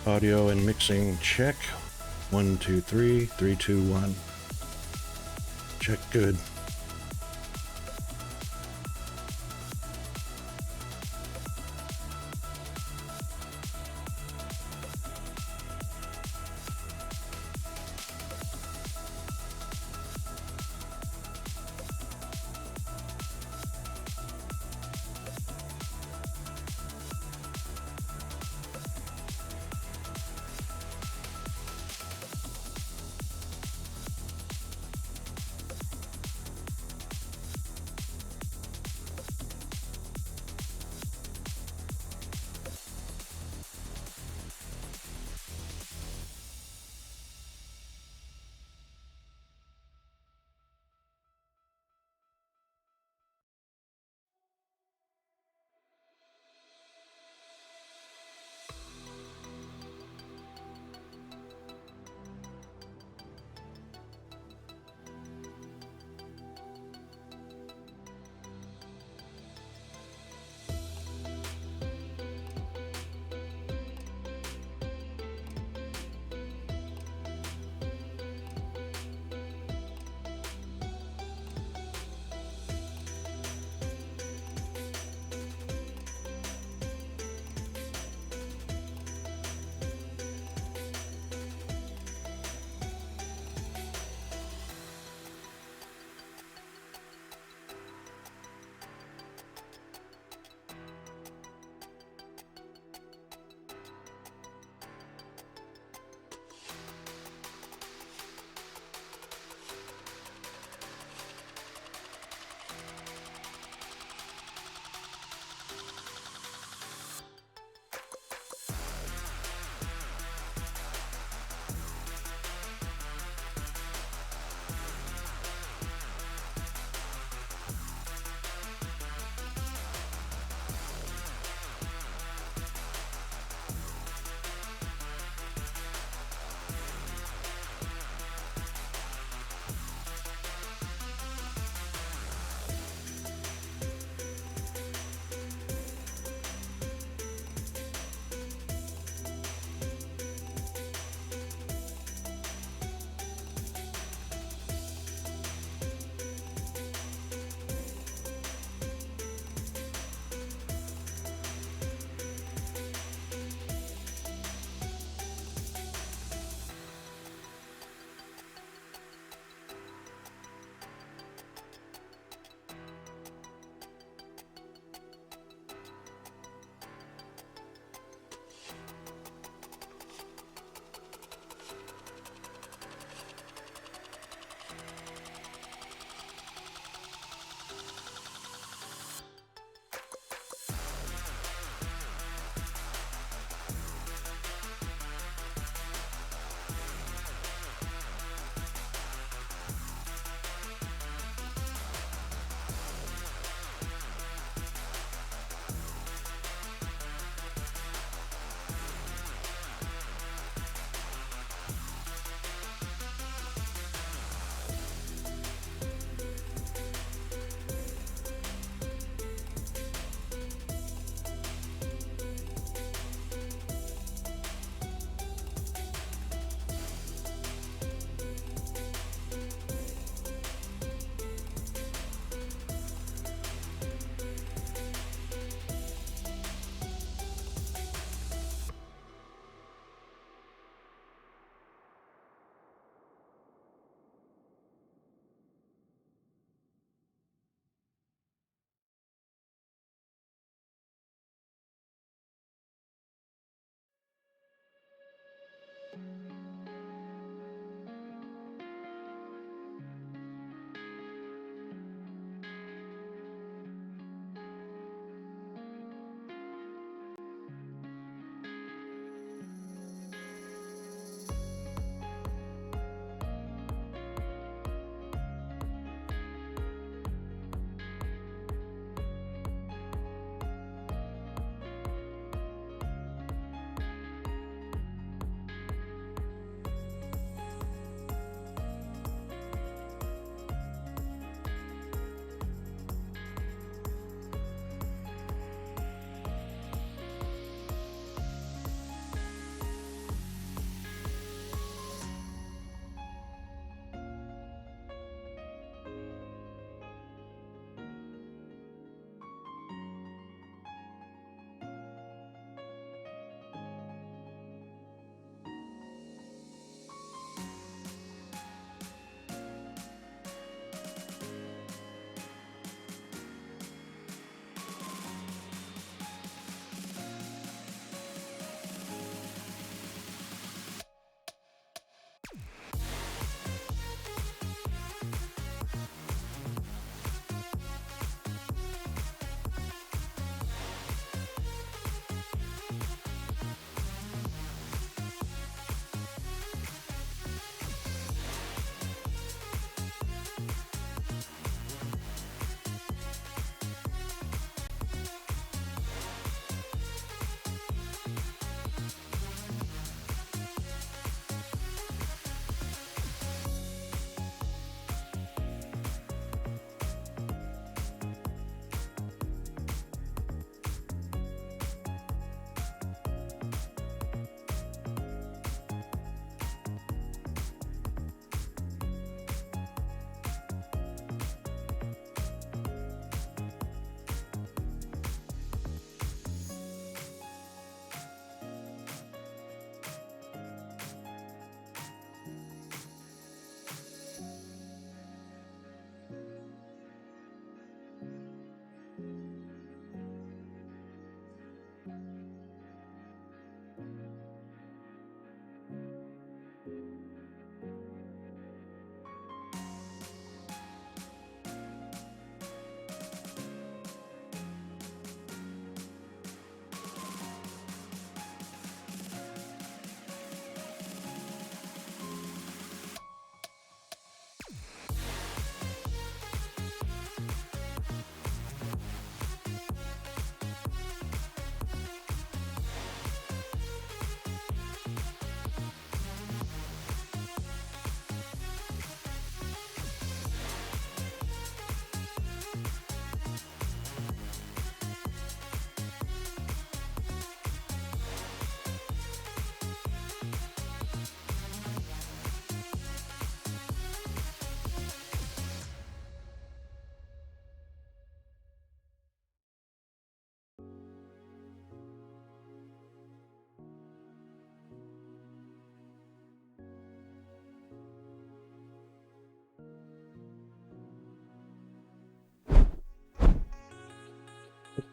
Audio and mixing check. 1, 2, 3, 3, 2, 1. Check good.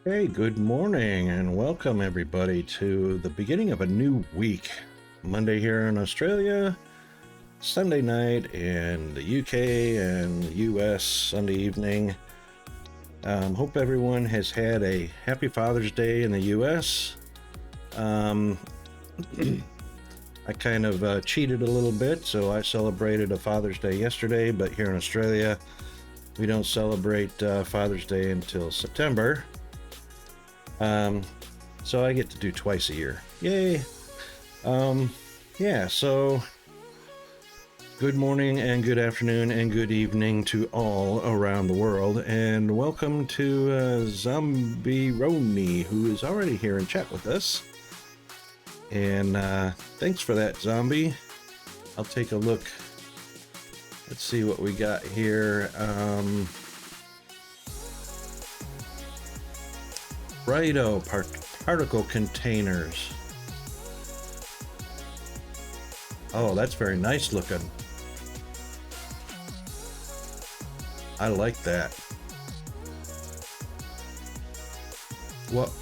Hey, good morning and welcome everybody to the beginning of a new week. Monday here in Australia, Sunday night in the UK and the US Sunday evening. Hope everyone has had a happy Father's Day in the US. I kind of cheated a little bit, so I celebrated a Father's Day yesterday, but here in Australia, we don't celebrate Father's Day until September. So I get to do twice a year. Yay! Yeah, so good morning and good afternoon and good evening to all around the world, and welcome to Zombie Roni, who is already here in chat with us. And thanks for that, Zombie. I'll take a look. Let's see what we got here. Righto, particle containers. Oh, that's very nice looking. I like that. Well,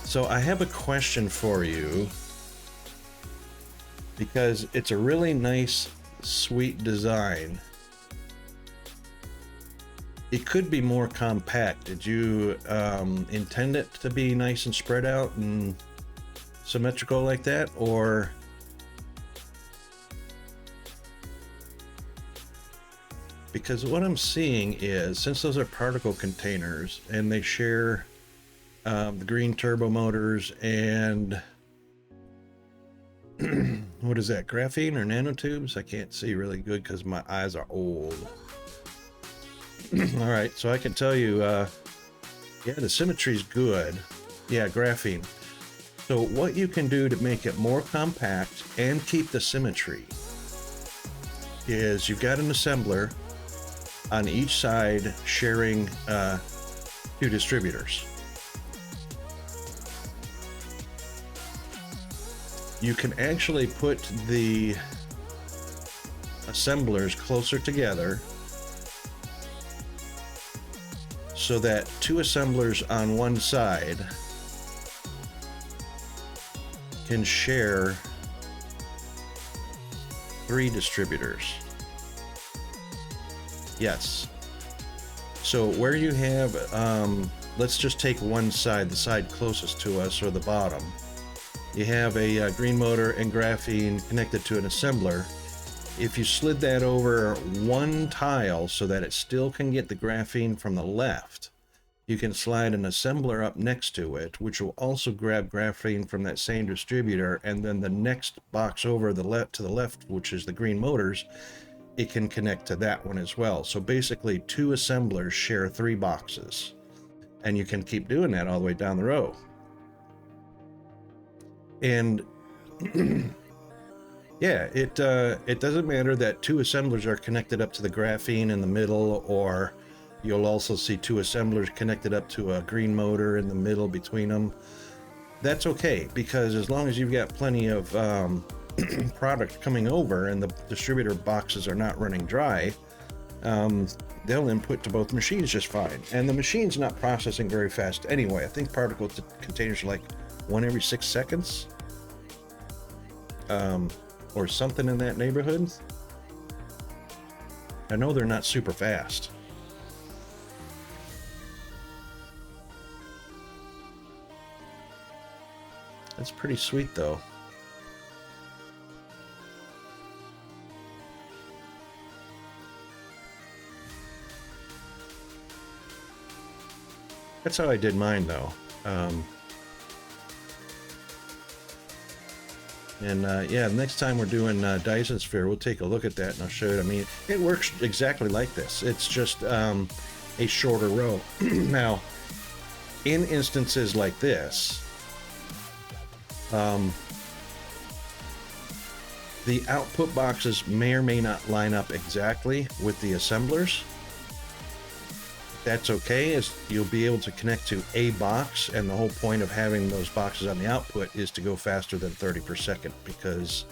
so I have a question for you, because it's a really nice, sweet design. It could be more compact. Did you intend it to be nice and spread out and symmetrical like that, or because what I'm seeing is, since those are particle containers and they share the green turbo motors and what is that, graphene or nanotubes? I can't see really good because my eyes are old. All right, so I can tell you, yeah, the symmetry's good. Yeah, graphene. So what you can do to make it more compact and keep the symmetry is you've got an assembler on each side sharing two distributors. You can actually put the assemblers closer together so that two assemblers on one side can share three distributors. Yes. So where you have, let's just take one side, the side closest to us, or the bottom. You have a green motor and graphene connected to an assembler. If you slid that over one tile so that it still can get the graphene from the left, you can slide an assembler up next to it, which will also grab graphene from that same distributor, and then the next box over to the left, which is the green motors, it can connect to that one as well. So basically, two assemblers share three boxes, and you can keep doing that all the way down the row. And yeah, it doesn't matter that two assemblers are connected up to the graphene in the middle, or you'll also see two assemblers connected up to a green motor in the middle between them. That's okay, because as long as you've got plenty of product coming over and the distributor boxes are not running dry, they'll input to both machines just fine. And the machine's not processing very fast anyway. I think particle containers are like 1 every 6 seconds. Or something in that neighborhood. I know they're not super fast. That's pretty sweet though. That's how I did mine though. Yeah, next time we're doing Dyson Sphere, we'll take a look at that and I'll show it. I mean, it works exactly like this. It's just a shorter row. Now, in instances like this, the output boxes may or may not line up exactly with the assemblers. That's okay, as you'll be able to connect to a box, and the whole point of having those boxes on the output is to go faster than 30 per second, because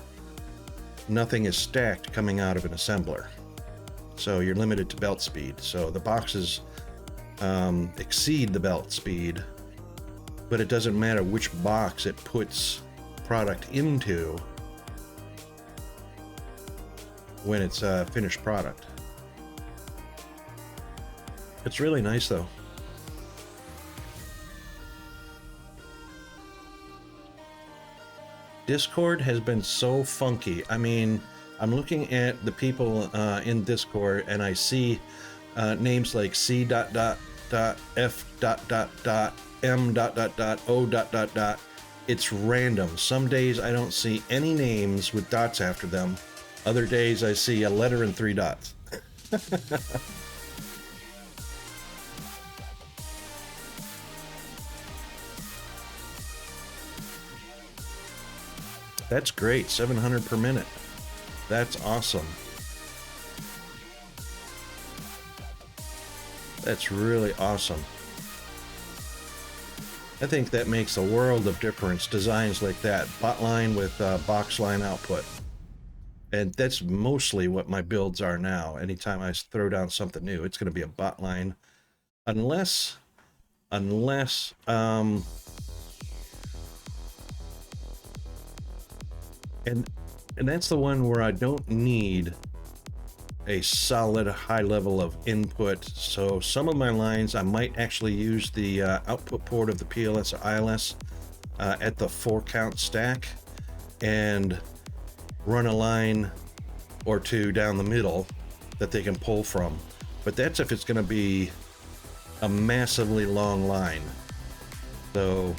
nothing is stacked coming out of an assembler. So you're limited to belt speed. So the boxes exceed the belt speed, but it doesn't matter which box it puts product into when it's a finished product. It's really nice though. Discord has been so funky. I mean, I'm looking at the people in Discord and I see names like C dot dot dot F dot dot dot M dot dot dot O dot dot dot. It's random. Some days I don't see any names with dots after them. Other days I see a letter and 3 dots. That's great. 700 per minute. That's awesome. That's really awesome. I think that makes a world of difference. Designs like that, bot line with box line output. And that's mostly what my builds are now. Anytime I throw down something new, it's going to be a bot line. Unless and that's the one where I don't need a solid high level of input. So some of my lines, I might actually use the output port of the PLS or ILS at the 4 count stack and run a line or two down the middle that they can pull from. But that's if it's going to be a massively long line. So,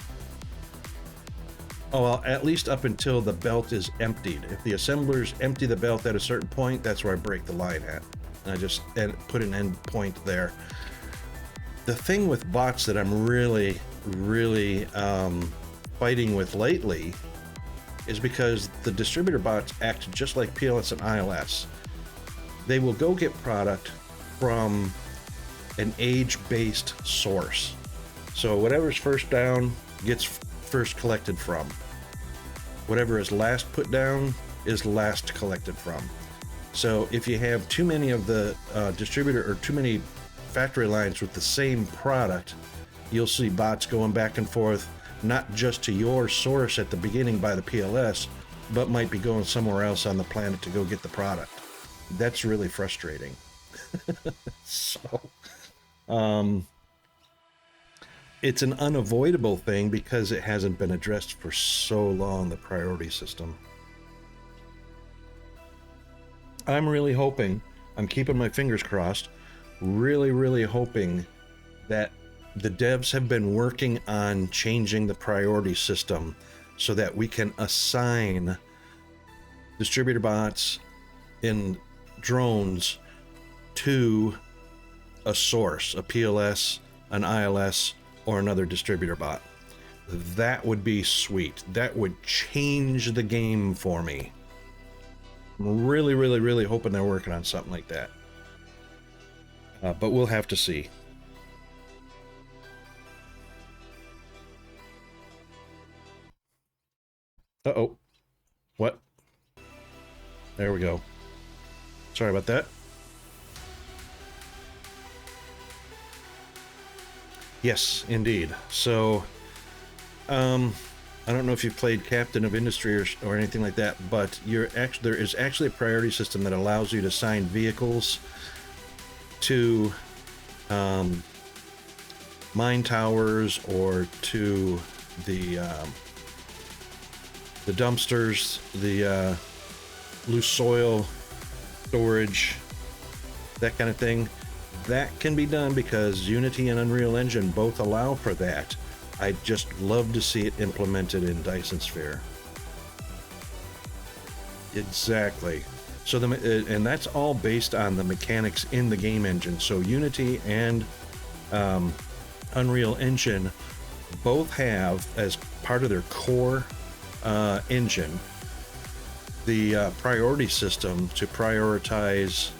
oh, well, at least up until the belt is emptied. If the assemblers empty the belt at a certain point, that's where I break the line at. And I just put an end point there. The thing with bots that I'm really fighting with lately is because the distributor bots act just like PLS and ILS. They will go get product from an age-based source. So whatever's first down gets first collected from. Whatever is last put down is last collected from. So if you have too many of the distributor or too many factory lines with the same product, you'll see bots going back and forth, not just to your source at the beginning by the PLS, but might be going somewhere else on the planet to go get the product. That's really frustrating. So, it's an unavoidable thing because it hasn't been addressed for so long, the priority system. I'm really hoping, I'm keeping my fingers crossed, really hoping that the devs have been working on changing the priority system so that we can assign distributor bots in drones to a source, a PLS, an ILS, or another distributor bot. That would be sweet. That would change the game for me. I'm really hoping they're working on something like that. But we'll have to see. Uh-oh. What? There we go. Sorry about that. Yes, indeed. So, I don't know if you've played Captain of Industry or anything like that, but there is actually a priority system that allows you to assign vehicles to mine towers or to the dumpsters, the loose soil storage, that kind of thing. That can be done because Unity and Unreal Engine both allow for that. I'd just love to see it implemented in Dyson Sphere. Exactly. So and that's all based on the mechanics in the game engine. So Unity and Unreal Engine both have, as part of their core engine, the priority system to prioritize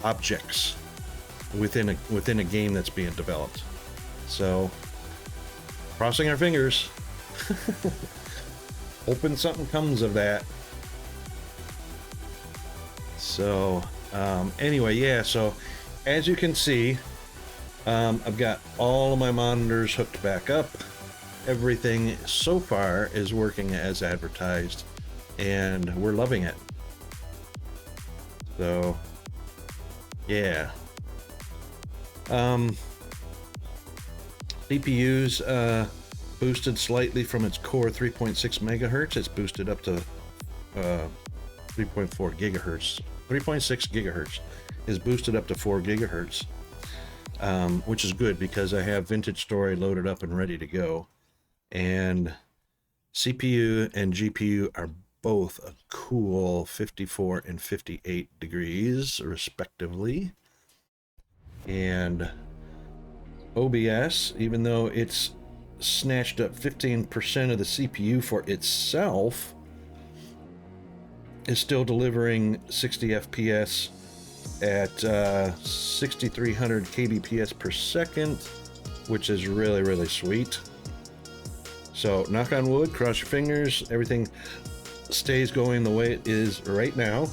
objects within a game that's being developed. So, crossing our fingers. Hoping something comes of that. So, Anyway, yeah, so as you can see, I've got all of my monitors hooked back up. Everything so far is working as advertised, and we're loving it. So, yeah. CPU's boosted slightly from its core 3.6 megahertz. It's boosted up to 3.4 gigahertz. 3.6 gigahertz is boosted up to 4 gigahertz, which is good because I have Vintage Story loaded up and ready to go. And CPU and GPU are both a cool 54 and 58 degrees, respectively. And OBS, even though it's snatched up 15% of the CPU for itself, is still delivering 60 FPS at 6,300 kbps per second, which is really, really sweet. So knock on wood, cross your fingers, everything stays going the way it is right now.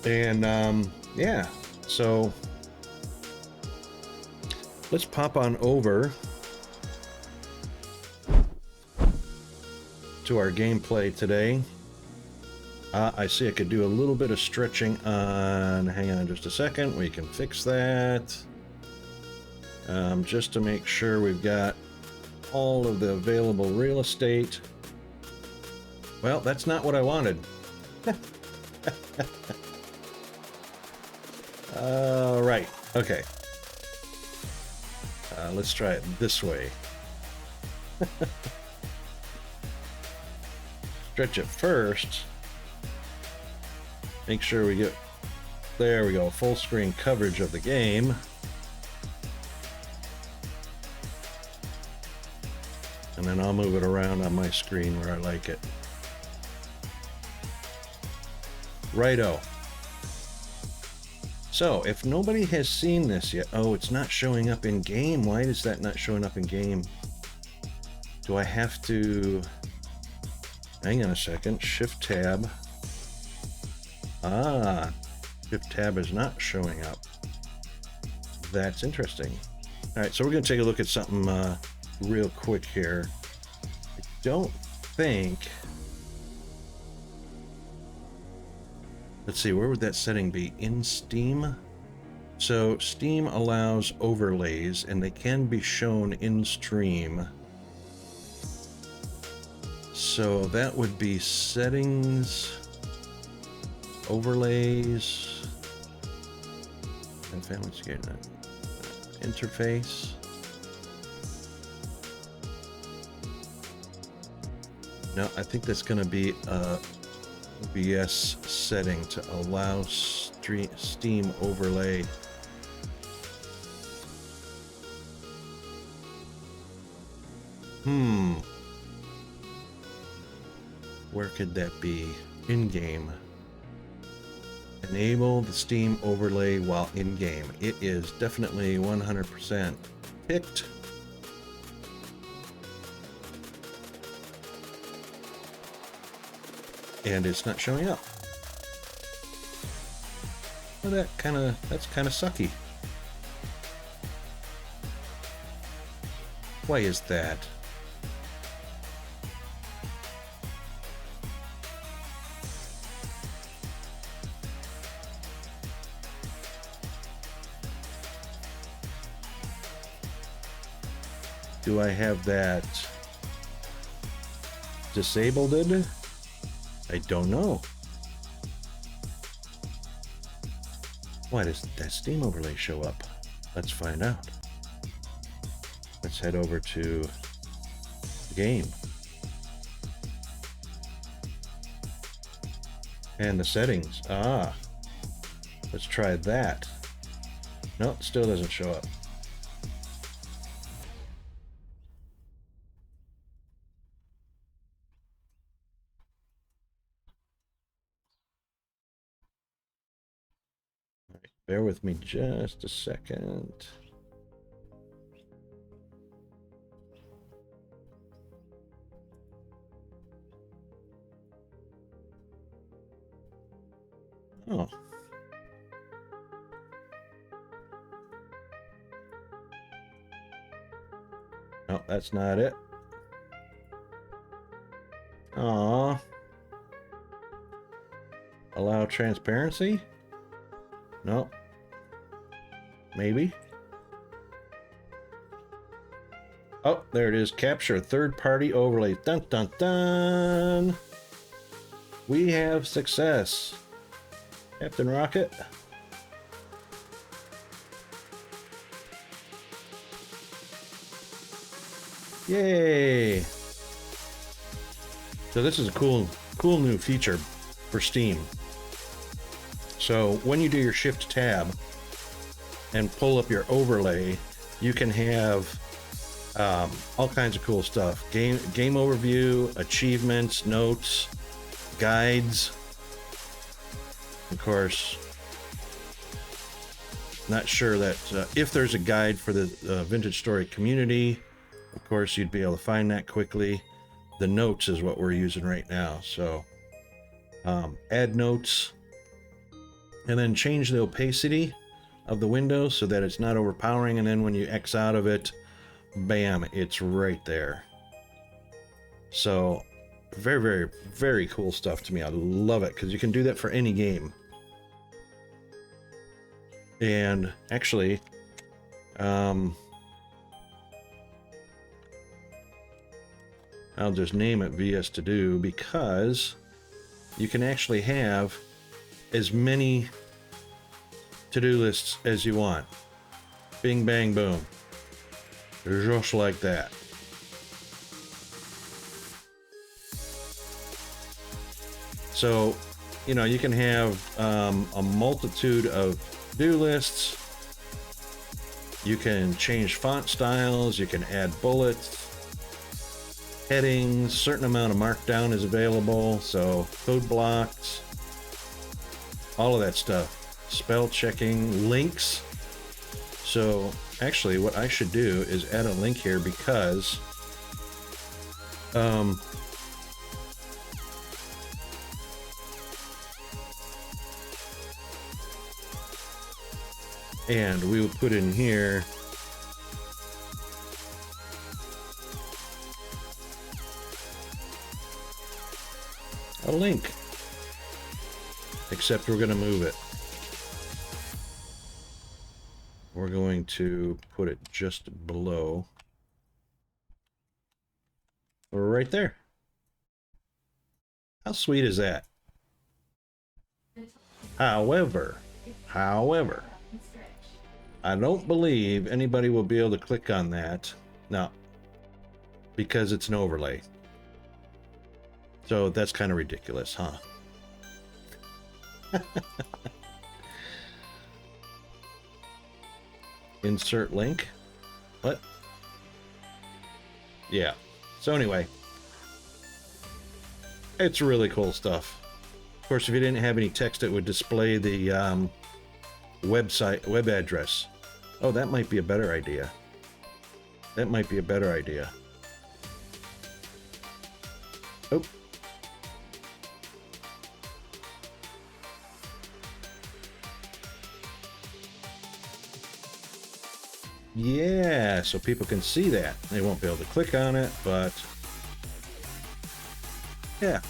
And yeah, so let's pop on over to our gameplay today. I see I could do a little bit of stretching on, hang on just a second, we can fix that. Just to make sure we've got all of the available real estate. Well, that's not what I wanted. All right, okay. Let's try it this way. Stretch it first. Make sure we get, there we go, full screen coverage of the game. And then I'll move it around on my screen where I like it. Righto. So, if nobody has seen this yet, oh, it's not showing up in game. Why is that not showing up in game? Do I have to, hang on a second, Shift Tab. Ah, Shift Tab is not showing up. That's interesting. All right, so we're gonna take a look at something real quick here. I don't think, let's see, where would that setting be? In Steam? So Steam allows overlays and they can be shown in stream. So that would be settings, overlays, and family security interface. No, I think that's going to be a OBS setting to allow Steam overlay. Where could that be? In-game. Enable the Steam overlay while in-game. It is definitely 100% picked. And it's not showing up. Well, that's kind of sucky. Why is that? Do I have that disabled? I don't know. Why does that Steam overlay show up? Let's find out. Let's head over to the game. And the settings. Ah. Let's try that. No, still doesn't show up. All right, bear with me just a second. Oh. No, that's not it. Aw. Allow transparency? No. Maybe. Oh, there it is. Capture third-party overlays. Dun, dun, dun. We have success. Captain Rocket. Yay. So this is a cool new feature for Steam. So when you do your Shift tab and pull up your overlay, you can have all kinds of cool stuff. Game overview, achievements, notes, guides. Of course, not sure that if there's a guide for the Vintage Story community, of course you'd be able to find that quickly. The notes is what we're using right now. So add notes and then change the opacity of the window so that it's not overpowering, and then when you X out of it, bam, it's right there. So very, very, very cool stuff to me. I love it because you can do that for any game. And actually, I'll just name it VS To Do because you can actually have as many to-do lists as you want. Bing, bang, boom. Just like that. So, you know, you can have a multitude of to-do lists. You can change font styles. You can add bullets, headings. Certain amount of markdown is available. So code blocks, all of that stuff. Spell checking, links. So actually what I should do is add a link here because and we will put in here a link, except we're going to move it. We're going to put it just below, right there. How sweet is that? However, I don't believe anybody will be able to click on that. No, because it's an overlay. So that's kind of ridiculous, huh? Insert link. What? Yeah. So anyway, it's really cool stuff. Of course, if you didn't have any text, it would display the web address. Oh, that might be a better idea. That might be a better idea. Oh. Yeah, so people can see that. They won't be able to click on it, but yeah.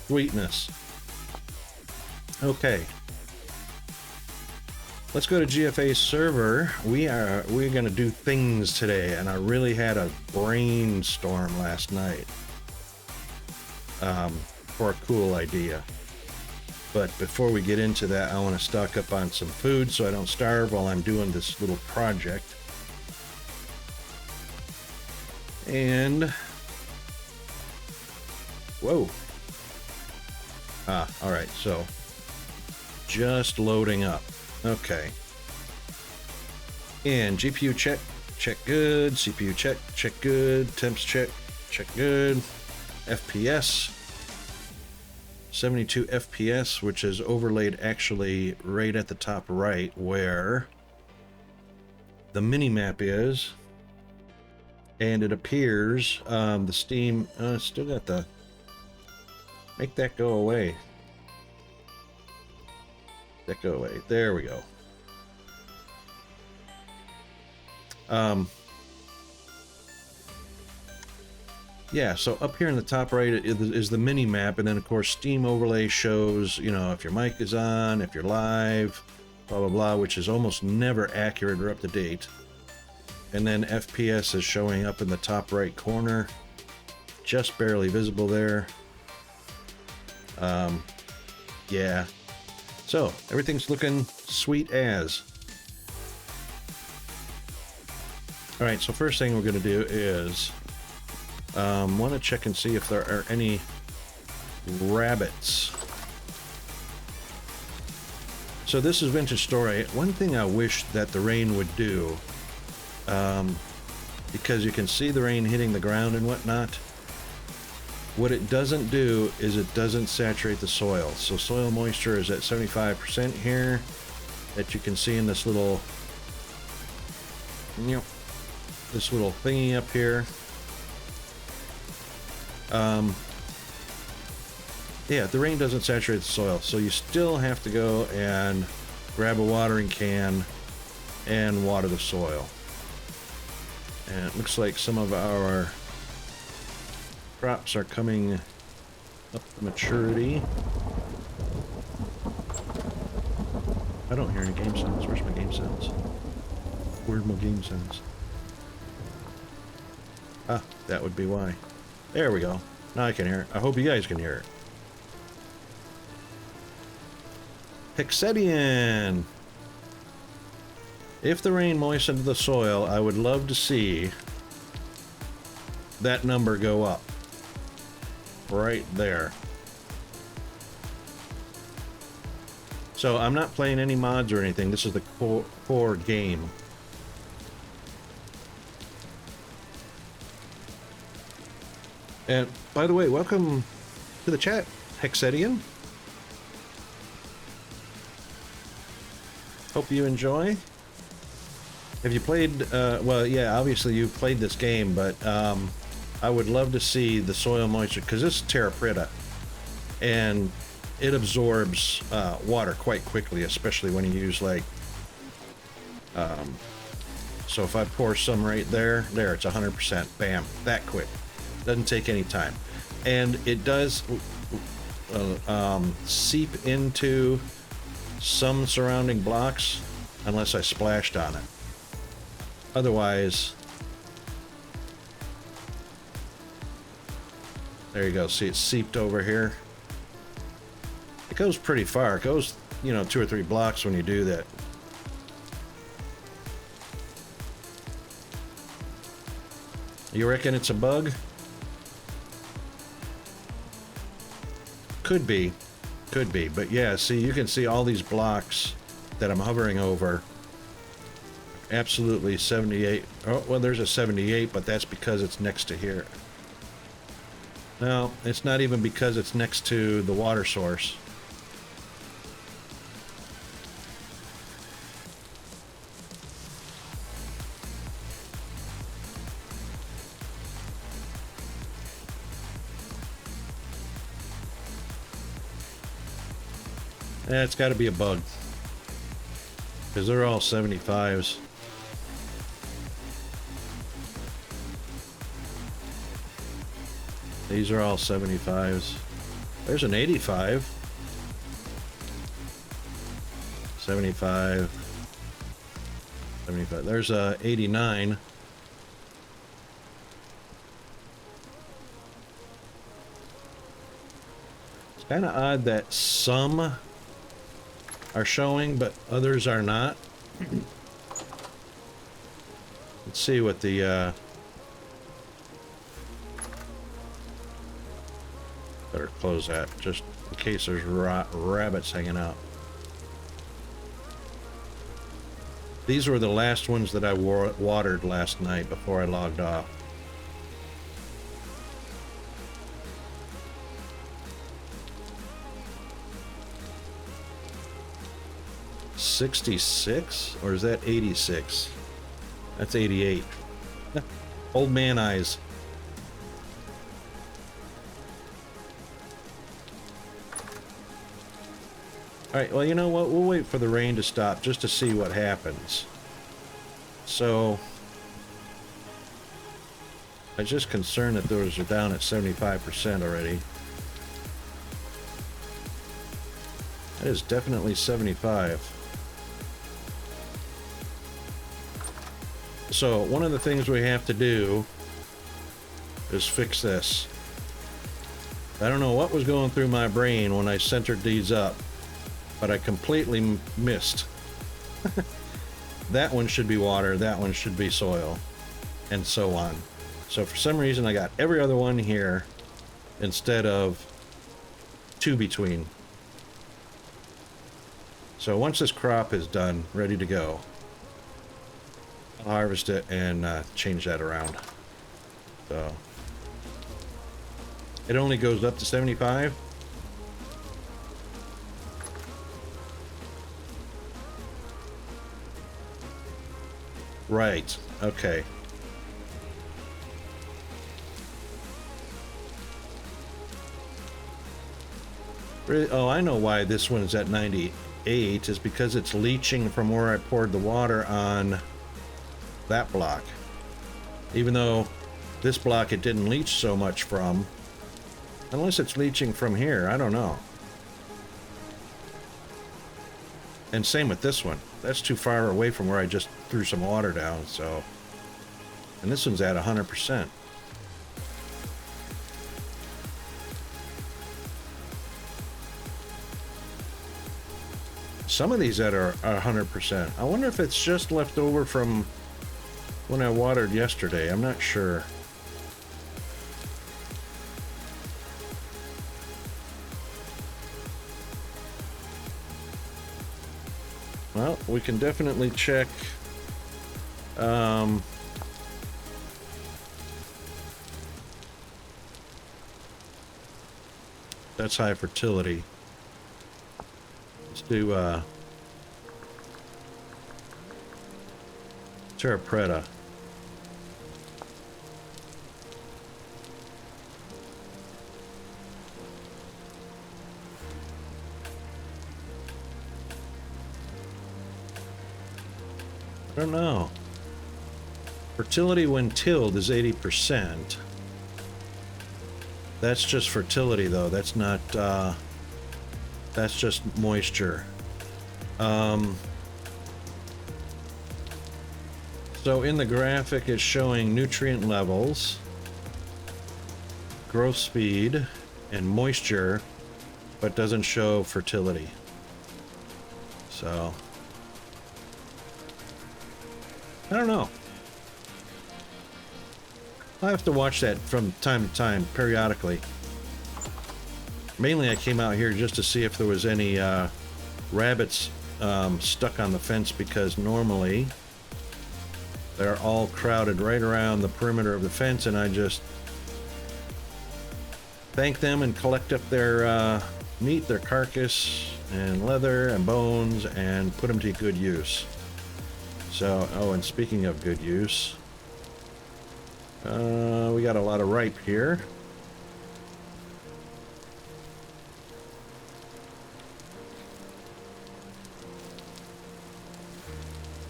Sweetness. Okay. Let's go to GFA server. We're going to do things today, and I really had a brainstorm last night for a cool idea. But before we get into that, I want to stock up on some food so I don't starve while I'm doing this little project. And whoa. All right, so just loading up. Okay. And GPU check good. CPU check good. Temps check good. FPS 72 FPS, which is overlaid actually right at the top right where the mini map is, and it appears the Steam still got the make that go away. that go away. There we go. Yeah, so up here in the top right is the mini map, and then of course Steam overlay shows, you know, if your mic is on, if you're live, blah blah blah, which is almost never accurate or up to date. And then FPS is showing up in the top right corner, just barely visible there. Yeah, so everything's looking sweet as. All right, so first thing we're going to do is want to check and see if there are any rabbits. So this is Vintage Story. One thing I wish that the rain would do, because you can see the rain hitting the ground and whatnot, what it doesn't do is it doesn't saturate the soil. So soil moisture is at 75% here, that you can see in this little, you know, this little thingy up here. Yeah, the rain doesn't saturate the soil, so you still have to go and grab a watering can and water the soil. And it looks like some of our crops are coming up to maturity. I don't hear any game sounds. Where's my game sounds? Where's my game sounds? Ah, that would be why. There we go. Now I can hear it. I hope you guys can hear it. Hexedian! If the rain moistened the soil, I would love to see that number go up. Right there. So I'm not playing any mods or anything. This is the core game. And by the way, welcome to the chat, Hexedian. Hope you enjoy. Have you played, well, yeah, obviously you've played this game, but I would love to see the soil moisture, because this is terra preta, and it absorbs water quite quickly, especially when you use, like, so if I pour some right there, it's 100%, bam, that quick. Doesn't take any time. And it does seep into some surrounding blocks unless I splashed on it. Otherwise, there you go. See, it's seeped over here. It goes pretty far. It goes, you know, 2 or 3 blocks when you do that. You reckon it's a bug? Could be, but yeah, see, you can see all these blocks that I'm hovering over. Absolutely 78. Oh, well, there's a 78, but that's because it's next to here. No, it's not even because it's next to the water source. It's got to be a bug, because they're all 75s. These are all 75s. There's an 85. 75. 75. There's a 89. It's kind of odd that some are showing, but others are not. Let's see what the better close that just in case there's rabbits hanging out. These were the last ones that I watered last night before I logged off. $66, or is that 86? That's 88. Old man eyes. Alright, well, you know what? We'll wait for the rain to stop just to see what happens. So, I'm just concerned that those are down at 75% already. That is definitely 75. So, one of the things we have to do is fix this. I don't know what was going through my brain when I centered these up, but I completely missed. That one should be water, that one should be soil, and so on. So for some reason I got every other one here instead of two between. So once this crop is done, ready to go, I'll harvest it and change that around. So it only goes up to 75. Right, okay. Oh, I know why this one's at 98, is because it's leaching from where I poured the water on that block. Even though this block it didn't leach so much from. Unless it's leaching from here, I don't know. And same with this one. That's too far away from where I just threw some water down, so. And this one's at 100%. Some of these that are 100%. I wonder if it's just left over from when I watered yesterday. I'm not sure. Well, we can definitely check. That's high fertility. Let's do Terra Preta. I don't know. Fertility when tilled is 80%. That's just fertility though. That's not that's just moisture. So in the graphic it's showing nutrient levels, growth speed, and moisture, but doesn't show fertility. So I don't know. I'll have to watch that from time to time, periodically. Mainly I came out here just to see if there was any rabbits stuck on the fence, because normally they're all crowded right around the perimeter of the fence, and I just thank them and collect up their meat, their carcass, and leather and bones, and put them to good use. So, oh, and speaking of good use, we got a lot of ripe here.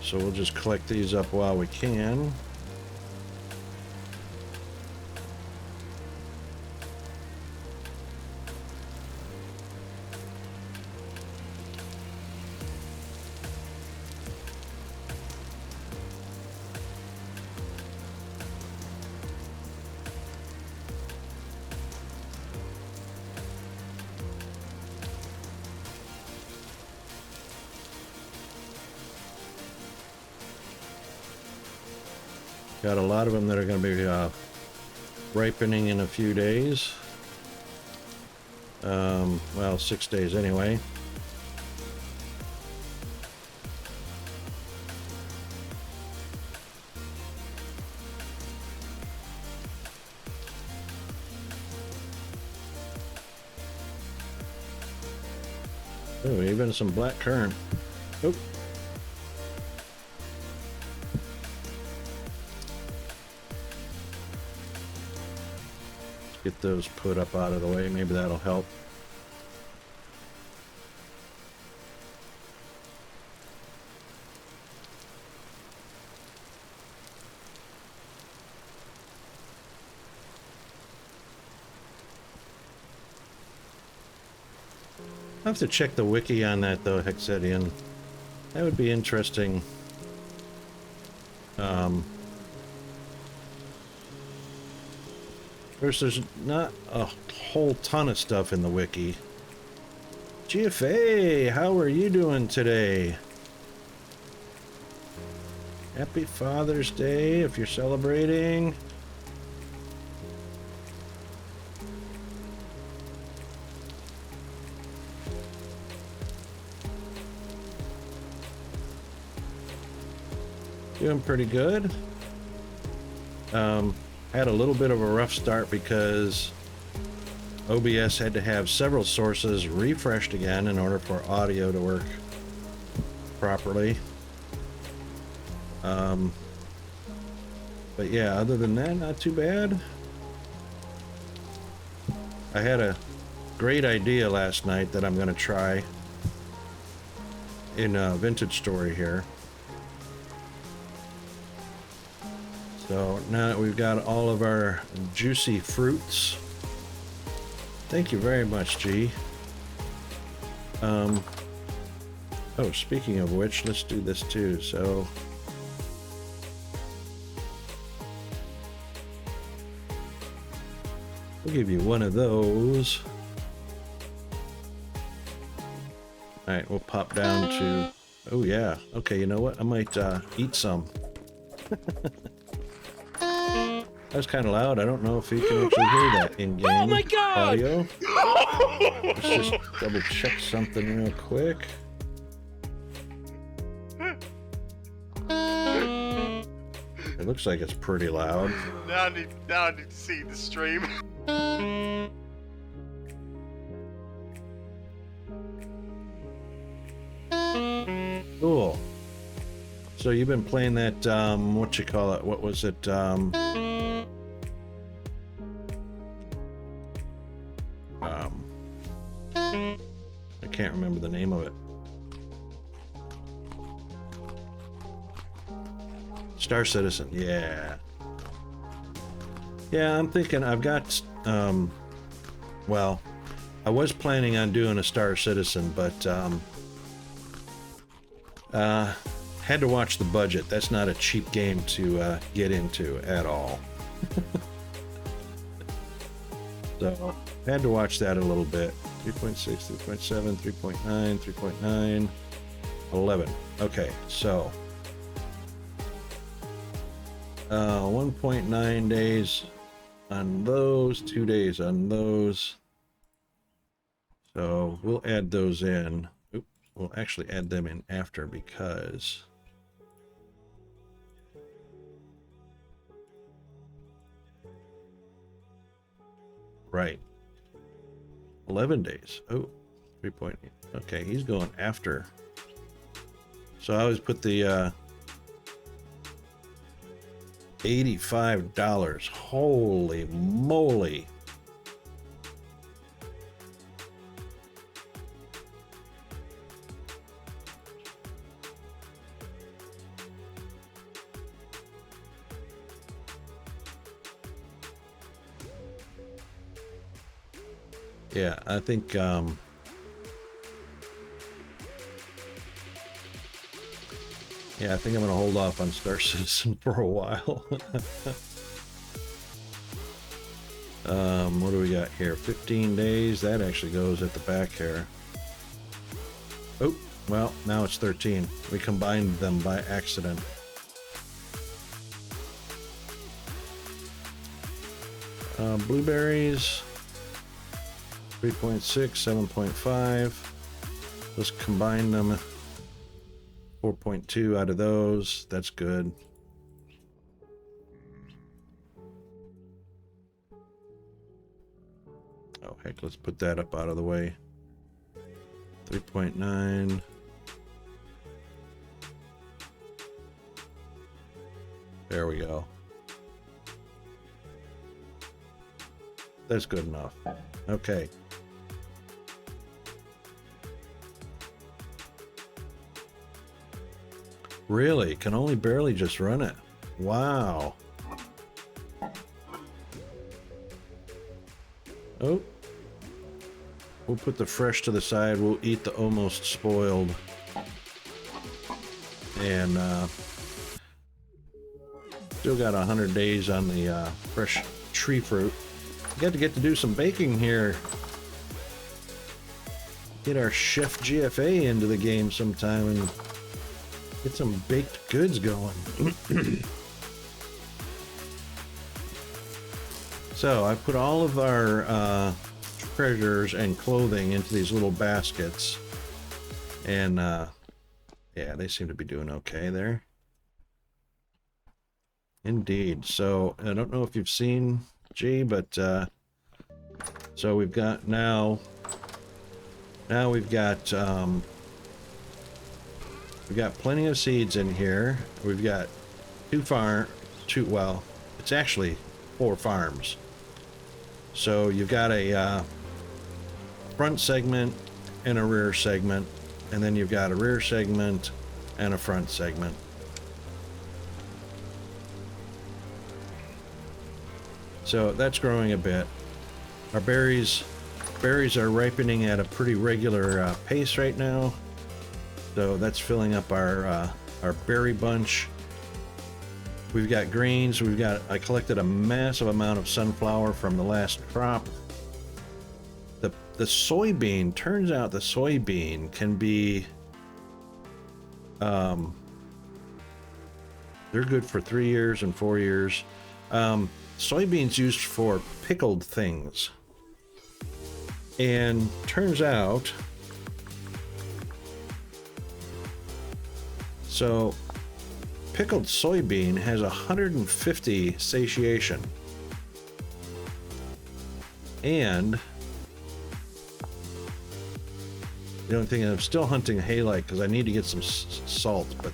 So we'll just collect these up while we can. Got a lot of them that are going to be ripening in a few days. Well, 6 days anyway. Oh, even some black currant. Oh. Get those put up out of the way. Maybe that'll help. I have to check the wiki on that though, Hexedian. That would be interesting. There's not a whole ton of stuff in the wiki. GFA, how are you doing today? Happy Father's Day if you're celebrating. Doing pretty good. Had a little bit of a rough start because OBS had to have several sources refreshed again in order for audio to work properly. But yeah, other than that, not too bad. I had a great idea last night that I'm going to try in a vintage story here. So now that we've got all of our juicy fruits, thank you very much, G. Oh, speaking of which, let's do this too. So we'll give you one of those. All right, we'll pop down to, oh yeah. Okay, you know what? I might eat some. That was kind of loud. I don't know if you can actually hear that in-game audio. Let's just double check something real quick. It looks like it's pretty loud. Now I need to see the stream. Cool. So you've been playing that, what you call it? What was it? I can't remember the name of it. Star Citizen, yeah. Yeah, I'm thinking I've got, well, I was planning on doing a Star Citizen, but, had to watch the budget. That's not a cheap game to get into at all. So, had to watch that a little bit. 3.6, 3.7, 3.9, 3.9, 11. Okay, so 1.9 days on those, 2 days on those. So we'll add those in. Oops, we'll actually add them in after because right. 11 days. Oh, 3.8. Okay, he's going after. So I always put the $85. Holy moly. Yeah, I think yeah, I think I'm gonna hold off on Star Citizen for a while. What do we got here? 15 days. That actually goes at the back here. Oh, well, now it's 13. We combined them by accident. Blueberries. 3.6, 7.5. Let's combine them. 4.2 out of those. That's good. Oh, heck, let's put that up out of the way. 3.9. There we go. That's good enough. Okay. Really? Can only barely just run it. Wow. Oh. we'll put the fresh to the side. We'll eat the almost spoiled. And still got 100 days on the fresh tree fruit. We got to do some baking here. Get our Chef GFA into the game sometime and get some baked goods going. So I put all of our treasures and clothing into these little baskets, and yeah, they seem to be doing okay there. Indeed. So I don't know if you've seen G, but so we've got now we've got plenty of seeds in here. We've got well, it's actually 4 farms. So you've got a front segment and a rear segment, and then you've got a rear segment and a front segment. So that's growing a bit. Our berries are ripening at a pretty regular pace right now. So that's filling up our berry bunch. We've got greens. I collected a massive amount of sunflower from the last crop. The soybean, turns out the soybean can be, they're good for 3 years and 4 years. Soybeans used for pickled things. And turns out, so pickled soybean has 150 satiation. And the only thing, I'm still hunting halite because I need to get some salt, but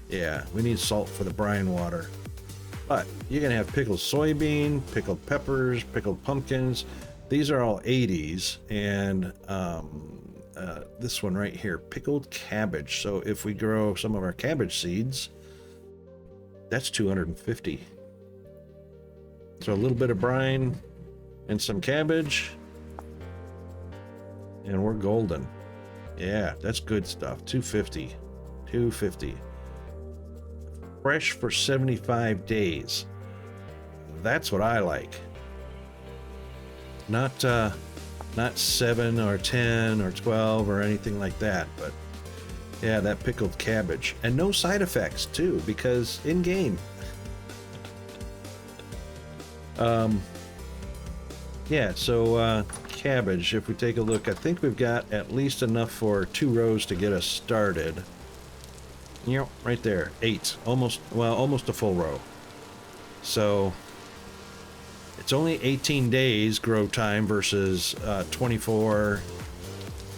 yeah, we need salt for the brine water. But you're gonna have pickled soybean, pickled peppers, pickled pumpkins. These are all 80s, and this one right here, pickled cabbage. So if we grow some of our cabbage seeds, that's 250. So a little bit of brine and some cabbage, and we're golden. Yeah, that's good stuff. 250. Fresh for 75 days. That's what I like. Not 7 or 10 or 12 or anything like that, but yeah, that pickled cabbage. And no side effects too, because in game. Yeah, so cabbage, if we take a look, I think we've got at least enough for 2 rows to get us started. Yep, right there, 8, almost a full row. So it's only 18 days grow time versus 24,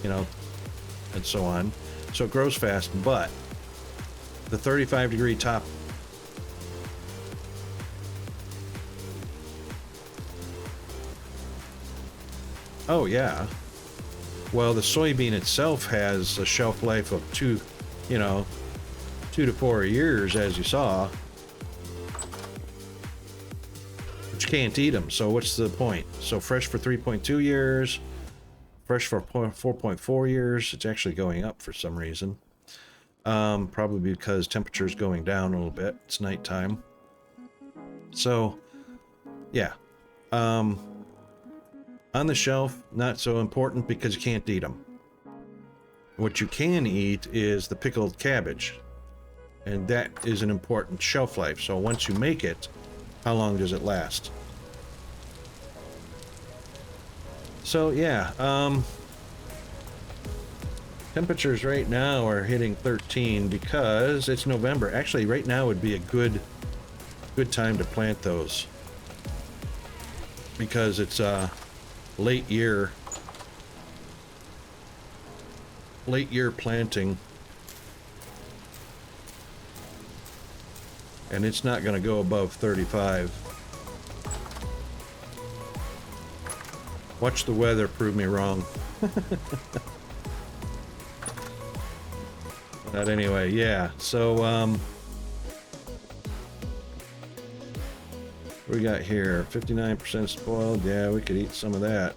you know, and so on. So it grows fast, but the 35-degree top. Oh yeah. Well, the soybean itself has a shelf life of 2 to 4 years, as you saw. But you can't eat them, so what's the point? So fresh for 3.2 years, fresh for 4.4 years. It's actually going up for some reason. Probably because temperature's going down a little bit. It's nighttime. So, yeah. On the shelf, not so important because you can't eat them. What you can eat is the pickled cabbage. And that is an important shelf life. So once you make it, how long does it last? So yeah, temperatures right now are hitting 13 because it's November. Actually, right now would be a good time to plant those because it's late year planting. And it's not going to go above 35. Watch the weather prove me wrong. But anyway, yeah. So we got here 59% spoiled. Yeah, we could eat some of that.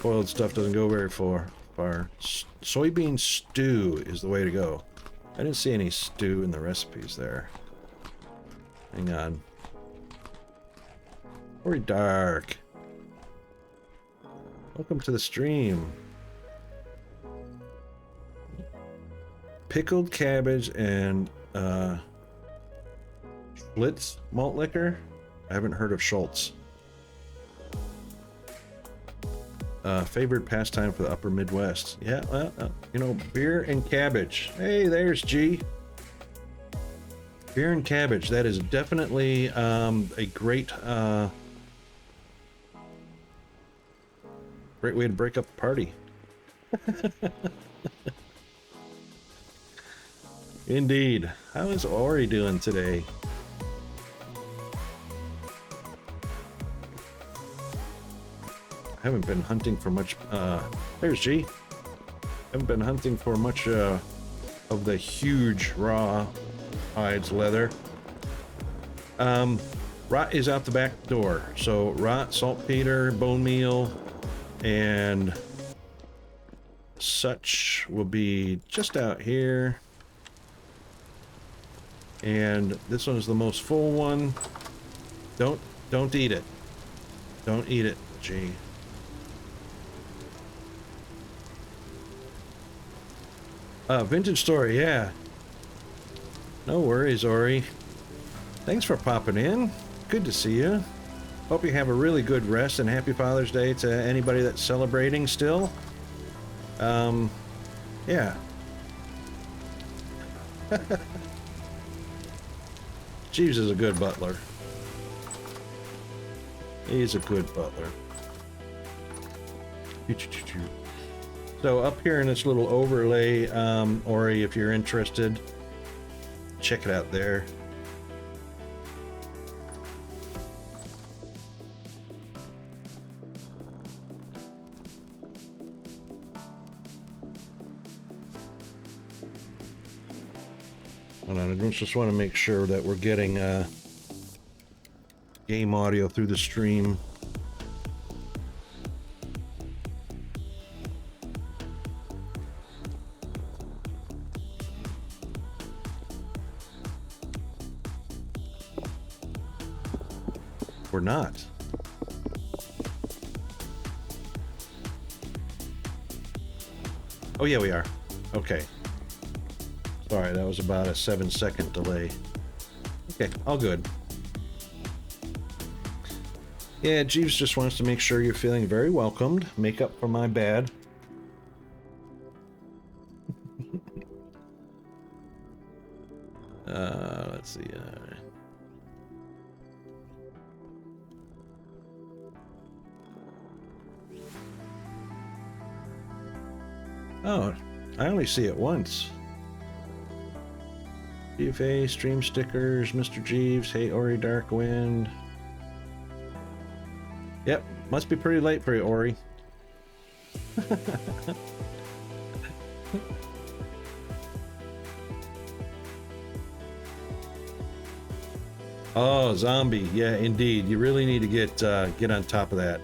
Boiled stuff doesn't go very far. Soybean stew is the way to go. I didn't see any stew in the recipes there. Hang on. Very dark. Welcome to the stream. Pickled cabbage and Schlitz malt liquor. I haven't heard of Schultz. Favored pastime for the upper Midwest. Yeah, you know, beer and cabbage. Hey, there's G. Beer and cabbage. That is definitely a great great way to break up the party. Indeed. How is Ori doing today? I haven't been hunting for much. There's G. Haven't been hunting for much of the huge raw hides leather. Rot is out the back door. So rot, saltpeter, bone meal, and such will be just out here. And this one's the most full one. Don't eat it. Don't eat it, G. Vintage story, yeah. No worries, Ori. Thanks for popping in. Good to see you. Hope you have a really good rest, and happy Father's Day to anybody that's celebrating still. Yeah. Jeeves is a good butler. He's a good butler. So up here in this little overlay, Ori, if you're interested, check it out there. Hold on, I just want to make sure that we're getting game audio through the stream. We're not. Oh yeah, we are. Okay. Sorry, that was about a 7-second delay. Okay, all good. Yeah, Jeeves just wants to make sure you're feeling very welcomed. Make up for my bad. Let's see. Oh, I only see it once. GFA, stream stickers, Mr. Jeeves, hey Ori Darkwind. Yep, must be pretty late for you, Ori. Oh, zombie. Yeah, indeed. You really need to get on top of that.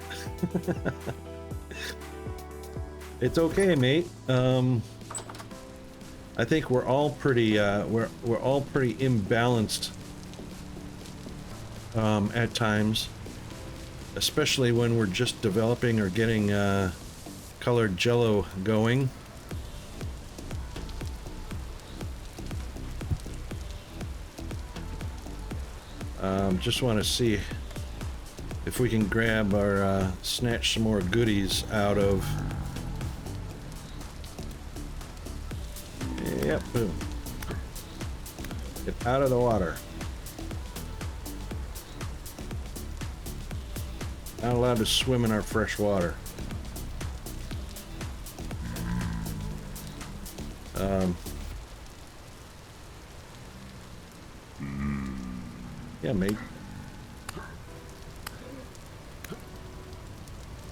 It's okay, mate. I think we're all pretty we're all pretty imbalanced at times, especially when we're just developing or getting colored jello going. Just want to see if we can grab or snatch some more goodies out of. Yep, boom. Get out of the water. Not allowed to swim in our fresh water. Yeah, mate.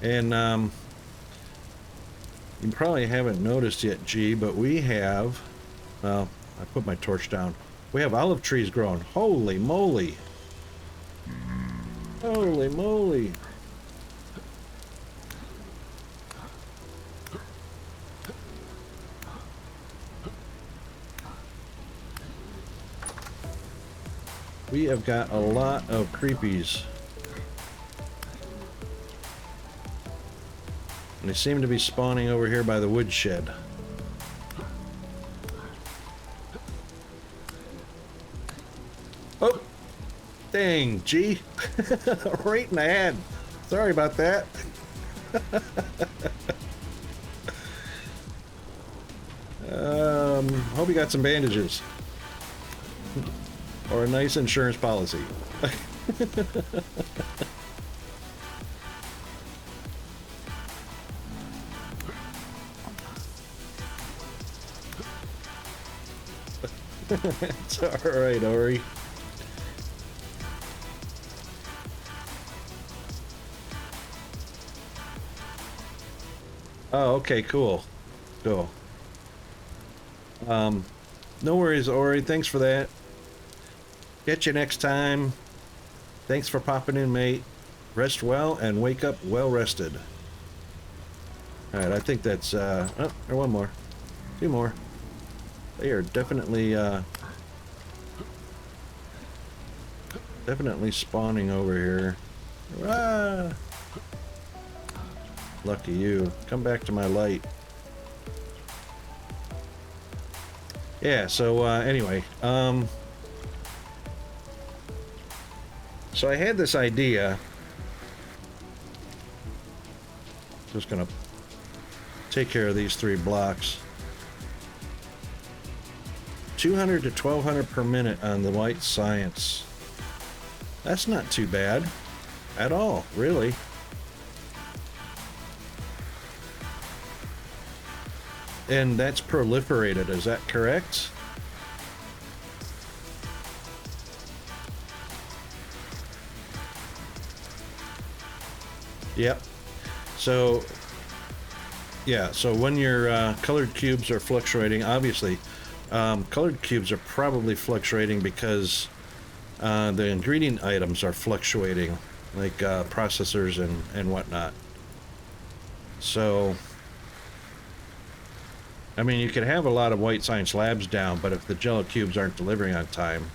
And you probably haven't noticed yet, G, but we have, well, I put my torch down. We have olive trees growing. Holy moly. Holy moly. We have got a lot of creepies. And they seem to be spawning over here by the woodshed. Oh! Dang, G. Right in the head. Sorry about that. Hope you got some bandages. Or a nice insurance policy. It's alright, Ori. Oh, okay, cool. Cool. No worries, Ori. Thanks for that. Catch you next time. Thanks for popping in, mate. Rest well and wake up well rested. Alright, I think that's, oh, or one more. Two more. They are definitely, definitely spawning over here. Ah! Lucky you. Come back to my light. Yeah, so, anyway, so I had this idea. Just gonna take care of these 3 blocks. 200 to 1200 per minute on the white science. That's not too bad at all, really. And that's proliferated, is that correct? Yep. So, yeah, so when your colored cubes are fluctuating, obviously, colored cubes are probably fluctuating because the ingredient items are fluctuating, like processors and whatnot. So, I mean, you could have a lot of white science labs down, but if the jello cubes aren't delivering on time.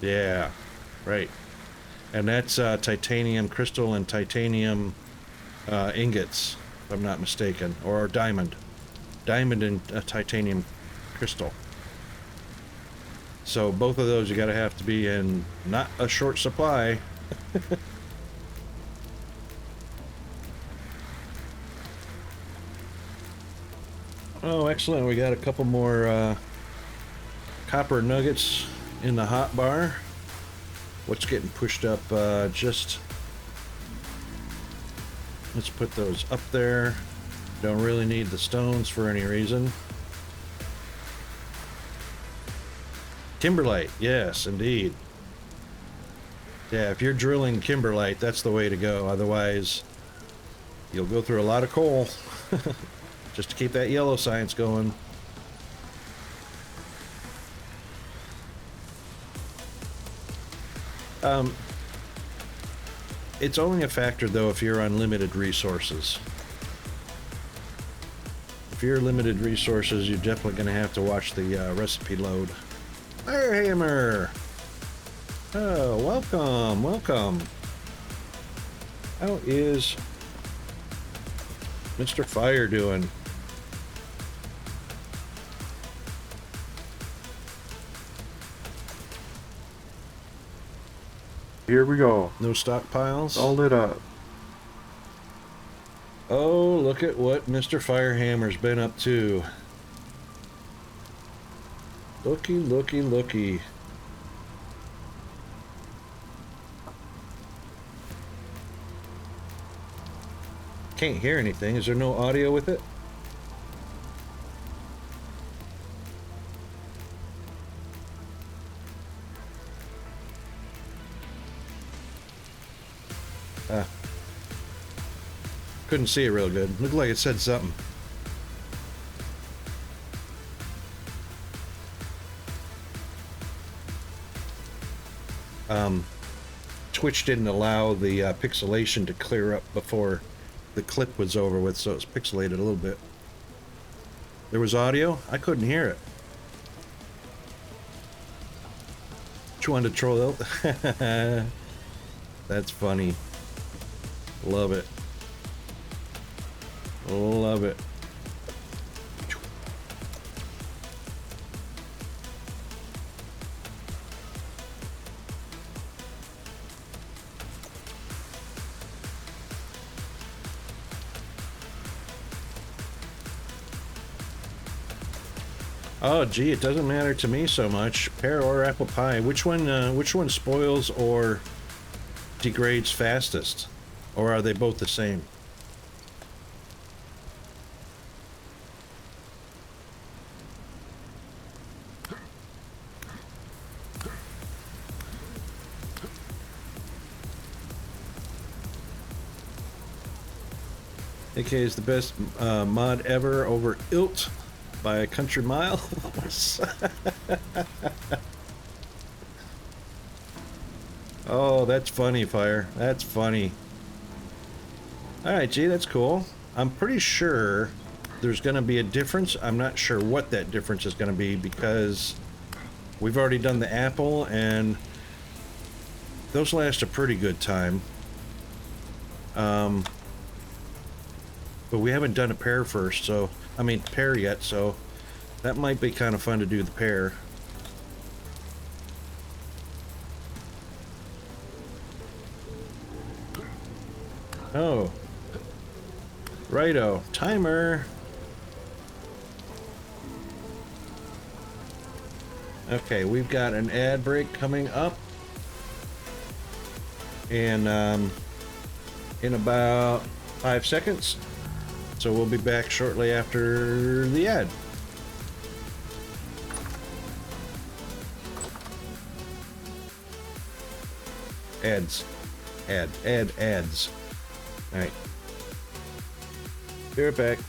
Yeah, right. And that's titanium crystal and titanium ingots, if I'm not mistaken, or diamond. Diamond and titanium crystal. So both of those you gotta have to be in not a short supply. Oh, excellent. We got a couple more copper nuggets in the hot bar. What's getting pushed up? Just... Let's put those up there. Don't really need the stones for any reason. Kimberlite. Yes, indeed. Yeah, if you're drilling kimberlite, that's the way to go. Otherwise, you'll go through a lot of coal. Just to keep that yellow science going. It's only a factor, though, if you're on limited resources. If you're limited resources, you're definitely going to have to watch the recipe load. Firehammer! Oh, welcome, welcome. How is Mr. Fire doing? Here we go. No stockpiles? All lit up. Oh, look at what Mr. Firehammer's been up to. Looky, looky, looky. Can't hear anything. Is there no audio with it? Couldn't see it real good. Looked like it said something. Twitch didn't allow the pixelation to clear up before the clip was over with, so it's pixelated a little bit. There was audio? I couldn't hear it. Just wanted to troll out. That's funny. Love it. Love it. Oh, gee, it doesn't matter to me so much. Pear or apple pie. Which one spoils or degrades fastest? Or are they both the same? AK is the best mod ever over Ilt by a country mile. Oh, that's funny, Fire. That's funny. Alright, gee, that's cool. I'm pretty sure there's going to be a difference. I'm not sure what that difference is going to be because we've already done the apple and those last a pretty good time. But we haven't done a pear first, so I mean pear yet, so that might be kind of fun to do the pear. Oh, righto, timer. Okay, we've got an ad break coming up, and in about 5 seconds. So we'll be back shortly after the ad. Ads. Ads. Alright. Be right back.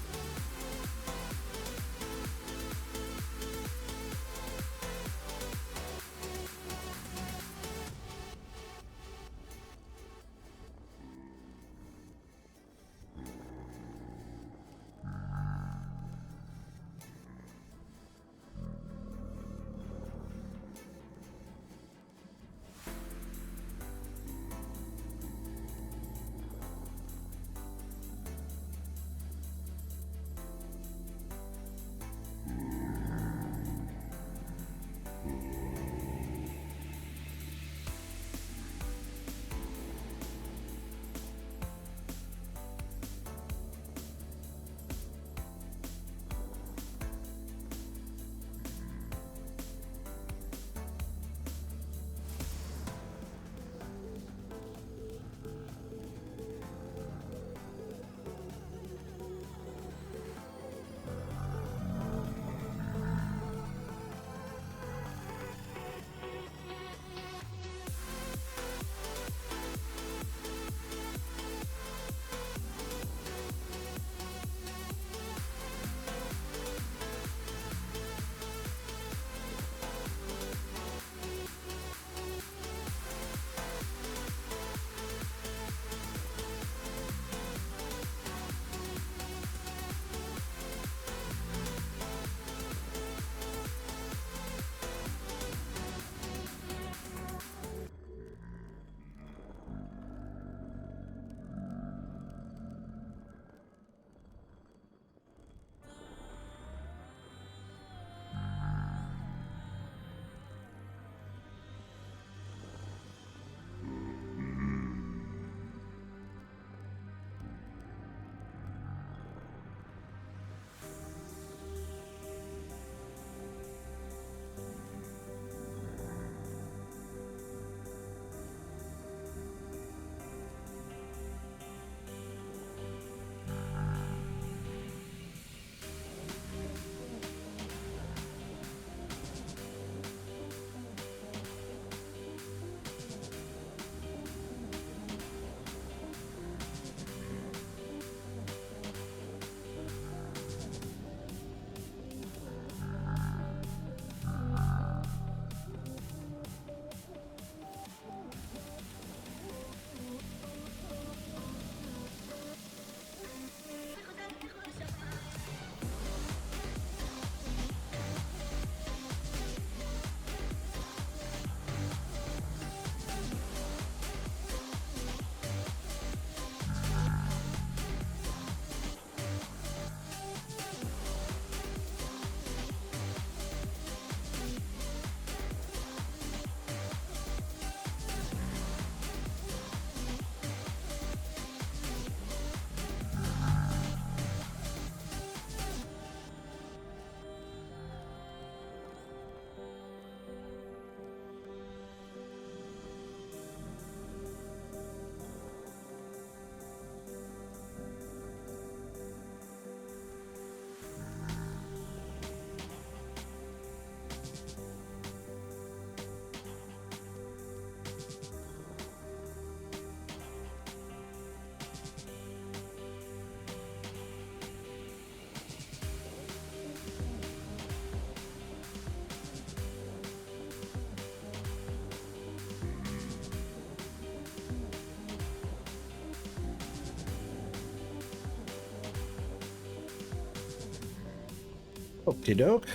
Okie doke.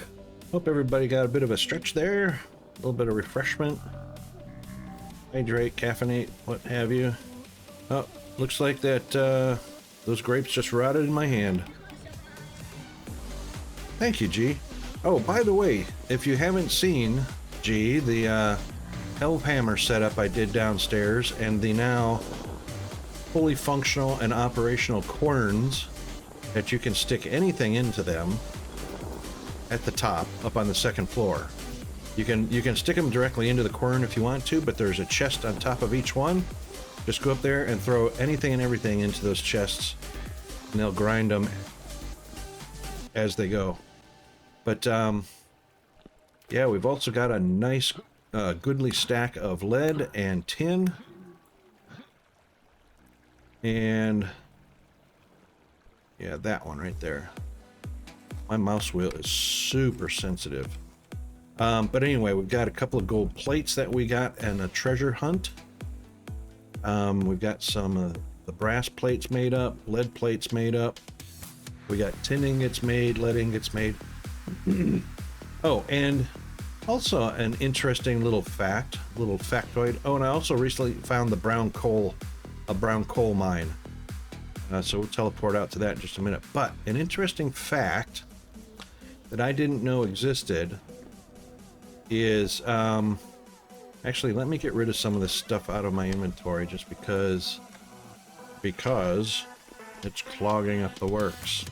Hope everybody got a bit of a stretch there. A little bit of refreshment. Hydrate, caffeinate, what have you. Oh, looks like that those grapes just rotted in my hand. Thank you, G. Oh, by the way, if you haven't seen, G, the Hellhammer setup I did downstairs and the now fully functional and operational querns that you can stick anything into them at the top, up on the second floor. You can stick them directly into the quern if you want to, but there's a chest on top of each one. Just go up there and throw anything and everything into those chests, and they'll grind them as they go. But yeah, we've also got a nice goodly stack of lead and tin, and yeah, that one right there. My mouse wheel is super sensitive. But anyway, we've got a couple of gold plates that we got and a treasure hunt. We've got some of the brass plates made up, lead plates made up. We got tin ingots made, lead ingots made. Oh, and also an interesting little factoid. Oh, and I also recently found the brown coal, a brown coal mine. So we'll teleport out to that in just a minute. But an interesting fact that I didn't know existed is, actually, let me get rid of some of this stuff out of my inventory just because it's clogging up the works.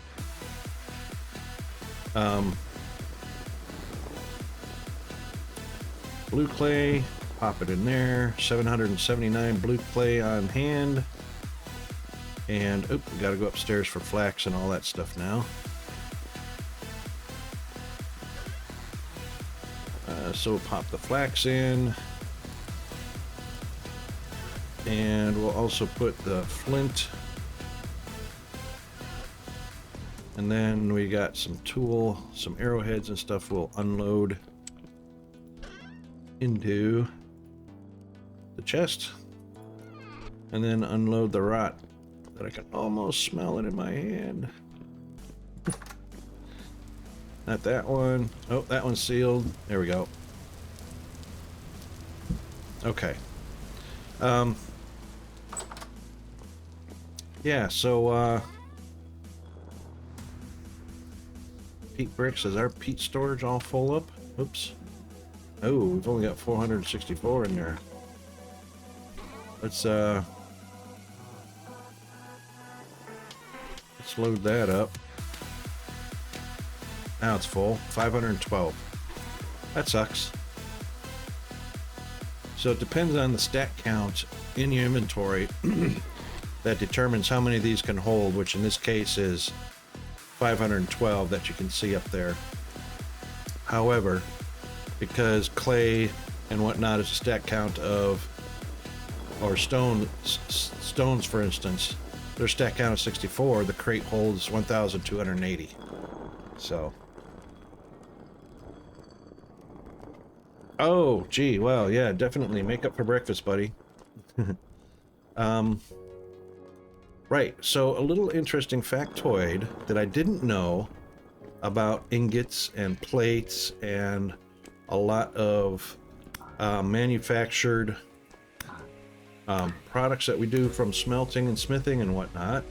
Blue clay, pop it in there. 779 blue clay on hand. And, we gotta go upstairs for flax and all that stuff now. So we'll pop the flax in. And we'll also put the flint. And then we got some some arrowheads and stuff we'll unload into the chest. And then unload the rot that I can almost smell it in my hand. Not that one. Oh, that one's sealed. There we go. Okay. Yeah, so peat bricks, is our peat storage all full up? Oops. Oh, we've only got 464 in there. Let's load that up. Now it's full. 512. That sucks. So it depends on the stack count in your inventory that determines how many of these can hold, which in this case is 512 that you can see up there. However, because clay and whatnot is a stack count of, or stones for instance, their stack count of 64, the crate holds 1,280. So. Oh, gee, well, yeah, definitely make up for breakfast, buddy. Right, so a little interesting factoid that I didn't know about ingots and plates and a lot of manufactured products that we do from smelting and smithing and whatnot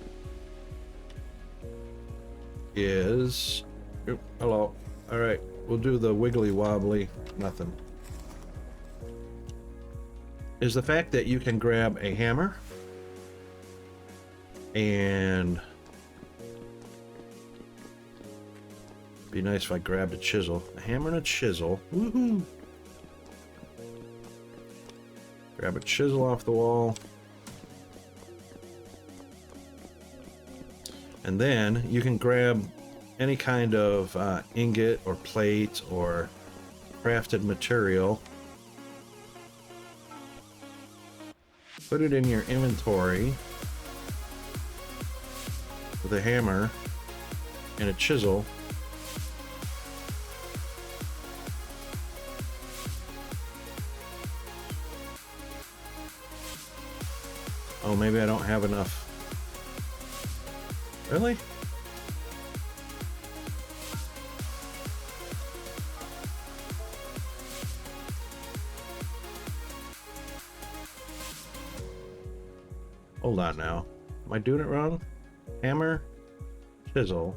is... Oop, hello. All right, we'll do the wiggly wobbly nothing. Is the fact that you can grab a hammer and be nice if I grabbed a chisel. A hammer and a chisel. Woohoo! Grab a chisel off the wall. And then you can grab any kind of ingot or plate or crafted material. Put it in your inventory with a hammer and a chisel. Oh, maybe I don't have enough. Really? Hold on now. Am I doing it wrong? Hammer, chisel.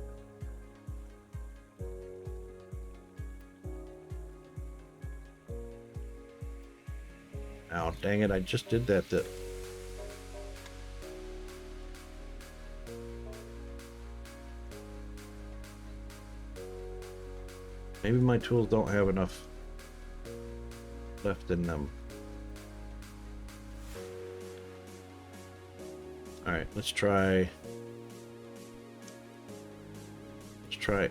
Oh, dang it, I just did that. Maybe my tools don't have enough left in them. Alright, let's try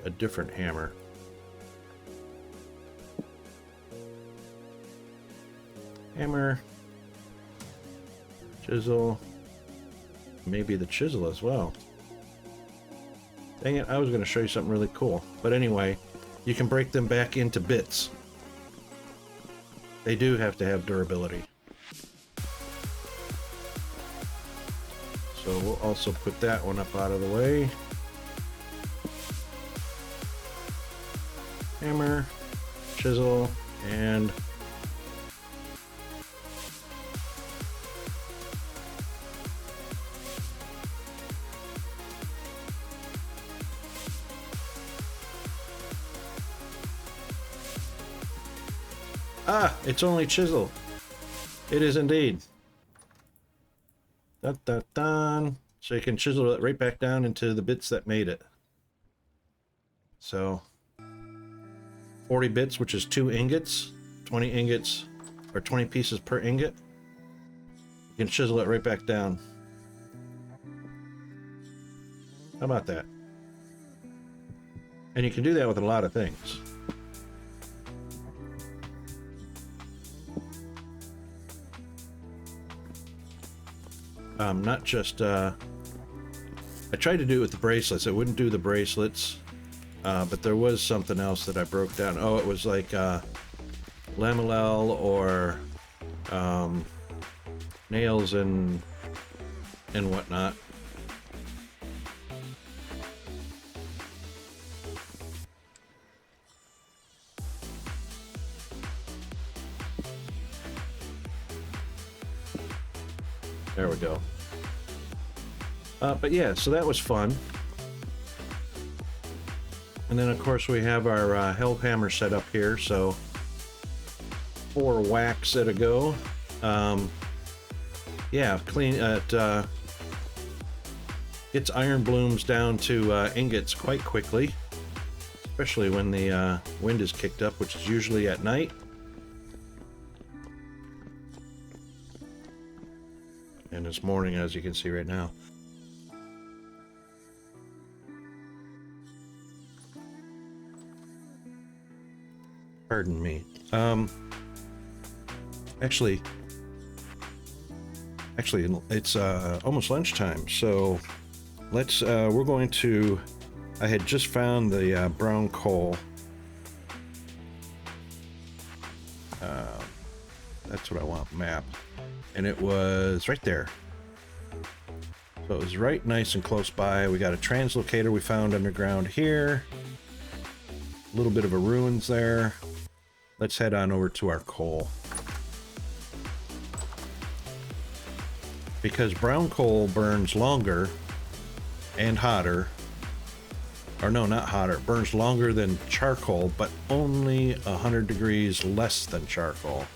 a different hammer. Hammer, chisel, maybe the chisel as well. Dang it, I was going to show you something really cool. But anyway, you can break them back into bits. They do have to have durability. So we'll also put that one up out of the way. Hammer, chisel, and it's only chisel. It is indeed. Dun, dun, dun. So you can chisel it right back down into the bits that made it. So 40 bits, which is 2 ingots, 20 ingots, or 20 pieces per ingot. You can chisel it right back down. How about that? And you can do that with a lot of things. Not just, I tried to do it with the bracelets. It wouldn't do the bracelets, but there was something else that I broke down. Oh, it was like lamellel or nails and whatnot. There we go. But yeah, so that was fun. And then of course we have our help hammer set up here, so 4 whacks at a go. Yeah, clean it. Gets iron blooms down to ingots quite quickly, especially when the wind is kicked up, which is usually at night. And this morning, as you can see right now. Pardon me. Actually, it's almost lunchtime, so let's. We're going to. I had just found the brown coal. That's what I want. Map, and it was right there. So it was right, nice and close by. We got a translocator we found underground here. A little bit of a ruins there. Let's head on over to our coal. Because brown coal burns longer and hotter. Or no, not hotter. It burns longer than charcoal, but only 100 degrees less than charcoal.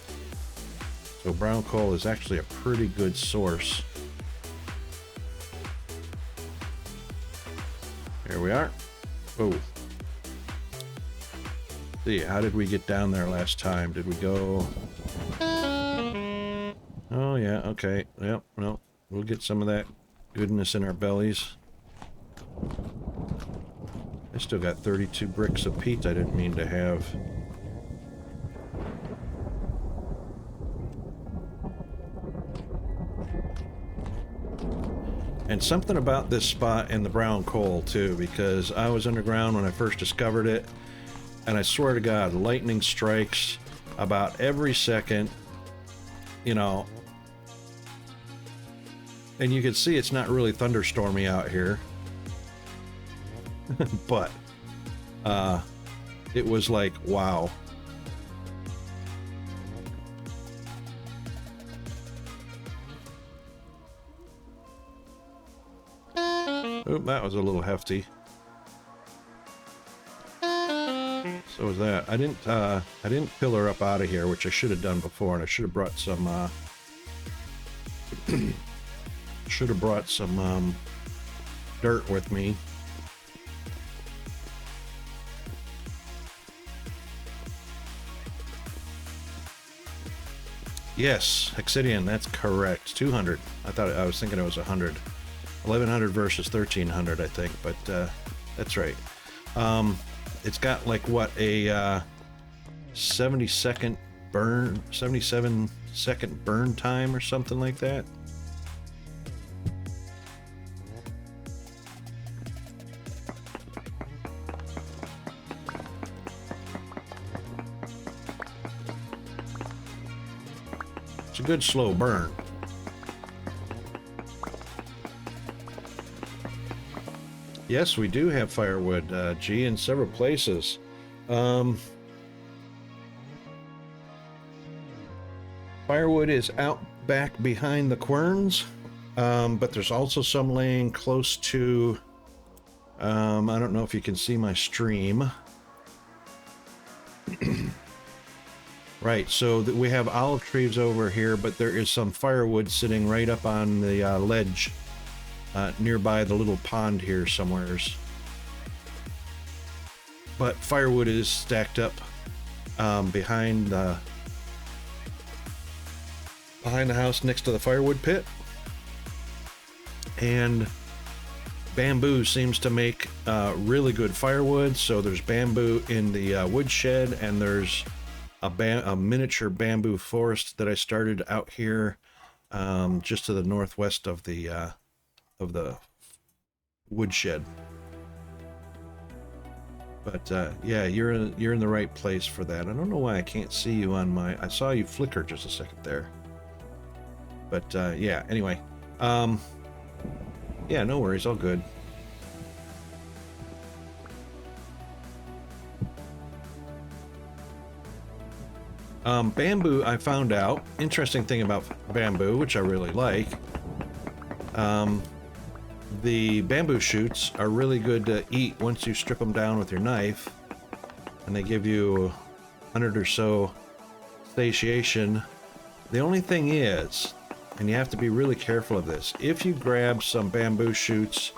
So brown coal is actually a pretty good source. Here we are. Oh. See, how did we get down there last time? Did we go? Oh yeah, okay. Yep, well, we'll get some of that goodness in our bellies. I still got 32 bricks of peat I didn't mean to have. And something about this spot and the brown coal too, because I was underground when I first discovered it. And I swear to God, lightning strikes about every second, you know. And you can see it's not really thunderstormy out here. But it was like, wow. Oop, that was a little hefty. So was that. I didn't fill her up out of here, which I should have done before, and I should have brought some dirt with me. Yes, Hexidian, that's correct. 200. I was thinking it was 100. 1100 versus 1300, I think, but that's right. It's got like what, a 77 second burn time or something like that. It's a good slow burn. Yes, we do have firewood, G, in several places. Firewood is out back behind the querns, but there's also some laying close to, I don't know if you can see my stream. Right, so we have olive trees over here, but there is some firewood sitting right up on the ledge nearby the little pond here somewheres. But firewood is stacked up behind the house next to the firewood pit. And bamboo seems to make really good firewood, so there's bamboo in the woodshed, and there's a miniature bamboo forest that I started out here just to the northwest of the woodshed. But yeah, you're in the right place for that. I don't know why I can't see you on my. I saw you flicker just a second there. But yeah, anyway, yeah, no worries, all good. Bamboo, I found out, interesting thing about bamboo, which I really like, the bamboo shoots are really good to eat once you strip them down with your knife, and they give you 100 or so satiation. The only thing is, and you have to be really careful of this, if you grab some bamboo shoots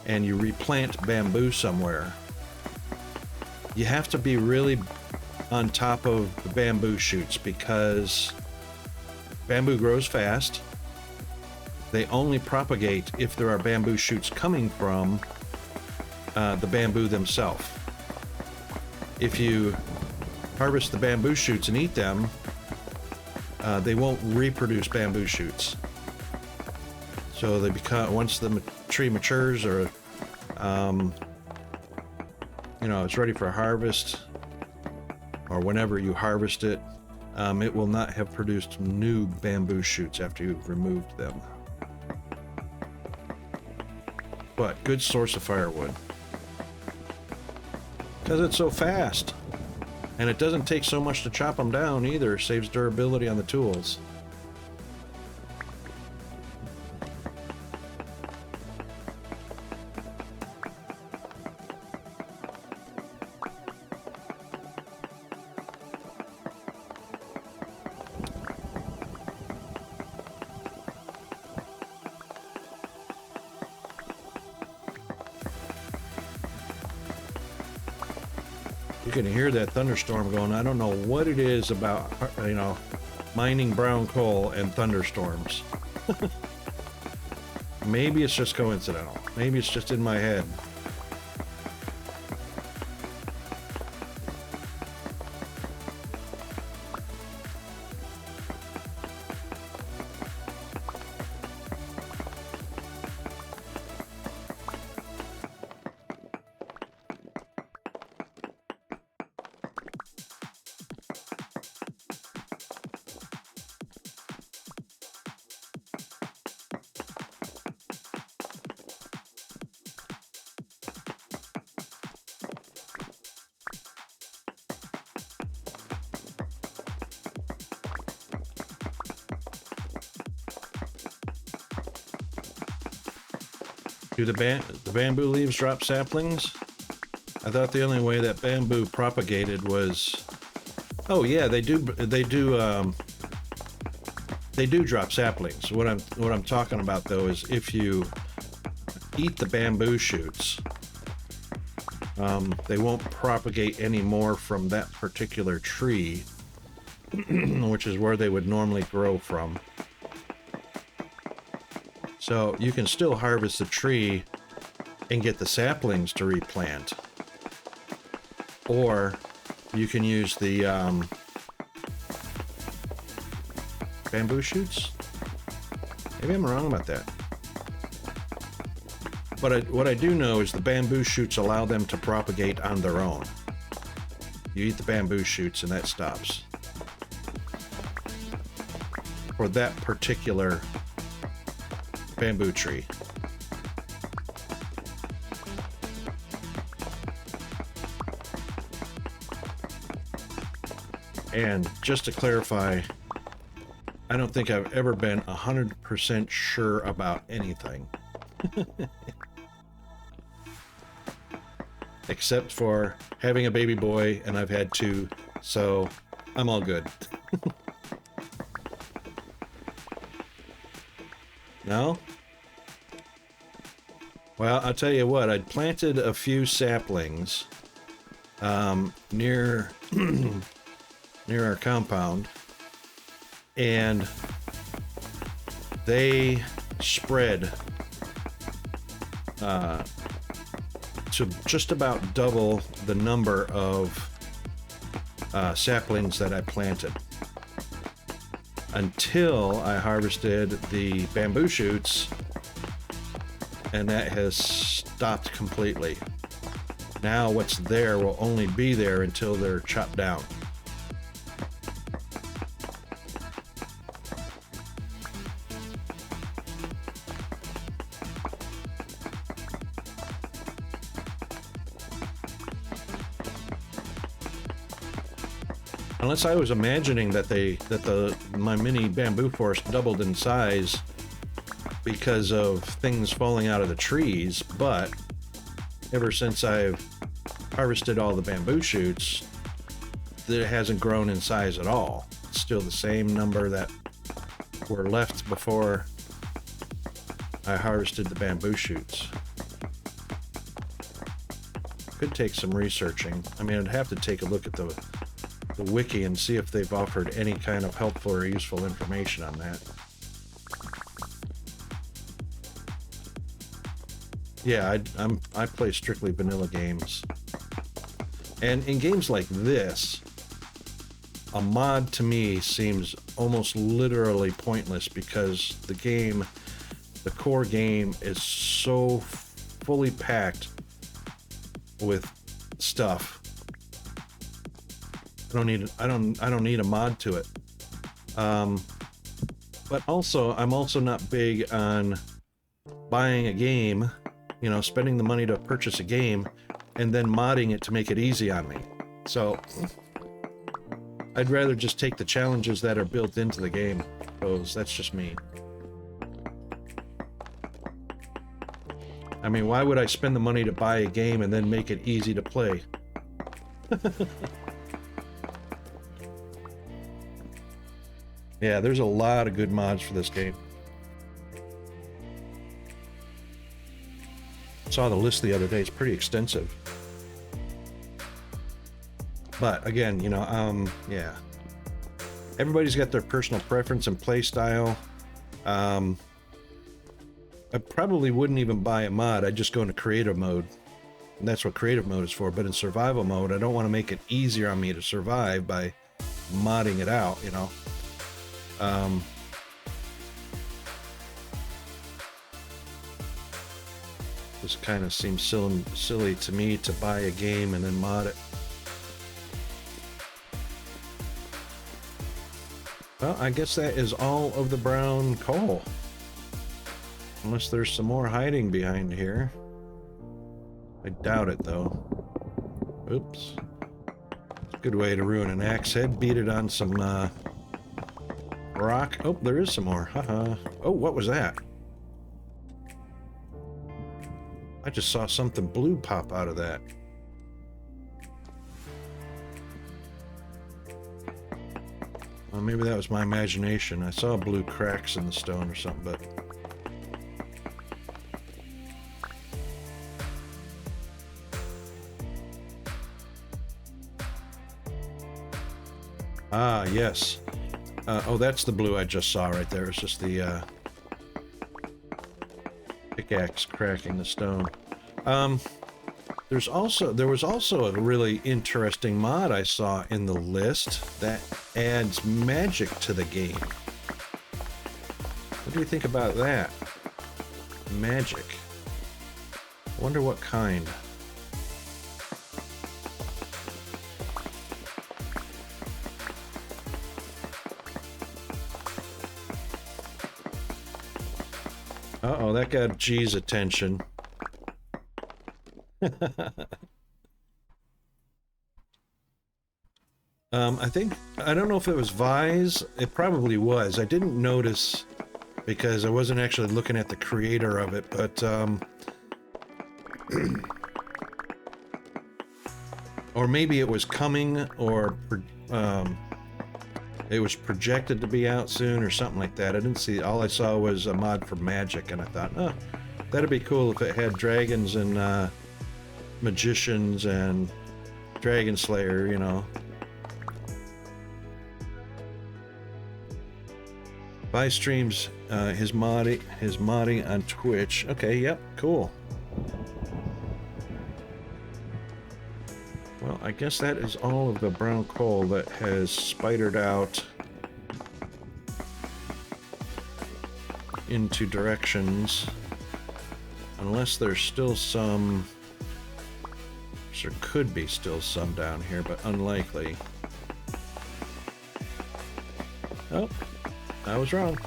and you replant bamboo somewhere, you have to be really on top of the bamboo shoots, because bamboo grows fast. They only propagate if there are bamboo shoots coming from the bamboo themselves. If you harvest the bamboo shoots and eat them, they won't reproduce bamboo shoots. So they become, once the tree matures, or you know, it's ready for harvest, or whenever you harvest it, it will not have produced new bamboo shoots after you've removed them. But good source of firewood, because it's so fast, and it doesn't take so much to chop them down either. Saves durability on the tools. You can hear that thunderstorm going. I don't know what it is about, you know, mining brown coal and thunderstorms. Maybe it's just coincidental. Maybe it's just in my head. Do the bamboo leaves drop saplings? I thought the only way that bamboo propagated was... Oh yeah, they do drop saplings. What I'm talking about though is if you eat the bamboo shoots, they won't propagate any more from that particular tree, which is where they would normally grow from. So you can still harvest the tree and get the saplings to replant. Or you can use the bamboo shoots. Maybe I'm wrong about that. But what I do know is the bamboo shoots allow them to propagate on their own. You eat the bamboo shoots and that stops. For that particular bamboo tree. And just to clarify, I don't think I've ever been 100% sure about anything. Except for having a baby boy, and I've had two, so I'm all good. No? Well, I'll tell you what, I'd planted a few saplings near near our compound, and they spread to just about double the number of saplings that I planted, until I harvested the bamboo shoots, and that has stopped completely. Now what's there will only be there until they're chopped down. Unless I was imagining that my mini bamboo forest doubled in size because of things falling out of the trees, but ever since I've harvested all the bamboo shoots, it hasn't grown in size at all. It's still the same number that were left before I harvested the bamboo shoots. Could take some researching. I mean, I'd have to take a look at the wiki and see if they've offered any kind of helpful or useful information on that. Yeah, I play strictly vanilla games. And in games like this, a mod to me seems almost literally pointless because the core game is so fully packed with stuff. I don't need a mod to it. But also, I'm also not big on buying a game, spending the money to purchase a game and then modding it to make it easy on me. So I'd rather just take the challenges that are built into the game. That's just me. I mean, why would I spend the money to buy a game and then make it easy to play? Yeah, there's a lot of good mods for this game. Saw the list the other day. It's pretty extensive. But again, yeah. Everybody's got their personal preference and play style. I probably wouldn't even buy a mod. I'd just go into creative mode. And that's what creative mode is for. But in survival mode, I don't want to make it easier on me to survive by modding it out, This kind of seems silly to me to buy a game and then mod it. Well, I guess that is all of the brown coal. Unless there's some more hiding behind here. I doubt it, though. Oops. Good way to ruin an axe head. Beat it on some rock. Oh, there is some more. Haha. Oh, what was that? I just saw something blue pop out of that. Well, maybe that was my imagination. I saw blue cracks in the stone or something, but... Ah, yes. Oh, that's the blue I just saw right there. It's just the pickaxe cracking the stone. There was also a really interesting mod I saw in the list that adds magic to the game. What do you think about that? Magic. I wonder what kind. Uh-oh, that got G's attention. I don't know if it was Vise. It probably was. I didn't notice because I wasn't actually looking at the creator of it, but or maybe it was coming, or it was projected to be out soon or something like that. I didn't see. All I saw was a mod for magic, and I thought, oh, that'd be cool if it had dragons and magicians and dragon slayer, you know. Vi streams his modding on Twitch. Okay, yep, cool. Well, I guess that is all of the brown coal that has spidered out into directions. Unless there's still some... There could be still some down here, but unlikely. Oh, I was wrong.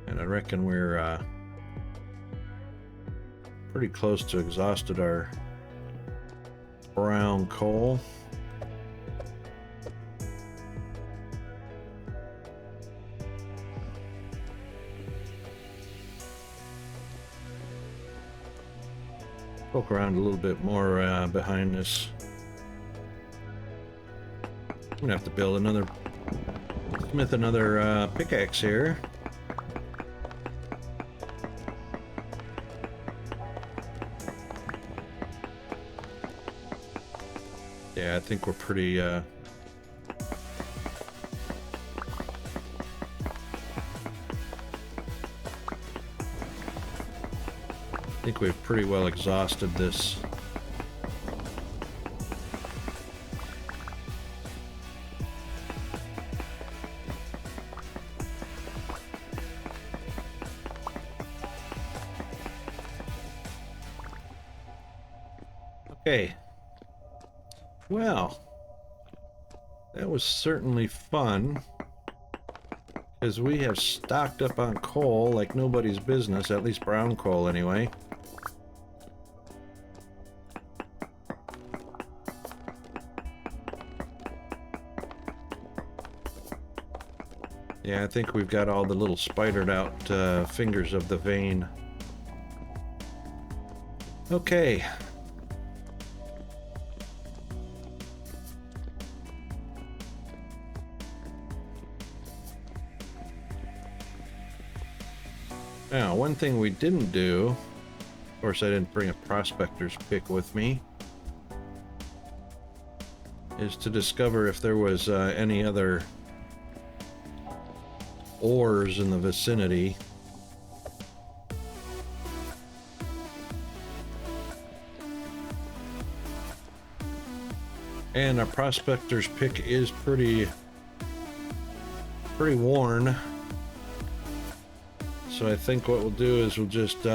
And I reckon we're pretty close to exhausted our brown coal. Poke around a little bit more behind this. I'm gonna have to build another, smith another pickaxe here. Yeah, I think we're pretty I think we've pretty well exhausted this. Okay. Well, that was certainly fun, because we have stocked up on coal like nobody's business, at least brown coal anyway. Yeah, I think we've got all the little spidered out fingers of the vein. Okay. Now, one thing we didn't do, of course I didn't bring a prospector's pick with me, is to discover if there was any other ores in the vicinity. And our prospector's pick is pretty worn. So I think what we'll do is we'll just,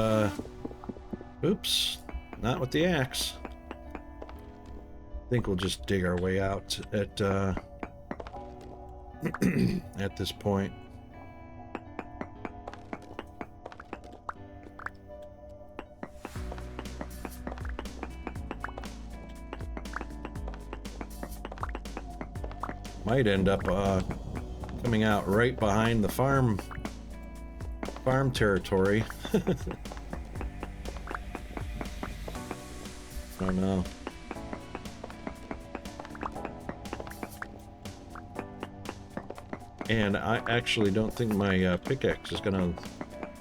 oops, not with the axe. I think we'll just dig our way out at, at this point. might end up coming out right behind the farm territory. I don't know. And I actually don't think my pickaxe is gonna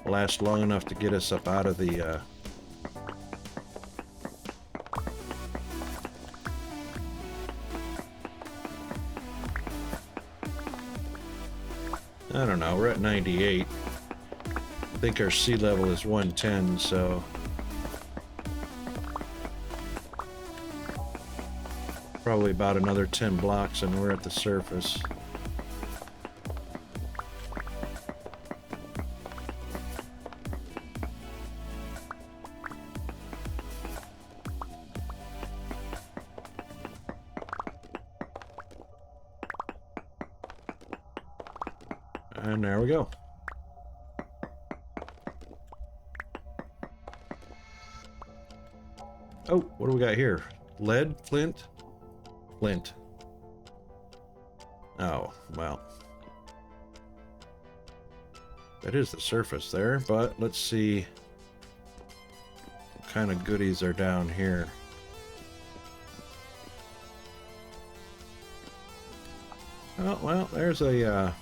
last long enough to get us up out of the I don't know, we're at 98. I think our sea level is 110, so probably about another 10 blocks and we're at the surface. And there we go. Oh, what do we got here? Lead? Flint? Flint. Oh, well. That is the surface there, but let's see what kind of goodies are down here. Oh, well, there's a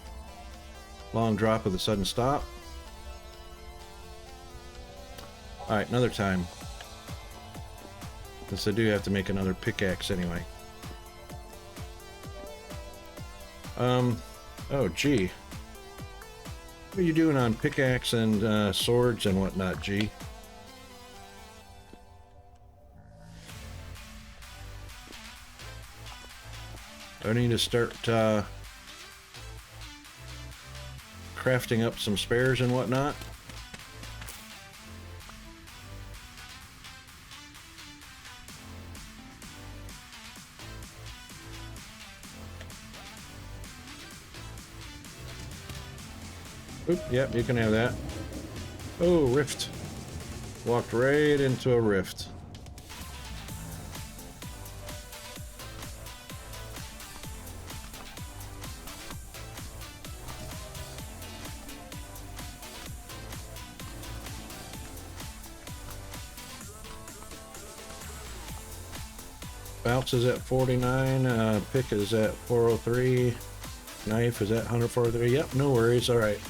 long drop with a sudden stop. Alright, another time. Since I do have to make another pickaxe anyway. Oh gee. What are you doing on pickaxe and swords and whatnot, G? Do I need to start crafting up some spares and whatnot? Oop, yep, you can have that. Oh, rift. Walked right into a rift. Bounce is at 49, pick is at 403, knife is at 143. Yep, no worries, alright.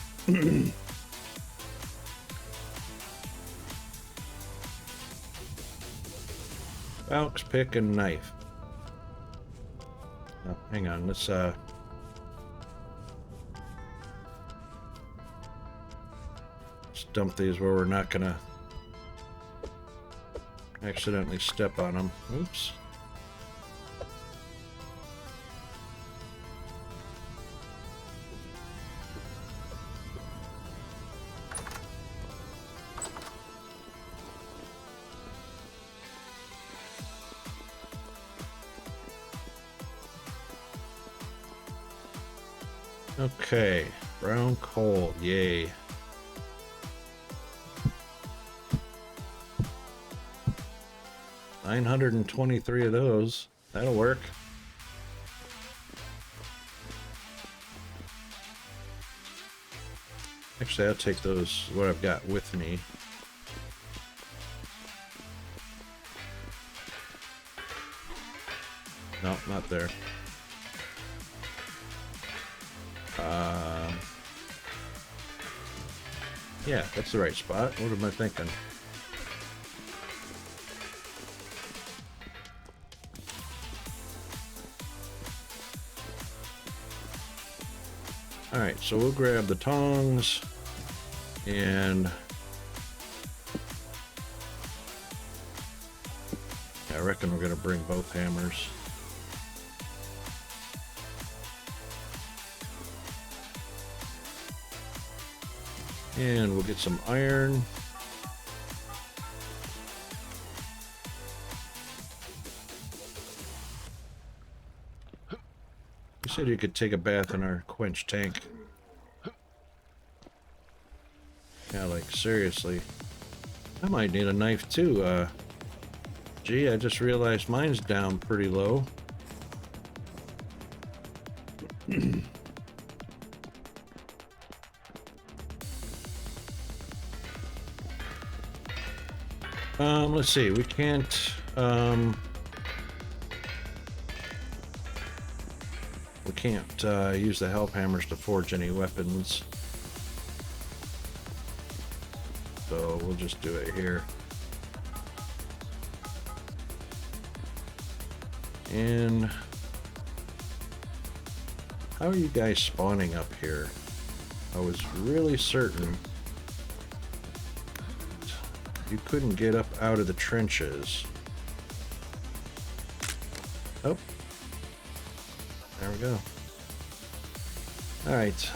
Bounce, pick, and knife. Oh, hang on, let's dump these where we're not gonna accidentally step on them. Oops. Okay, brown coal, yay. $923 of those. That'll work. Actually, I'll take those, what I've got with me. No, not there. Yeah, that's the right spot. What am I thinking? Alright, so we'll grab the tongs and I reckon we're going to bring both hammers. And we'll get some iron. You said you could take a bath in our quench tank. Yeah, like seriously. I might need a knife too. Gee, I just realized mine's down pretty low. Let's see. We can't. We can't use the help hammers to forge any weapons. So we'll just do it here. And how are you guys spawning up here? I was really certain you couldn't get up out of the trenches. Oh. There we go. Alright,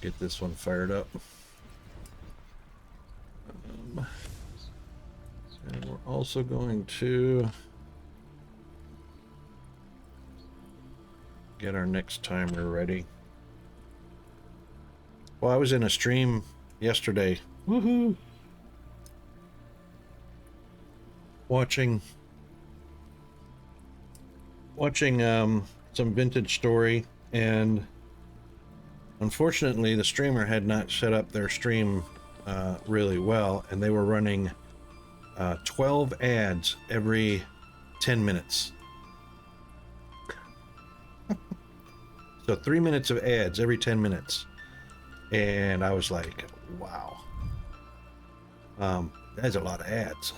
get this one fired up. And we're also going to get our next timer ready. Well, I was in a stream yesterday. Woohoo! Watching some vintage story, and unfortunately the streamer had not set up their stream really well, and they were running 12 ads every 10 minutes. So 3 minutes of ads every 10 minutes. And I was like, wow. That's a lot of ads.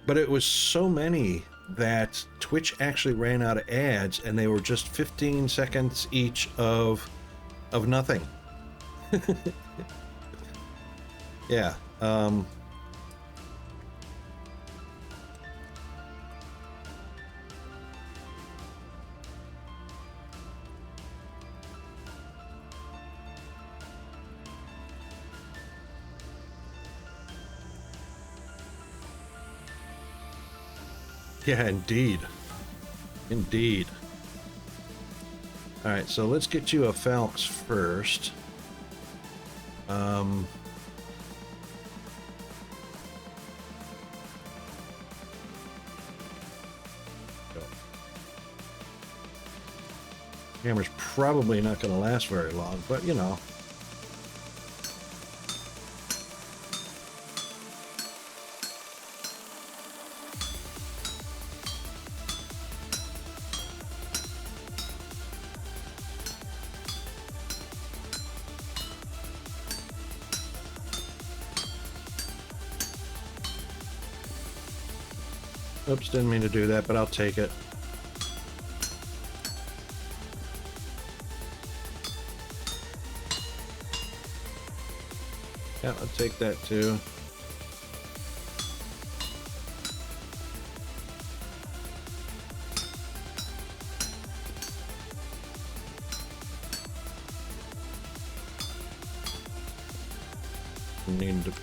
But it was so many that Twitch actually ran out of ads, and they were just 15 seconds each of nothing. Yeah. Yeah, indeed. Indeed. Alright, so let's get you a Phalanx first. Hammer's probably not going to last very long, but you know. Oops, didn't mean to do that, but I'll take it. Yeah, I'll take that too.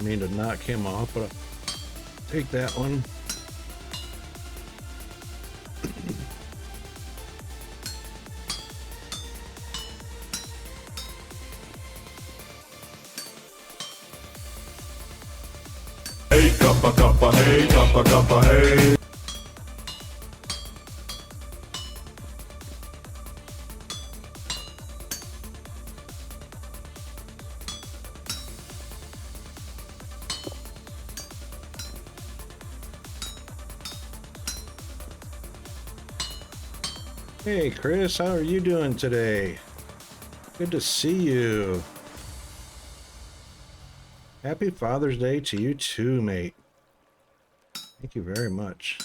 Need to knock him off, but I'll take that one. Hey, kappa, hey. Hey Chris, how are you doing today? Good to see you. Happy Father's Day to you too, mate. Thank you very much.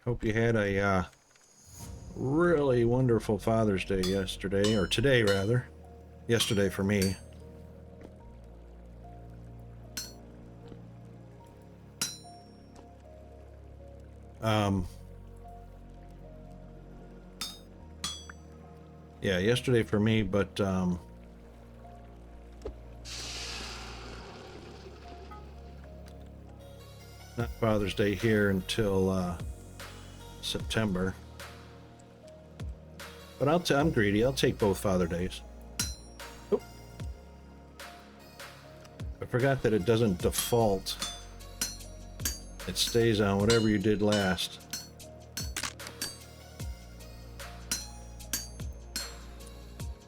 Hope you had a really wonderful Father's Day yesterday, or today rather. Yesterday for me. Yeah, yesterday for me, but Not Father's Day here until September. But I'm greedy. I'll take both Father Days. Oop. I forgot that it doesn't default. It stays on whatever you did last.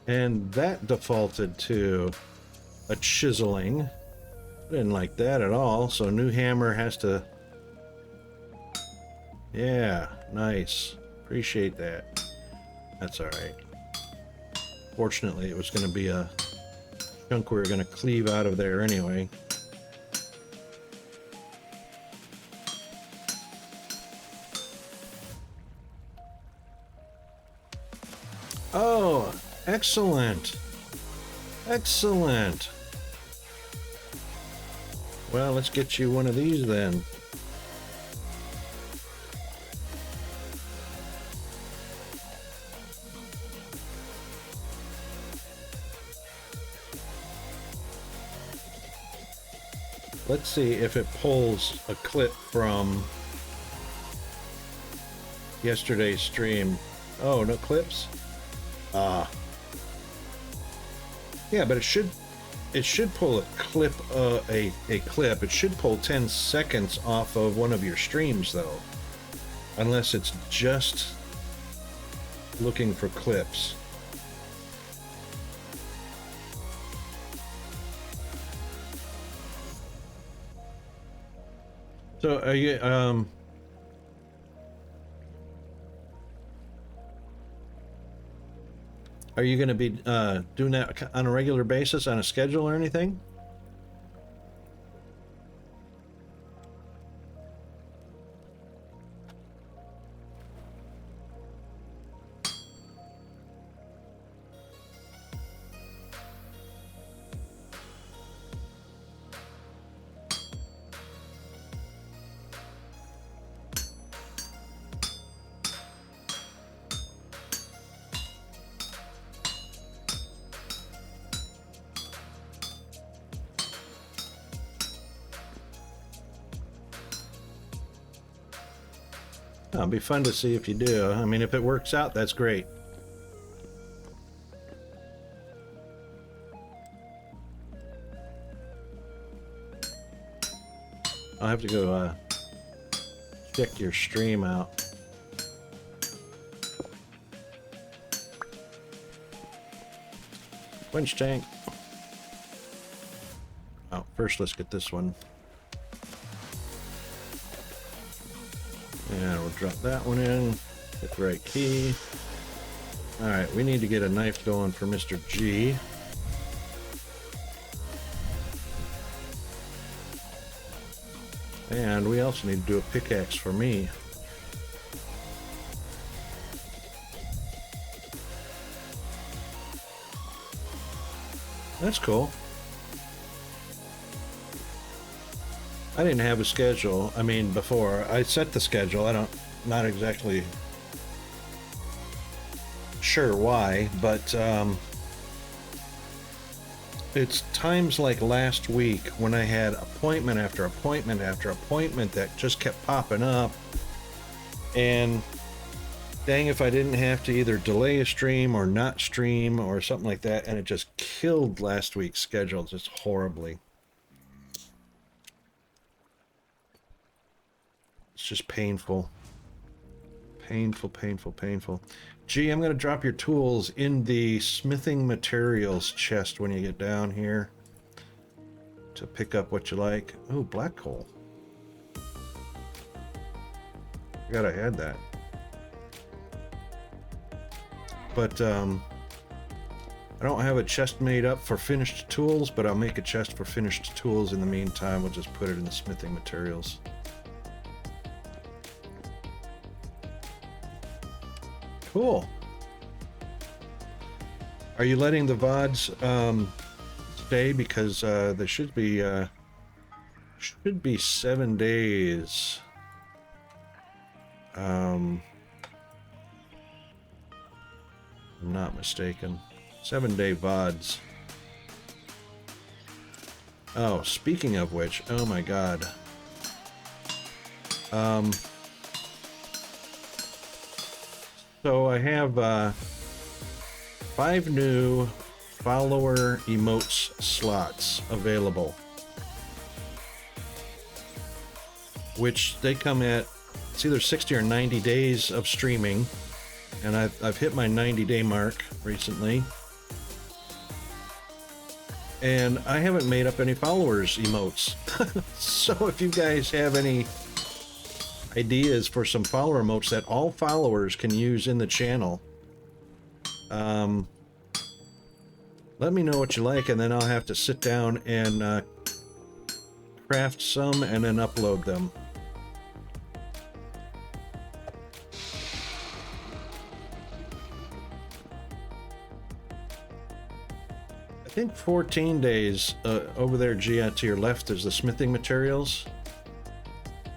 And that defaulted to a chiseling. I didn't like that at all, so new hammer has to... Yeah, nice. Appreciate that. That's alright. Fortunately, it was going to be a chunk we were going to cleave out of there anyway. Oh, excellent. Excellent. Well, let's get you one of these then. Let's see if it pulls a clip from yesterday's stream. Oh, no clips? Yeah, but it should pull a clip, a clip. It should pull 10 seconds off of one of your streams, though. Unless it's just looking for clips. So, are you, are you going to be doing that on a regular basis, on a schedule or anything? It'll be fun to see if you do. I mean, if it works out, that's great. I'll have to go check your stream out. Winch tank. Oh, first let's get this one. And we'll drop that one in. Hit the right key. Alright, we need to get a knife going for Mr. G. And we also need to do a pickaxe for me. That's cool. I didn't have a schedule. I mean, before I set the schedule, not exactly sure why, but it's times like last week when I had appointment after appointment after appointment that just kept popping up, and dang if I didn't have to either delay a stream or not stream or something like that, and it just killed last week's schedule just horribly. It's just painful. Painful, painful, painful. Gee, I'm going to drop your tools in the smithing materials chest when you get down here to pick up what you like. Ooh, black coal. Forgot I had that. But, I don't have a chest made up for finished tools, but I'll make a chest for finished tools in the meantime. We'll just put it in the smithing materials. Cool. Are you letting the VODs stay? Because there should be 7 days. I'm not mistaken. 7-day VODs. Oh, speaking of which, oh my god. So I have 5 new follower emotes slots available, which they come at, it's either 60 or 90 days of streaming, and I've hit my 90-day mark recently. And I haven't made up any followers emotes. So if you guys have any ideas for some follower emotes that all followers can use in the channel, let me know what you like, and then I'll have to sit down and craft some and then upload them. I think 14 days over there, Gia, to your left is the smithing materials.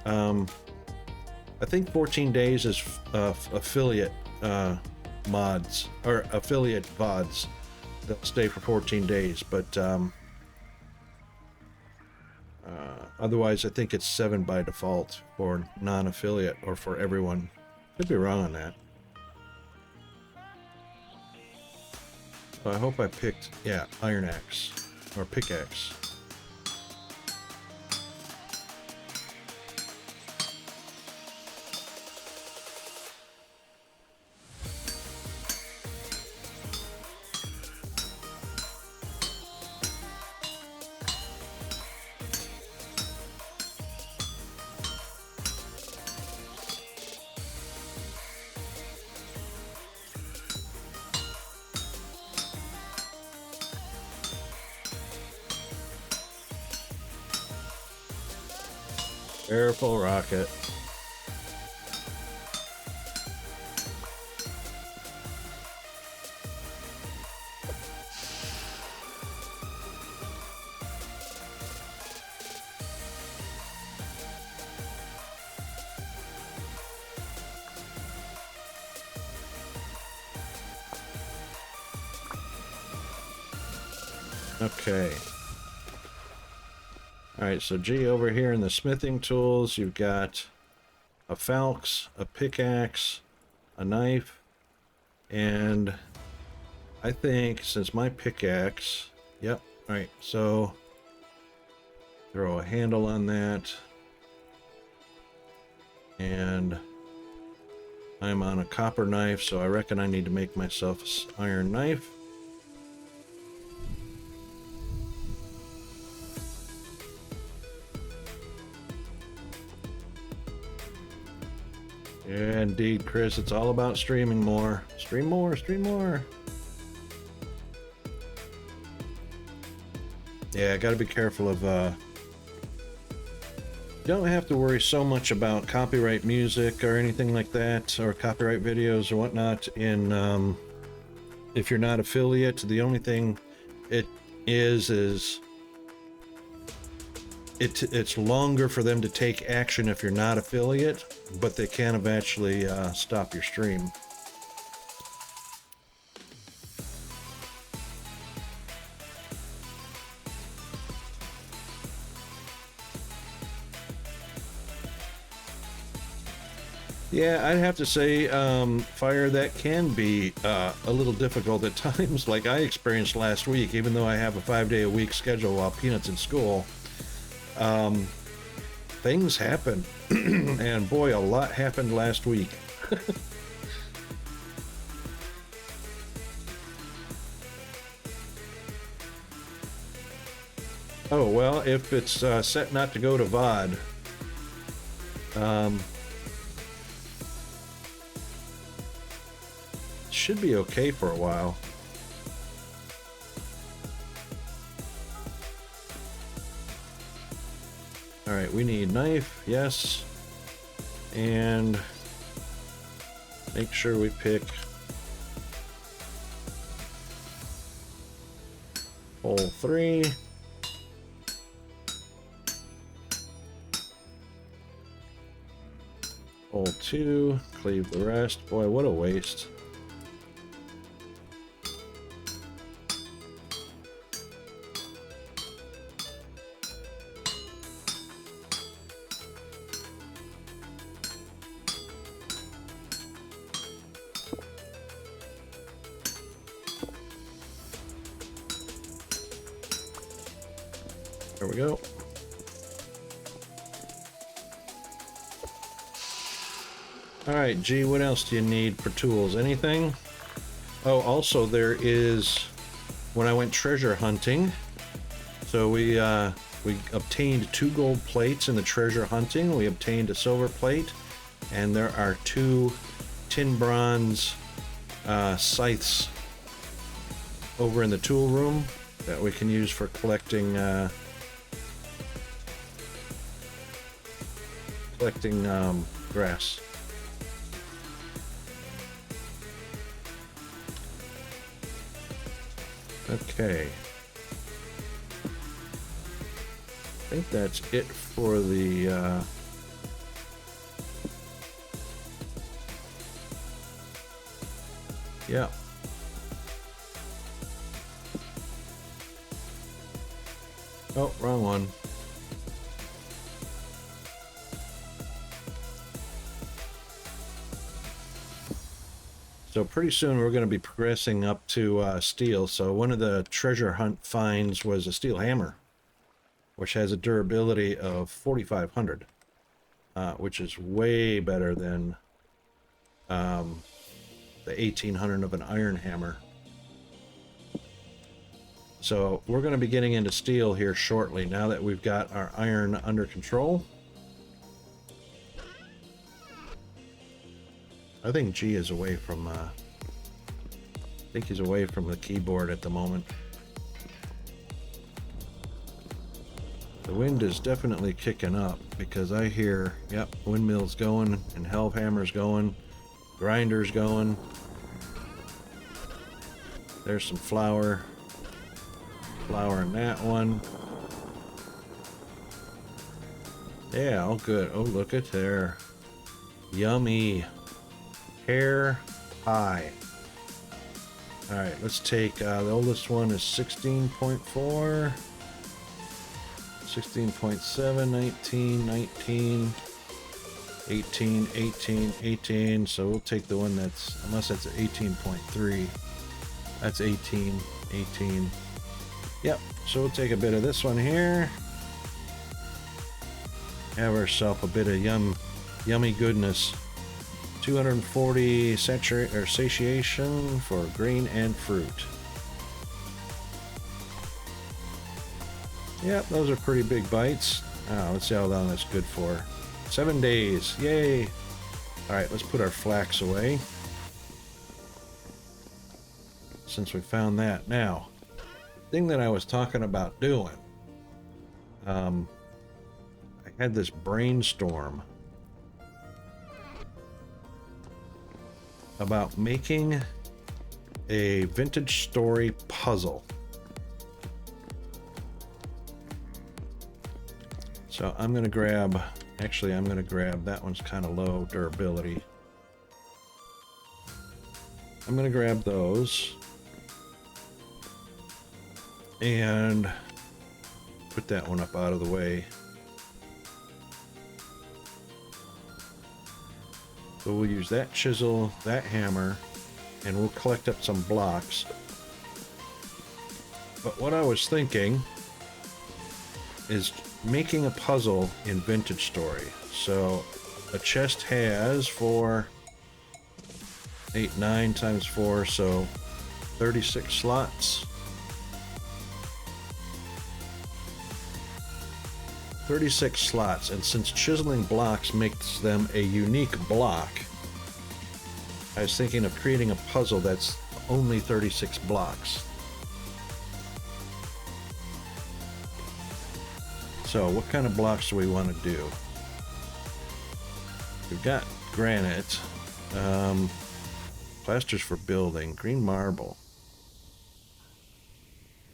I think 14 days is affiliate mods, or affiliate VODs. They'll stay for 14 days, but otherwise I think it's 7 by default for non-affiliate or for everyone. Could be wrong on that. So I hope I picked, yeah, iron axe or pickaxe. Careful, Rocket. Okay. Alright, so G, over here in the smithing tools, you've got a falx, a pickaxe, a knife, and I think since my pickaxe, yep, alright, so throw a handle on that, and I'm on a copper knife, so I reckon I need to make myself an iron knife. Yeah, indeed, Chris. It's all about streaming more. Stream more, stream more. Yeah, I gotta be careful of, you don't have to worry so much about copyright music or anything like that, or copyright videos or whatnot in, if you're not affiliate. The only thing it is it's longer for them to take action if you're not affiliate, but they can eventually stop your stream. Yeah, I'd have to say, Fire, that can be a little difficult at times, like I experienced last week, even though I have a 5-day-a-week schedule while Peanut's in school. Things happen, and boy, a lot happened last week. Oh, well, if it's set not to go to VOD, should be okay for a while. All right, we need knife, yes, and make sure we pick hole 3. Hole 2, cleave the rest. Boy, what a waste. There we go. All right, G, what else do you need for tools? Anything? Oh, also there is, when I went treasure hunting, so we obtained 2 gold plates in the treasure hunting. We obtained a silver plate, and there are 2 tin bronze scythes over in the tool room that we can use for collecting grass. Okay. I think that's it for the yeah. Oh, wrong one. So pretty soon we're going to be progressing up to steel. So one of the treasure hunt finds was a steel hammer, which has a durability of 4,500, which is way better than the 1,800 of an iron hammer. So we're going to be getting into steel here shortly, now that we've got our iron under control. I think G is away from, I think he's away from the keyboard at the moment. The wind is definitely kicking up because I hear, yep, windmills going and hellhammers going, grinders going. There's some flour in that one. Yeah, all good. Oh, look at there. Yummy. Hair high. All right, let's take the oldest one is 16.4, 16.7, 19, 19, 18, 18, 18. So we'll take the one that's, unless that's 18.3. That's 18, 18. Yep, so we'll take a bit of this one here. Have ourselves a bit of yummy goodness. 240 satiation for grain and fruit. Yep, those are pretty big bites. Let's see how long that's good for. 7 days, yay! Alright, let's put our flax away, since we found that. Now, thing that I was talking about doing, I had this brainstorm about making a vintage story puzzle. So I'm going to grab, actually I'm going to grab, that one's kind of low durability. I'm going to grab those and put that one up out of the way. So we'll use that chisel, that hammer, and we'll collect up some blocks. But what I was thinking is making a puzzle in Vintage Story. So a chest has 4, 8, 9 times 4, so 36 slots. 36 slots, and since chiseling blocks makes them a unique block, I was thinking of creating a puzzle that's only 36 blocks. So what kind of blocks do we want to do? We've got granite, plasters for building, green marble.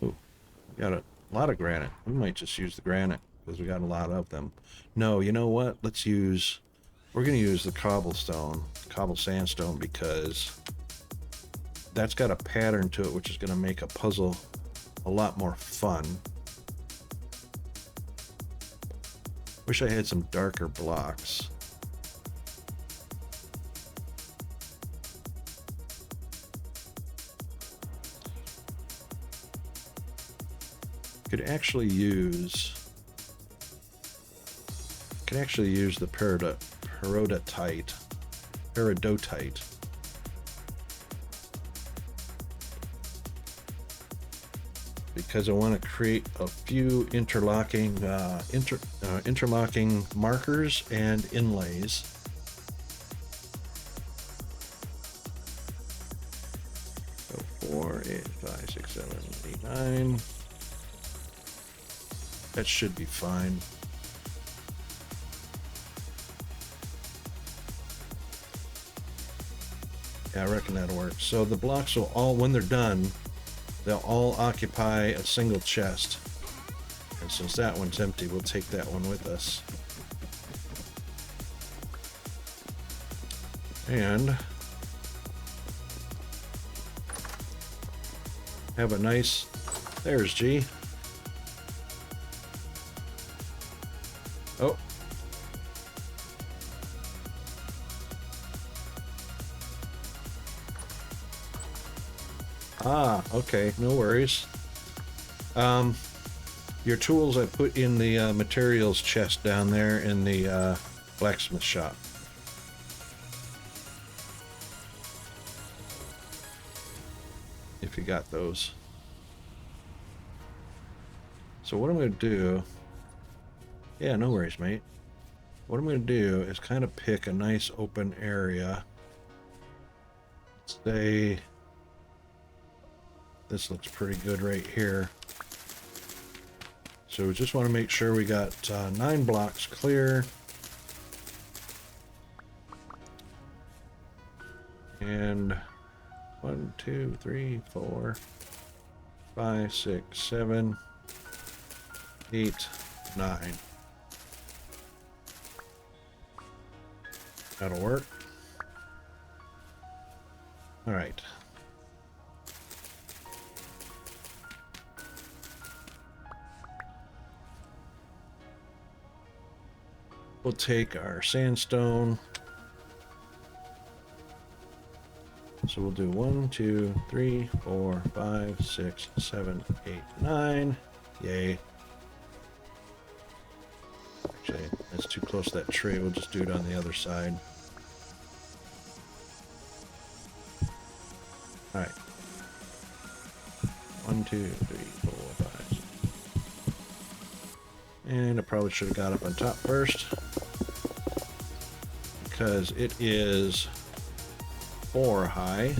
Ooh, got a lot of granite. We might just use the granite because we got a lot of them. No, you know what? We're going to use the cobble sandstone, because that's got a pattern to it, which is going to make a puzzle a lot more fun. Wish I had some darker blocks. Could actually use can actually use the peridotite. Because I want to create a few interlocking markers and inlays. So 4, 8, 5, 6, 7, 8, 9. That should be fine. Yeah, I reckon that'll work. So the blocks will all, when they're done, they'll all occupy a single chest. And since that one's empty, we'll take that one with us. And have a nice, there's G. Oh. Ah, okay, no worries. Your tools I put in the materials chest down there in the blacksmith shop. If you got those. So what I'm going to do... Yeah, no worries, mate. What I'm going to do is kind of pick a nice open area. Say... This looks pretty good right here. So we just want to make sure we got 9 blocks clear. And 1, 2, 3, 4, 5, 6, 7, 8, 9. That'll work. All right. We'll take our sandstone. So we'll do 1, 2, 3, 4, 5, 6, 7, 8, 9. Yay. Actually, that's too close to that tree. We'll just do it on the other side. All right. 1, 2, 3, 4, 5. And I probably should have got up on top first, because it is 4 high.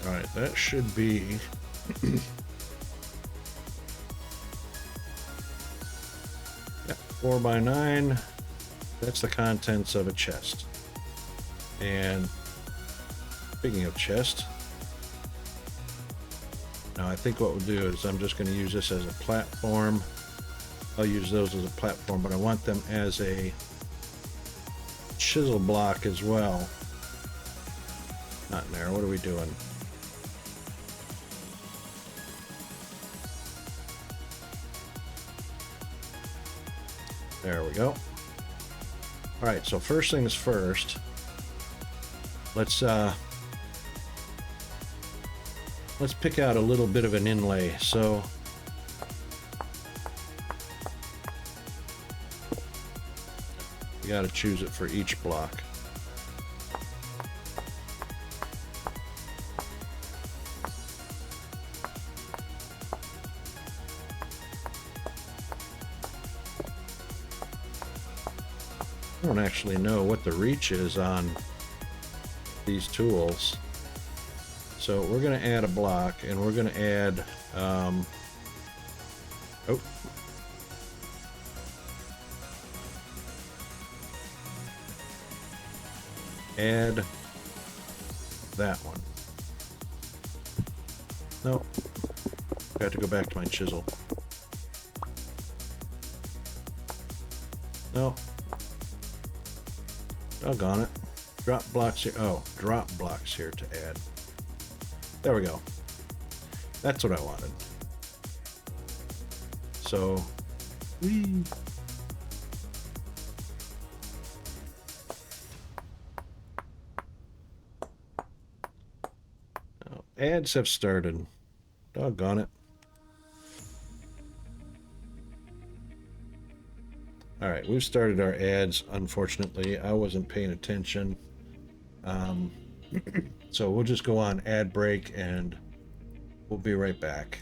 All right, that should be 4 by 9. That's the contents of a chest. And speaking of chest, now I think what we'll do is I'm just going to use this as a platform. I'll use those as a platform, but I want them as a chisel block as well. Not in there. What are we doing? There we go. All right, so first things first, let's pick out a little bit of an inlay. So you got to choose it for each block. I don't actually know what the reach is on these tools. So we're going to add a block, and we're going to add add that one. No, I have to go back to my chisel. No. Doggone it. Drop blocks here. Oh, drop blocks here to add. There we go. That's what I wanted. So, whee. Ads have started. Doggone it. All right, we've started our ads. Unfortunately, I wasn't paying attention. So we'll just go on ad break and we'll be right back.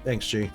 Thanks, G.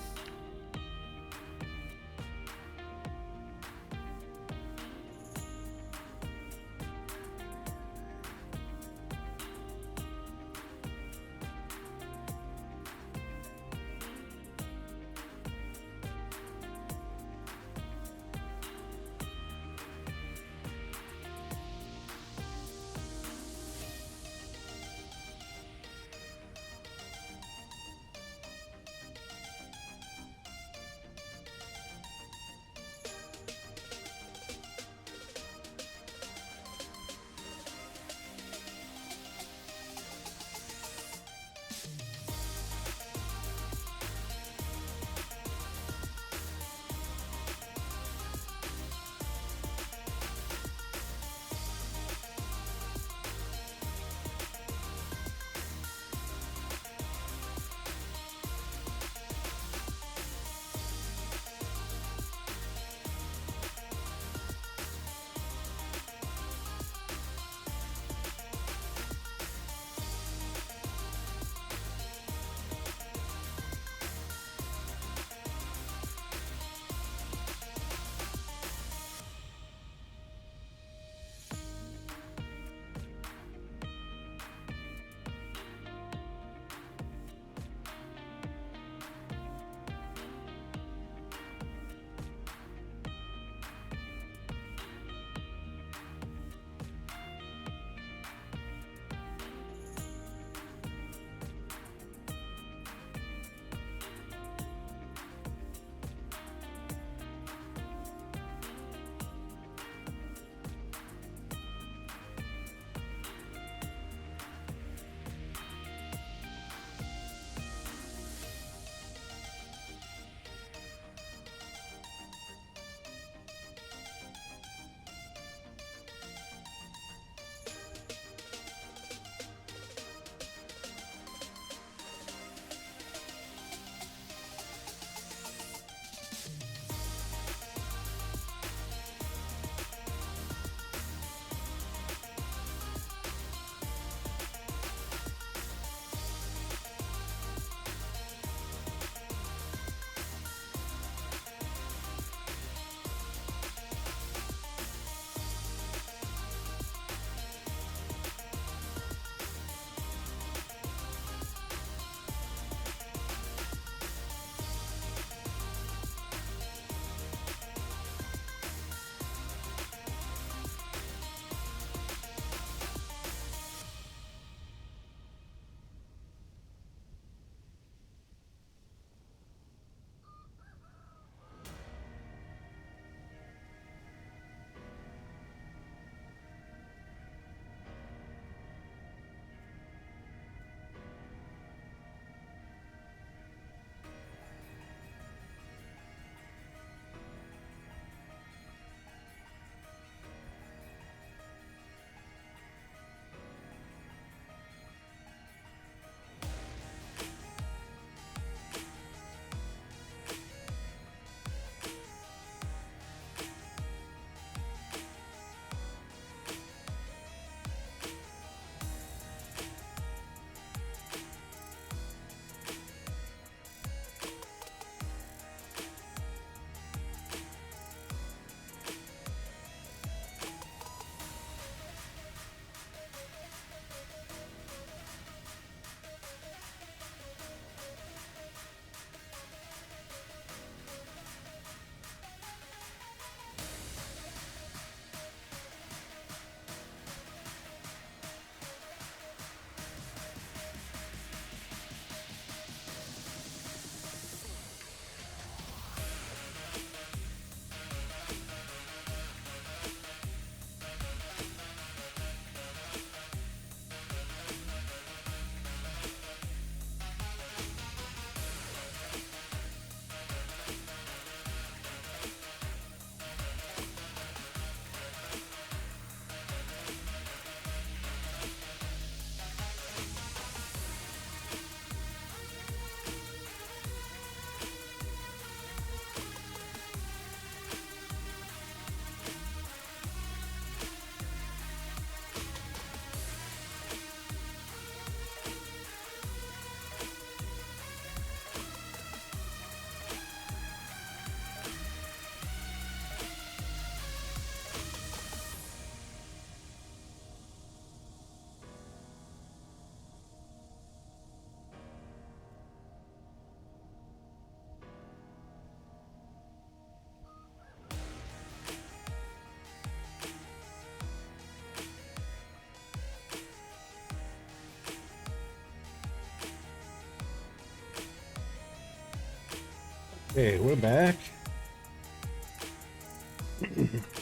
Okay, we're back.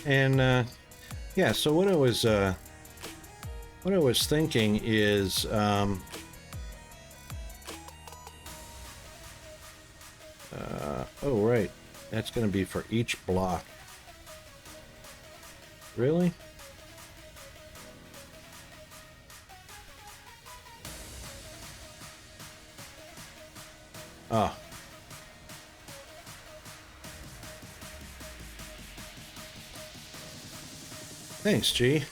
And yeah, so what I was thinking is oh right, that's going to be for each block. Really? Ah. Thanks, G.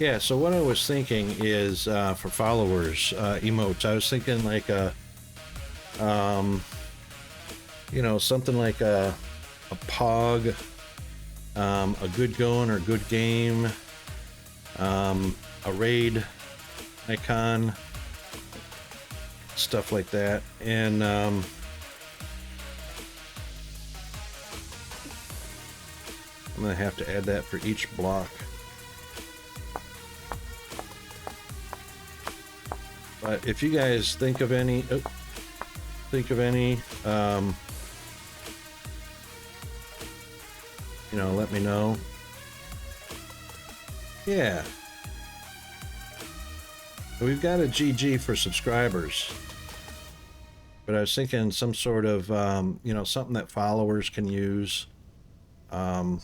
Yeah, so what I was thinking is for followers emotes, I was thinking like a something like a pog, a good going or good game, a raid icon, stuff like that. And I'm gonna have to add that for each block. But if you guys think of any, let me know. Yeah. We've got a GG for subscribers. But I was thinking some sort of, something that followers can use. There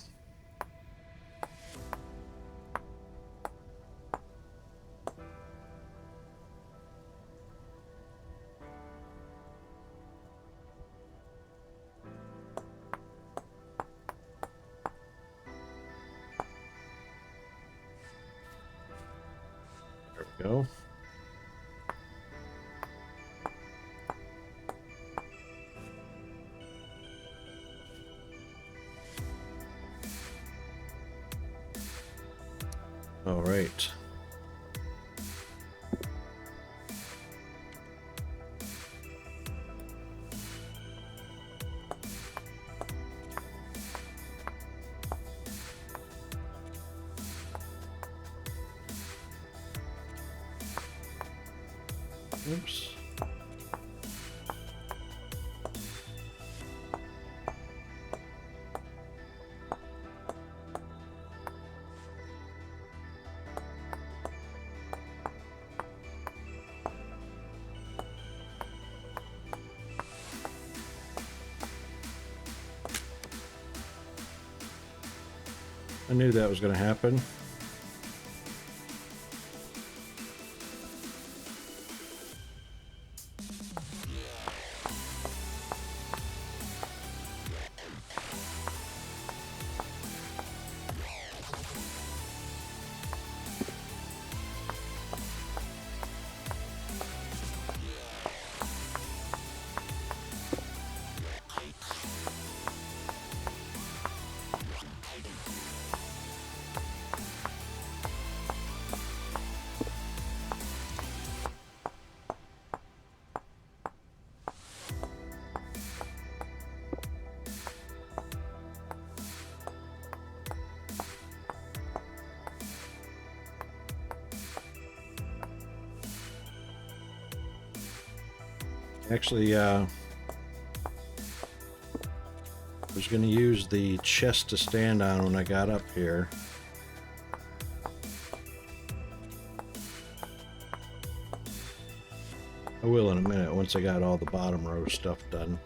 we go. All right. Oops. I knew that was going to happen. Actually, I was going to use the chest to stand on when I got up here. I will in a minute once I got all the bottom row stuff done.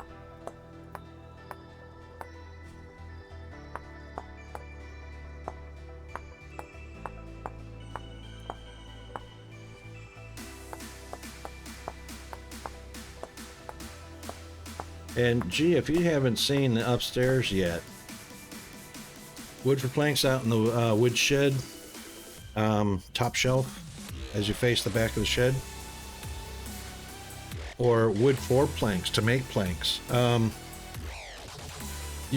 And gee, if you haven't seen the upstairs yet, wood for planks out in the wood shed, top shelf, as you face the back of the shed, or wood for planks to make planks. You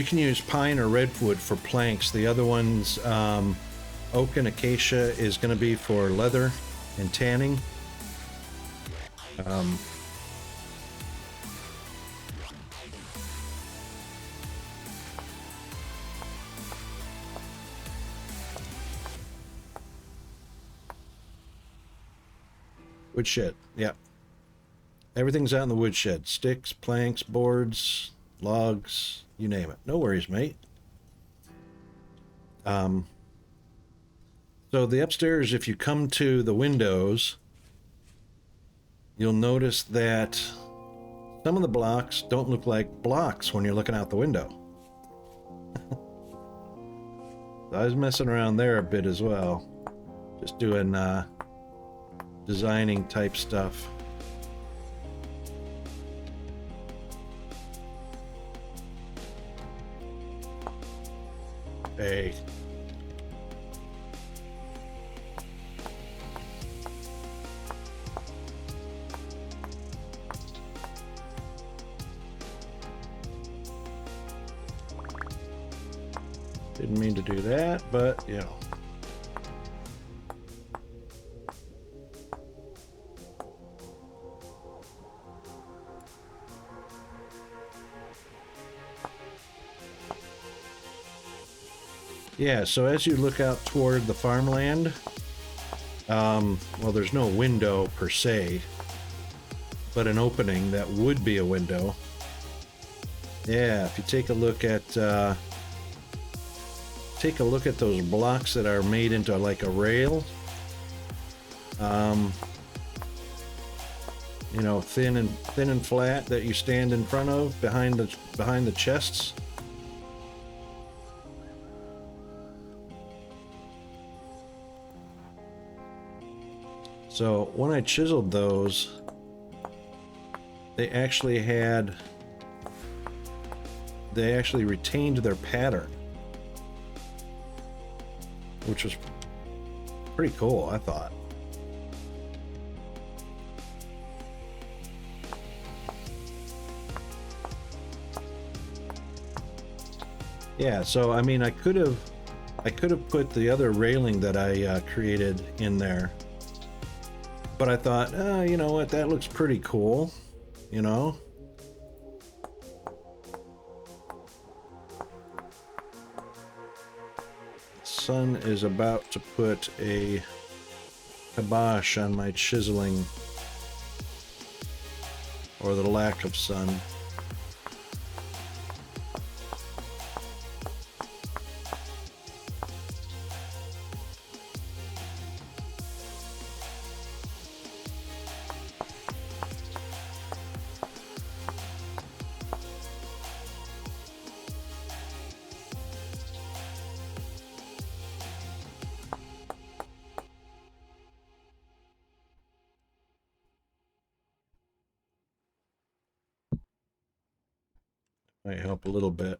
can use pine or redwood for planks. The other ones, oak and acacia, is going to be for leather and tanning. Woodshed, yeah. Everything's out in the woodshed. Sticks, planks, boards, logs, you name it. No worries, mate. So the upstairs, if you come to the windows, you'll notice that some of the blocks don't look like blocks when you're looking out the window. So I was messing around there a bit as well. Just doing designing type stuff. Hey. Didn't mean to do that, but you know. Yeah, so as you look out toward the farmland, well, there's no window per se, but an opening that would be a window. Yeah, if you take a look at those blocks that are made into like a rail, you know, thin and flat that you stand in front of behind the chests. So when I chiseled those, they actually retained their pattern, which was pretty cool, I thought. Yeah, so I mean, I could have put the other railing that I created in there, but I thought, you know what, that looks pretty cool, you know. Sun is about to put a kibosh on my chiseling, or the lack of sun. Might help a little bit.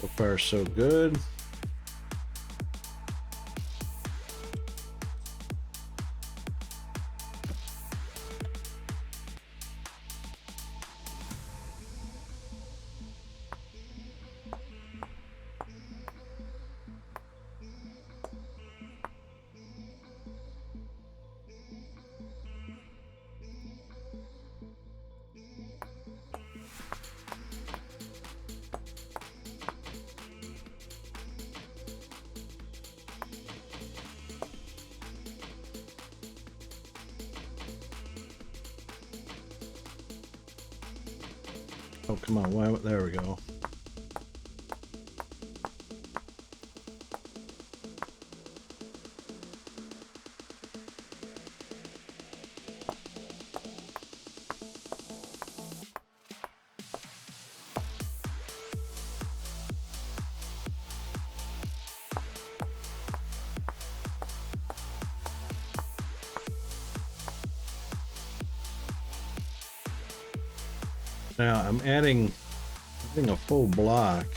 So far, so good. Oh, come on. Why? There we go. Now I'm adding a full block,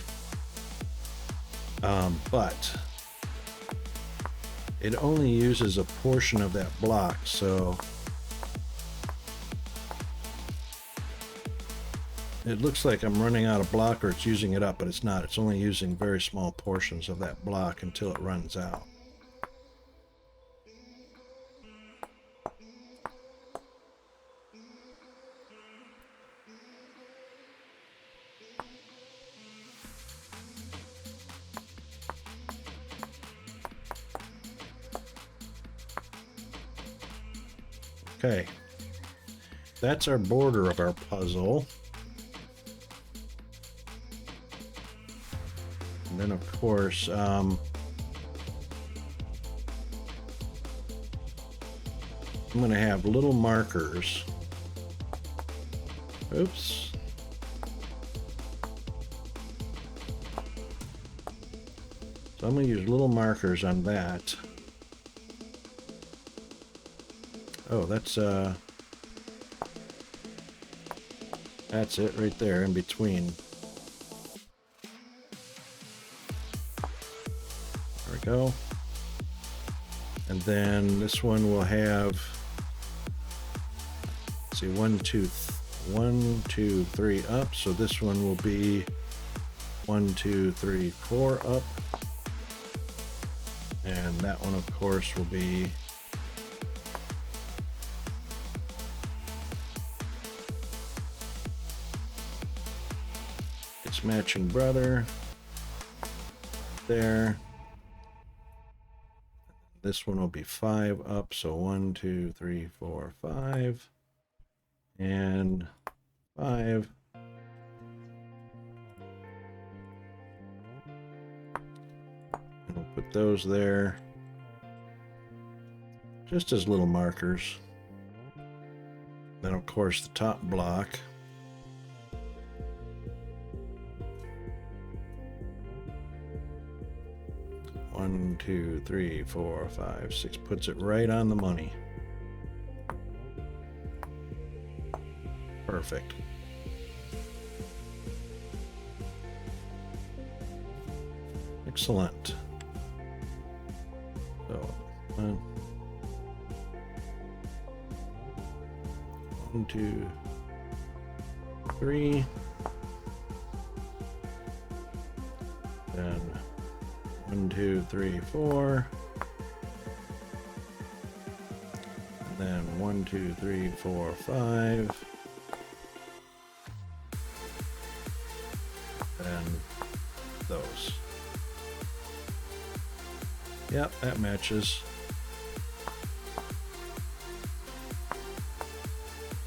but it only uses a portion of that block, so it looks like I'm running out of block or it's using it up, but it's not. It's only using very small portions of that block until it runs out. Okay. That's our border of our puzzle. And then, of course, I'm going to have little markers. Oops. So I'm going to use little markers on that. Oh, that's it right there in between. There we go. And then this one will have, let's see, 1, 2, 3 up. So this one will be 1, 2, 3, 4 up. And that one, of course, will be its matching brother there. This one will be 5 up, so 1, 2, 3, 4, 5, and 5. And we'll put those there just as little markers. Then, of course, the top block. One, 2, 3, 4, 5, 6 puts it right on the money. Perfect. Excellent. So, 1, 2, 3. Then 1, 2, 3, 4. And then 1, 2, 3, 4, 5. And those. Yep, that matches.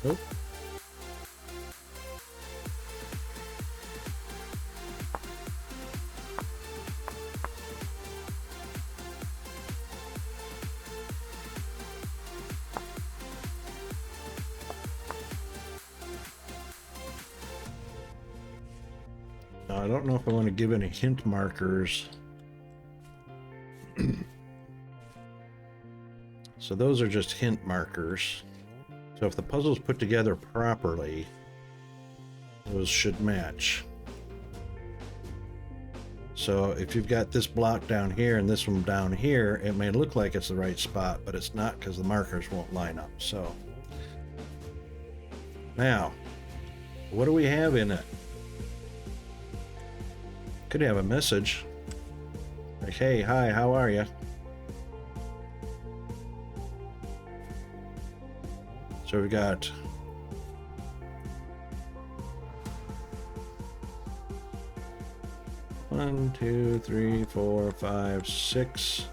Nope. Now, I don't know if I want to give any hint markers. So those are just hint markers. So if the puzzle's put together properly, those should match. So if you've got this block down here and this one down here, it may look like it's the right spot, but it's not because the markers won't line up. So now, what do we have in it? Could have a message like, hey, hi, how are you? So we got one, 2, 3, 4, 5, 6.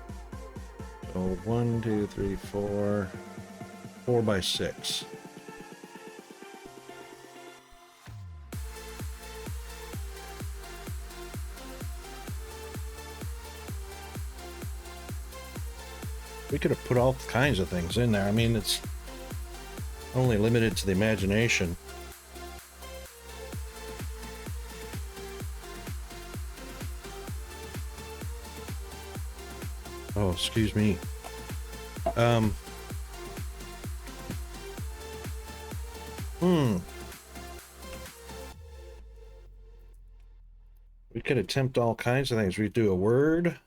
So 1, 2, 3, 4, 4 by 6. We could have put all kinds of things in there. I mean, it's only limited to the imagination. Oh, excuse me. We could attempt all kinds of things. We do a word.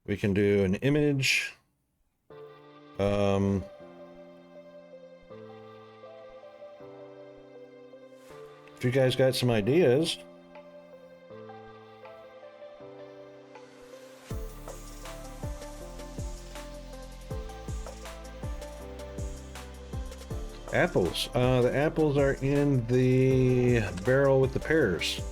We can do an image. If you guys got some ideas. Apples. The apples are in the barrel with the pears.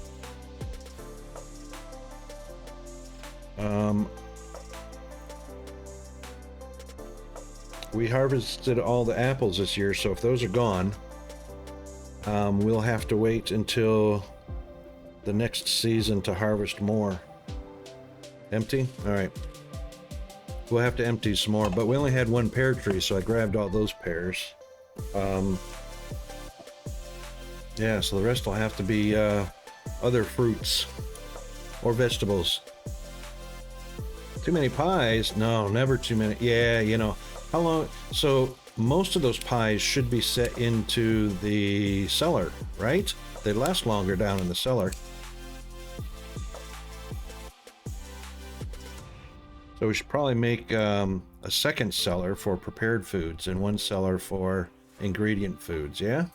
We harvested all the apples this year, so if those are gone, we'll have to wait until the next season to harvest more. Empty? All right. We'll have to empty some more, but we only had one pear tree, so I grabbed all those pears. Yeah, so the rest will have to be other fruits or vegetables. Too many pies? No, never too many. Yeah, you know, how long? So most of those pies should be set into the cellar, right? They last longer down in the cellar. So we should probably make a second cellar for prepared foods and one cellar for ingredient foods, yeah?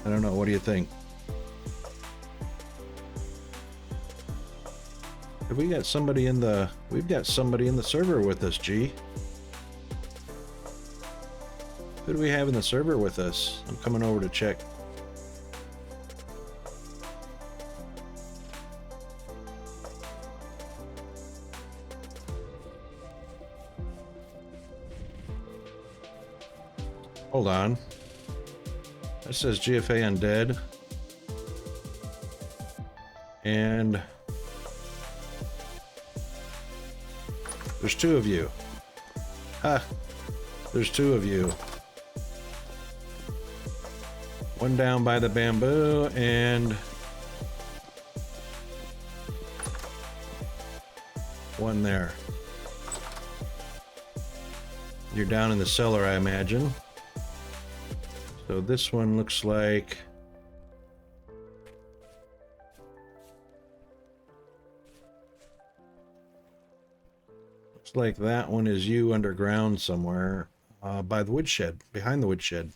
I don't know, what do you think? Have we got somebody in the... We've got somebody in the server with us, G. Who do we have in the server with us? I'm coming over to check. Hold on. That says GFA Undead. And there's two of you. Ha! There's two of you. One down by the bamboo and one there. You're down in the cellar, I imagine. So this one looks like... Looks like that one is you underground somewhere by the woodshed, behind the woodshed.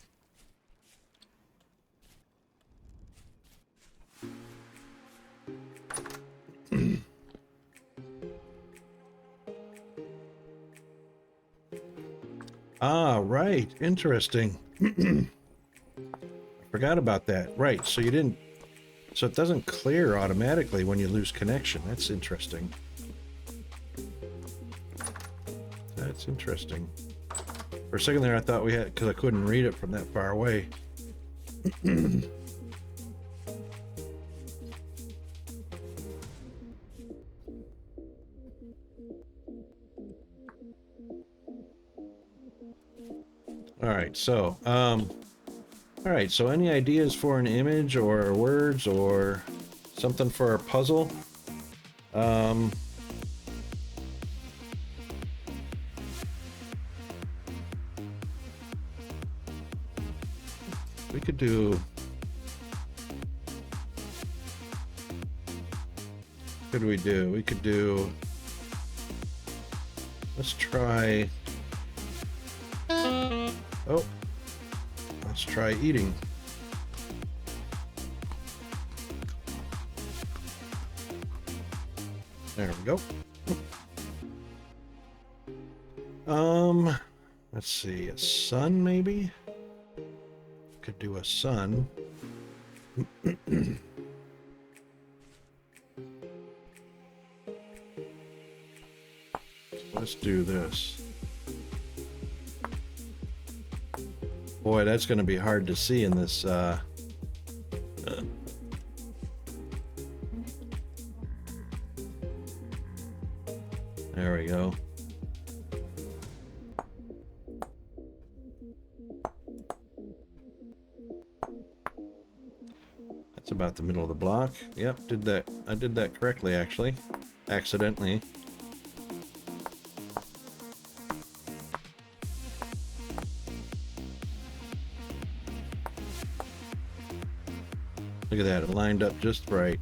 Ah, right. Interesting. Forgot about that. Right, so you didn't... So it doesn't clear automatically when you lose connection. That's interesting. That's interesting. For a second there I thought we had... Because I couldn't read it from that far away. Alright, so... Alright, so any ideas for an image or words or something for our puzzle? We could do... What could we do? We could do... Let's try... Oh. Let's try eating. There we go. Let's see, a sun maybe? Could do a sun. Let's do this. Boy, that's going to be hard to see in this, There we go. That's about the middle of the block. Yep, did that. I did that correctly, actually. Accidentally. Look at that, it lined up just right.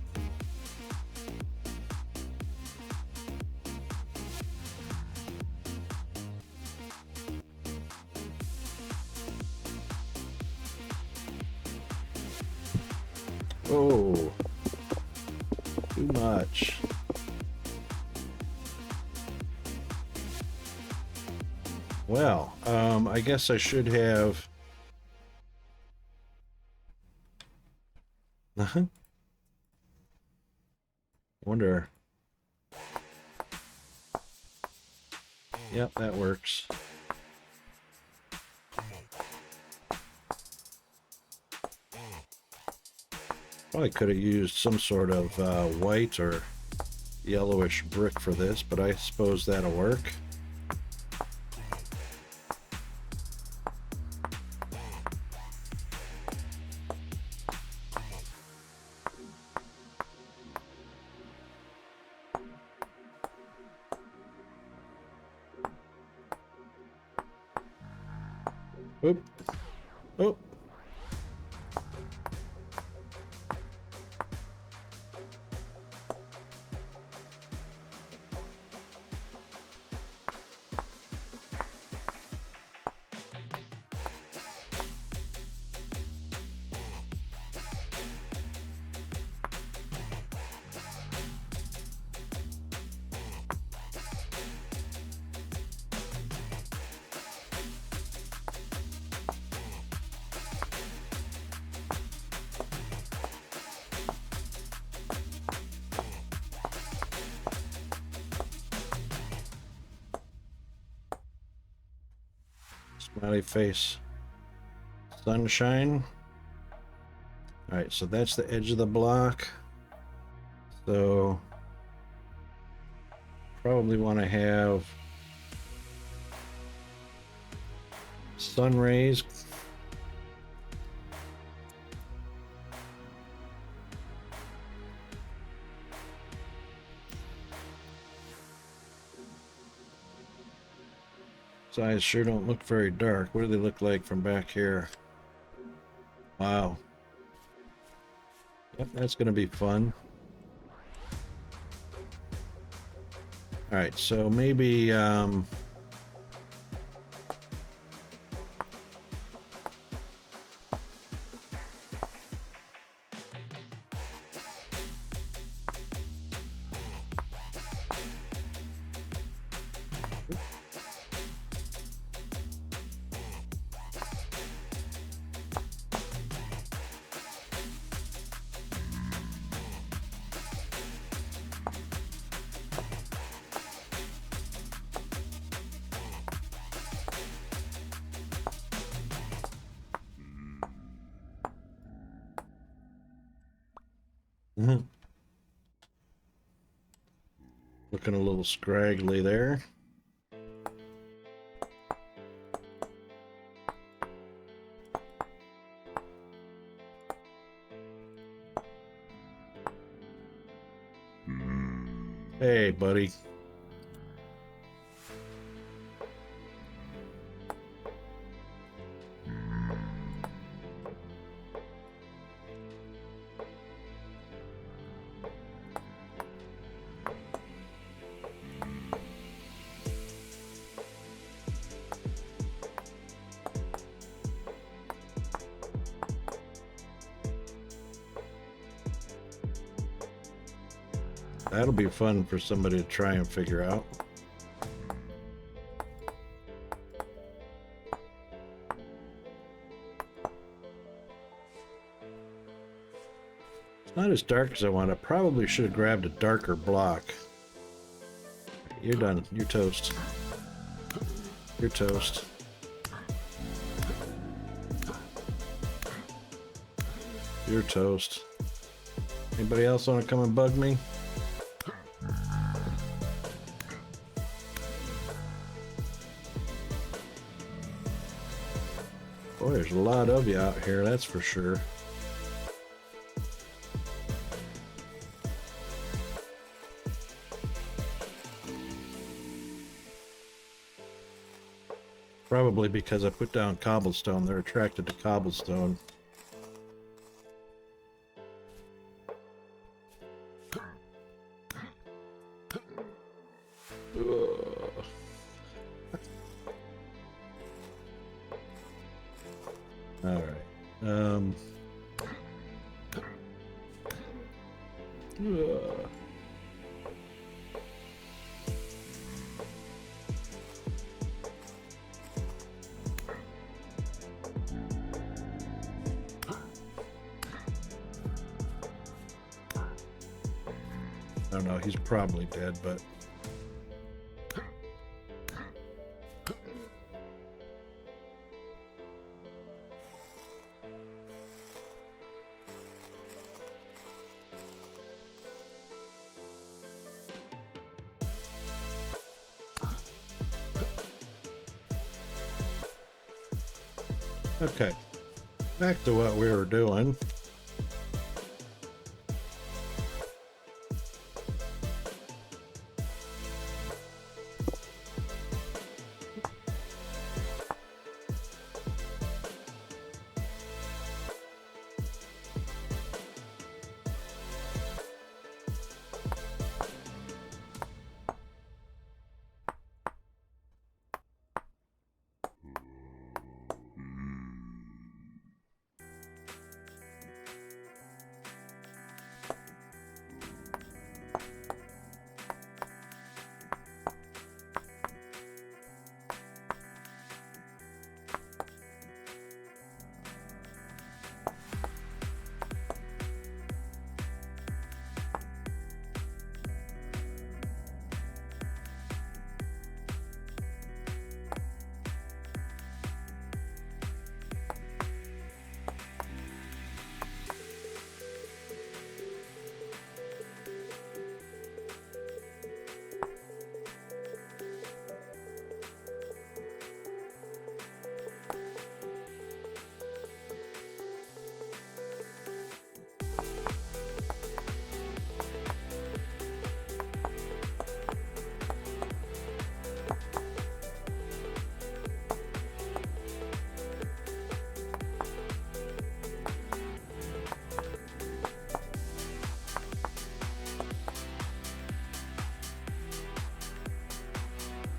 Oh, too much. Well, I guess I should have... Wonder. Yep, that works. Probably could have used some sort of white or yellowish brick for this, but I suppose that'll work. Oop. Oh. Smiley face. Sunshine. All right, so that's the edge of the block. So probably want to have sun rays. His eyes sure don't look very dark. What do they look like from back here? Wow. Yep, that's going to be fun. All right, so maybe looking a little scraggly there. Hey, buddy. That'll be fun for somebody to try and figure out. It's not as dark as I want. I probably should have grabbed a darker block. You're done. You're toast. You're toast. You're toast. Anybody else want to come and bug me? Boy, there's a lot of you out here, that's for sure. Probably because I put down cobblestone, they're attracted to cobblestone. All right. I don't know, he's probably dead, but Okay, back to what we were doing.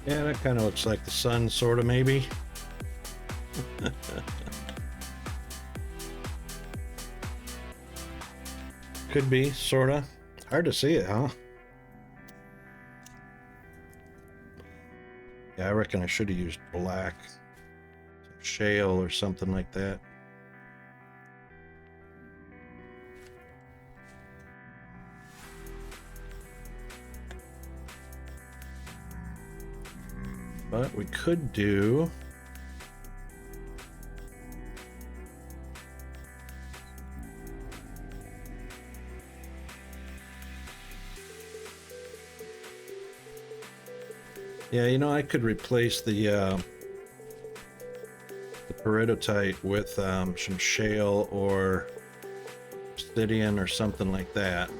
Yeah, that kind of looks like the sun, sort of, maybe. Could be, sort of. Hard to see it, huh? Yeah, I reckon I should have used black. Some shale or something like that. But we could do... Yeah, you know, I could replace the peridotite with some shale or obsidian or something like that.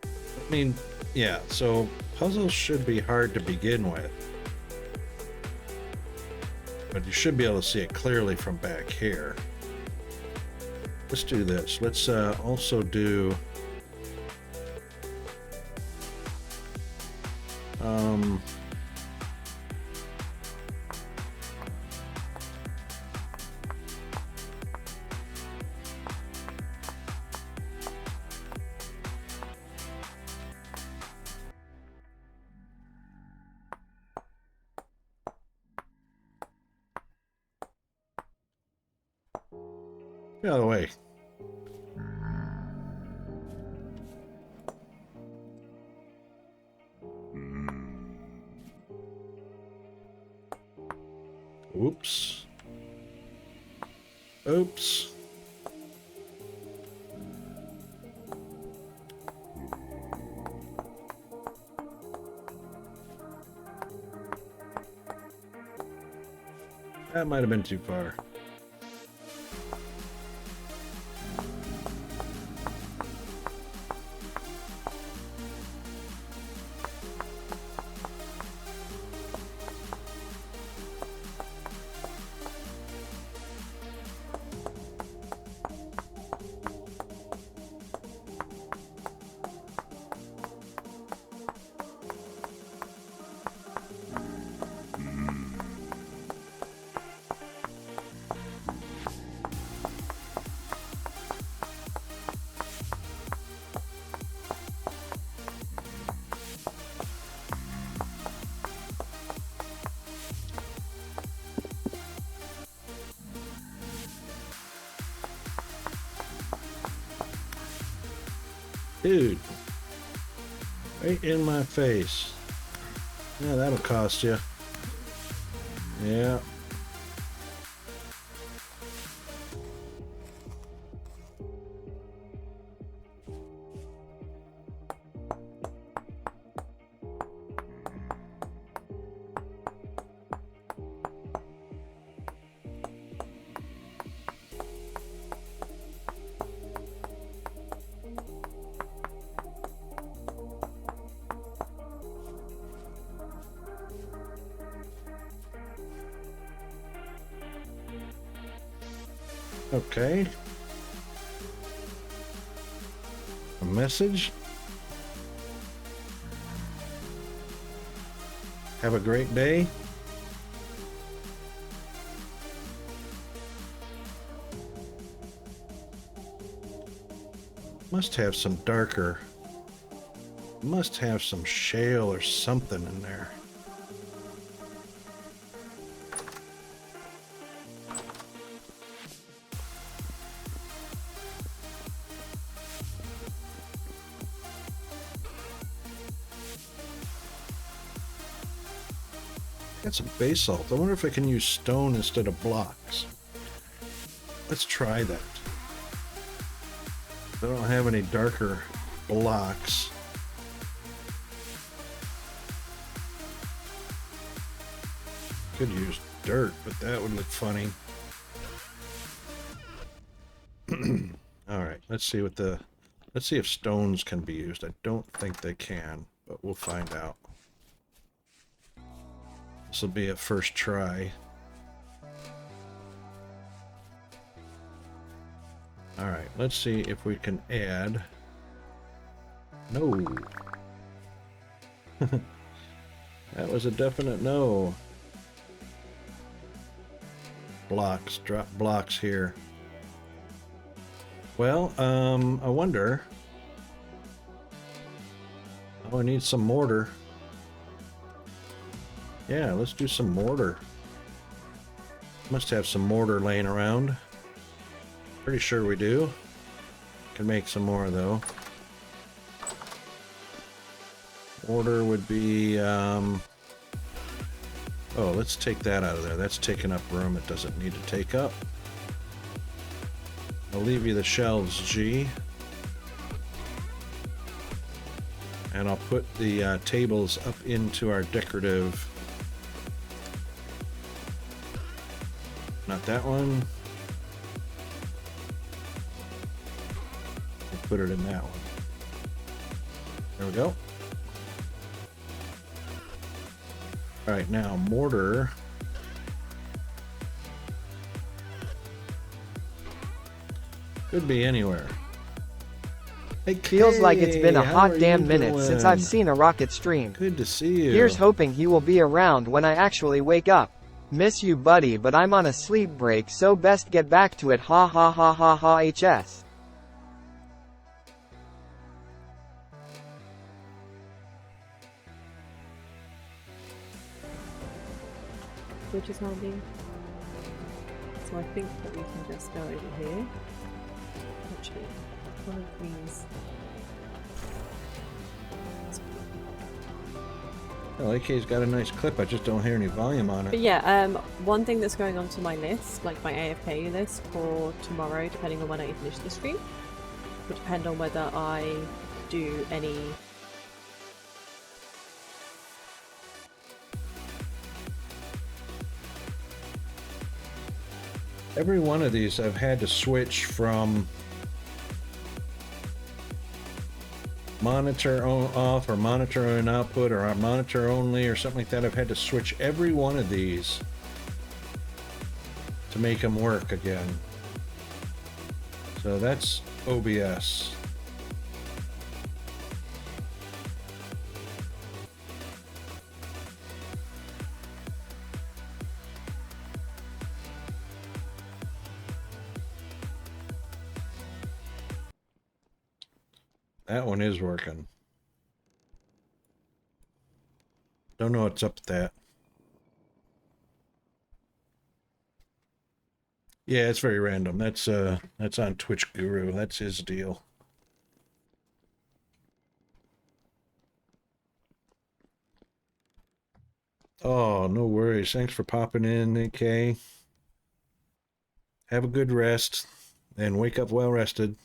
I mean, yeah, so puzzles should be hard to begin with. But you should be able to see it clearly from back here. Let's do this. Let's also do... Get out of the way. Oops. Oops. That might have been too far. Dude, right in my face. Yeah, that'll cost you. Yeah. Okay. A message. Have a great day. Must have some darker. Must have some shale or something in there. Got some basalt. I wonder if I can use stone instead of blocks. Let's try that. I don't have any darker blocks. Could use dirt, but that would look funny. All right, let's see if stones can be used. I don't think they can, but we'll find out. This will be a first try. All right, let's see if we can add. No. That was a definite no. Blocks, drop blocks here. Well, I wonder. Oh, I need some mortar. Yeah, let's do some mortar. Must have some mortar laying around. Pretty sure we do. Can make some more though. Mortar would be, oh, let's take that out of there. That's taking up room it doesn't need to take up. I'll leave you the shelves, G. And I'll put the tables up into our decorative. Not that one. I'll put it in that one. There we go. All right, now mortar. Could be anywhere. Hey, Feels like it's been a Kay, hot how are damn you minute since I've doing? seen a rocket stream. Good to see you. Here's hoping he will be around when I actually wake up. Miss you buddy, but I'm on a sleep break, so best get back to it, ha ha ha ha ha HS. Which is holding. So I think that we can just go over here. Actually, one of these. Well, AK's got a nice clip. I just don't hear any volume on But it. yeah, one thing that's going onto my list, like my AFK list for tomorrow, depending on when I finish the stream, would depend on whether I do any. Every one of these I've had to switch from monitor off or monitor on output or monitor only or something like that. I've had to switch every one of these to make them work again. So that's OBS. That one is working. Don't know what's up with that. Yeah, it's very random. That's on Twitch Guru. That's his deal. Oh, no worries. Thanks for popping in, AK. Have a good rest and wake up well rested.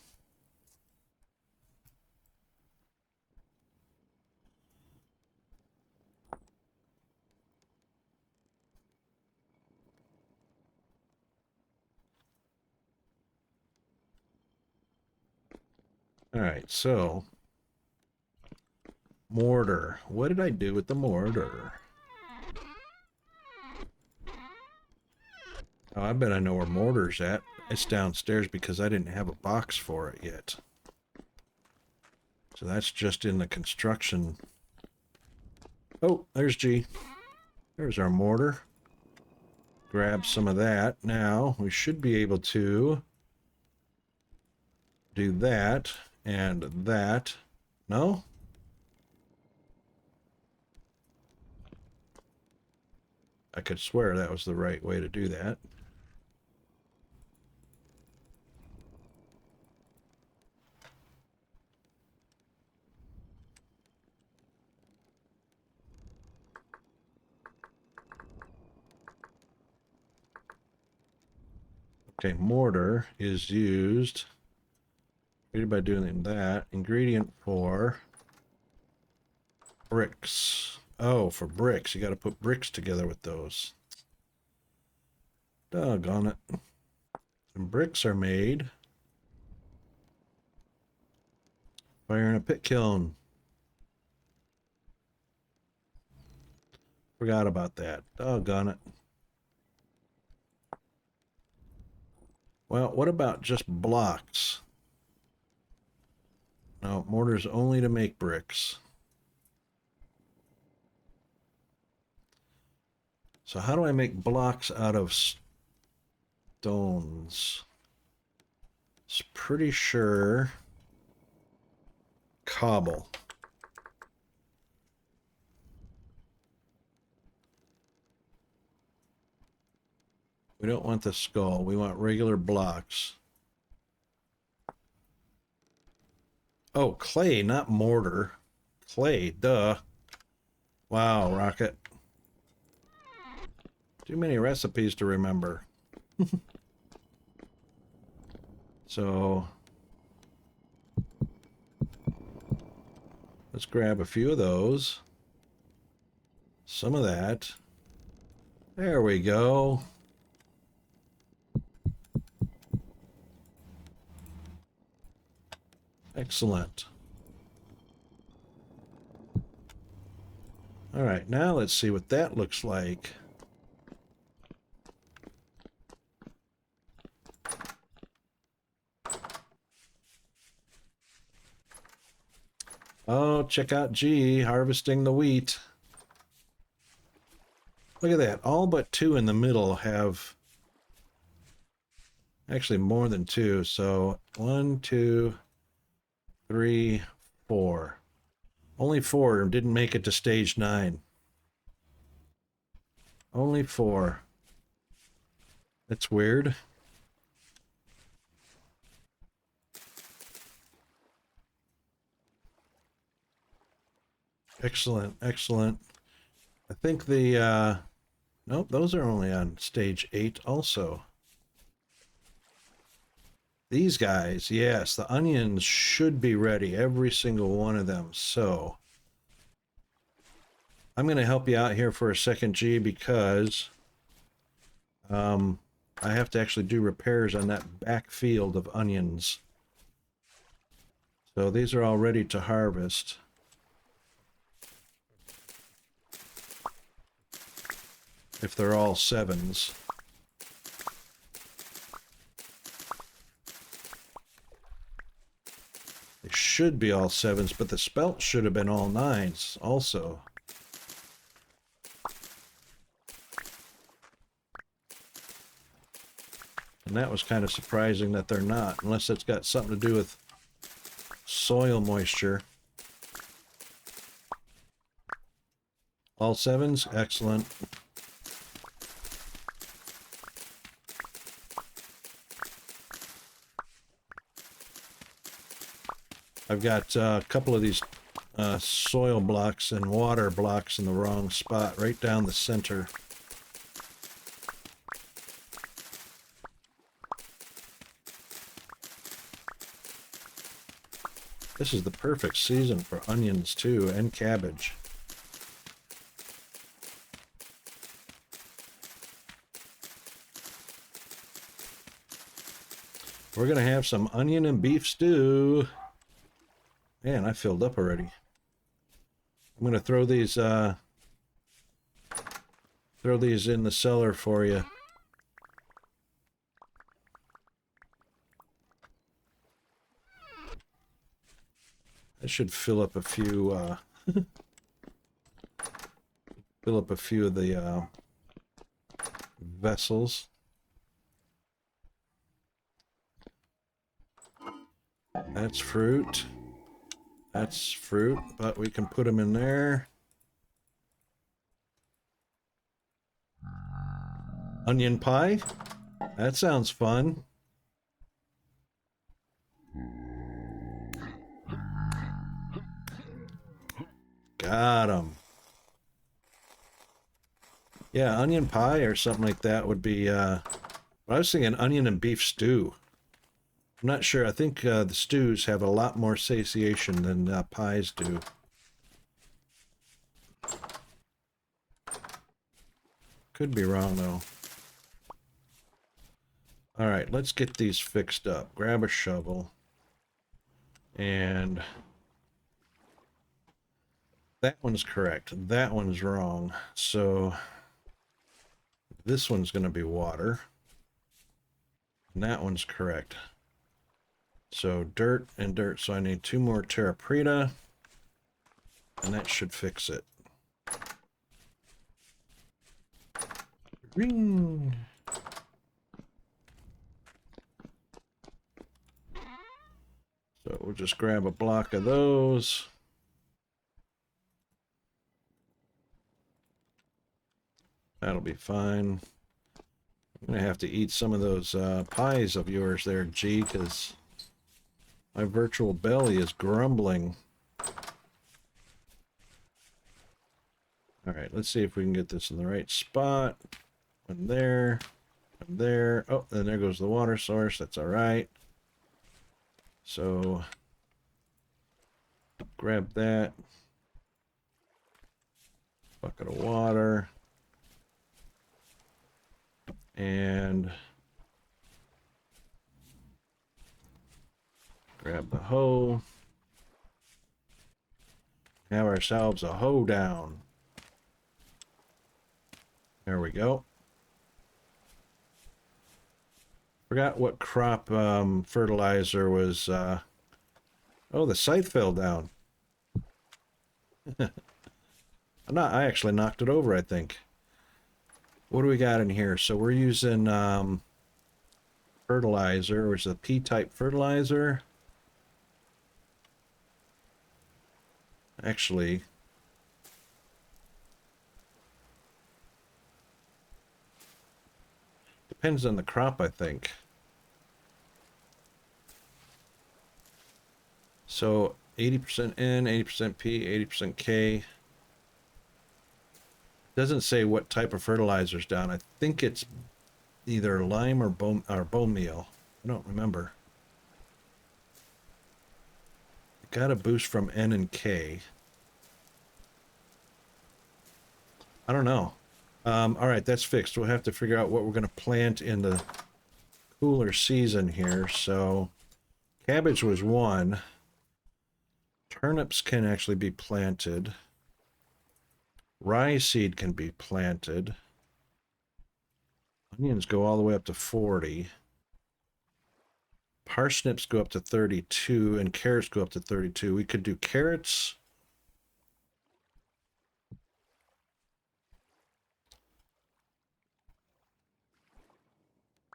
All right, so mortar. What did I do with the mortar? Oh, I bet I know where mortar's at. It's downstairs because I didn't have a box for it yet. So that's just in the construction. Oh, there's G. There's our mortar. Grab some of that. Now, we should be able to do that and that. No? I could swear that was the right way to do that. Okay, mortar is used by doing that. Ingredient for bricks. Oh, for bricks. You got to put bricks together with those. Doggone it. And bricks are made. Fire in a pit kiln. Forgot about that. Doggone it. Well, what about just blocks? No, mortar's only to make bricks. So how do I make blocks out of stones? It's pretty sure cobble. We don't want the skull. We want regular blocks. Oh, clay, not mortar. Clay, duh. Wow, Rocket. Too many recipes to remember. So, let's grab a few of those. Some of that. There we go. Excellent. All right, now let's see what that looks like. Oh, check out G, harvesting the wheat. Look at that. All but two in the middle have... Actually, more than two. So, 1, 2, 3, 4. Only 4 didn't make it to stage 9. Only 4. That's weird. Excellent, excellent. I think the, nope, those are only on stage 8 also. These guys, yes, the onions should be ready, every single one of them. So, I'm going to help you out here for a second, G, because I have to actually do repairs on that back field of onions. So these are all ready to harvest. If they're all 7s. They should be all 7s, but the spelt should have been all 9s also. And that was kind of surprising that they're not, unless it's got something to do with soil moisture. All 7s? Excellent. I've got a couple of these soil blocks and water blocks in the wrong spot, right down the center. This is the perfect season for onions too, and cabbage. We're gonna have some onion and beef stew. Man, I filled up already. I'm gonna throw these in the cellar for you. That should fill up a few, fill up a few of the vessels. That's fruit. That's fruit, but we can put them in there. Onion pie? That sounds fun. Got 'em. Yeah, onion pie or something like that would be, I was thinking onion and beef stew. I'm not sure. I think the stews have a lot more satiation than pies do. Could be wrong, though. All right, let's get these fixed up. Grab a shovel. And that one's correct. That one's wrong. So this one's going to be water. And that one's correct. So dirt and dirt. So I need 2 more terra preta. And that should fix it. Ring. So we'll just grab a block of those. That'll be fine. I'm gonna have to eat some of those pies of yours there, G, because my virtual belly is grumbling. All right, let's see if we can get this in the right spot. One there, one there. Oh, and there goes the water source. That's all right. So grab that. Bucket of water. And grab the hoe. Have ourselves a hoe down. There we go. Forgot what crop fertilizer was. Oh, the scythe fell down. I actually knocked it over, I think. What do we got in here? So we're using fertilizer, which is a P-type fertilizer. Actually, depends on the crop, I think. So 80% N, 80% P, 80% K. Doesn't say what type of fertilizer's down. I think it's either lime or bone meal. I don't remember. It got a boost from N and K. I don't know. All right, that's fixed. We'll have to figure out what we're going to plant in the cooler season here. So cabbage was 1. Turnips can actually be planted. Rye seed can be planted. Onions go all the way up to 40. Parsnips go up to 32, and carrots go up to 32. We could do carrots.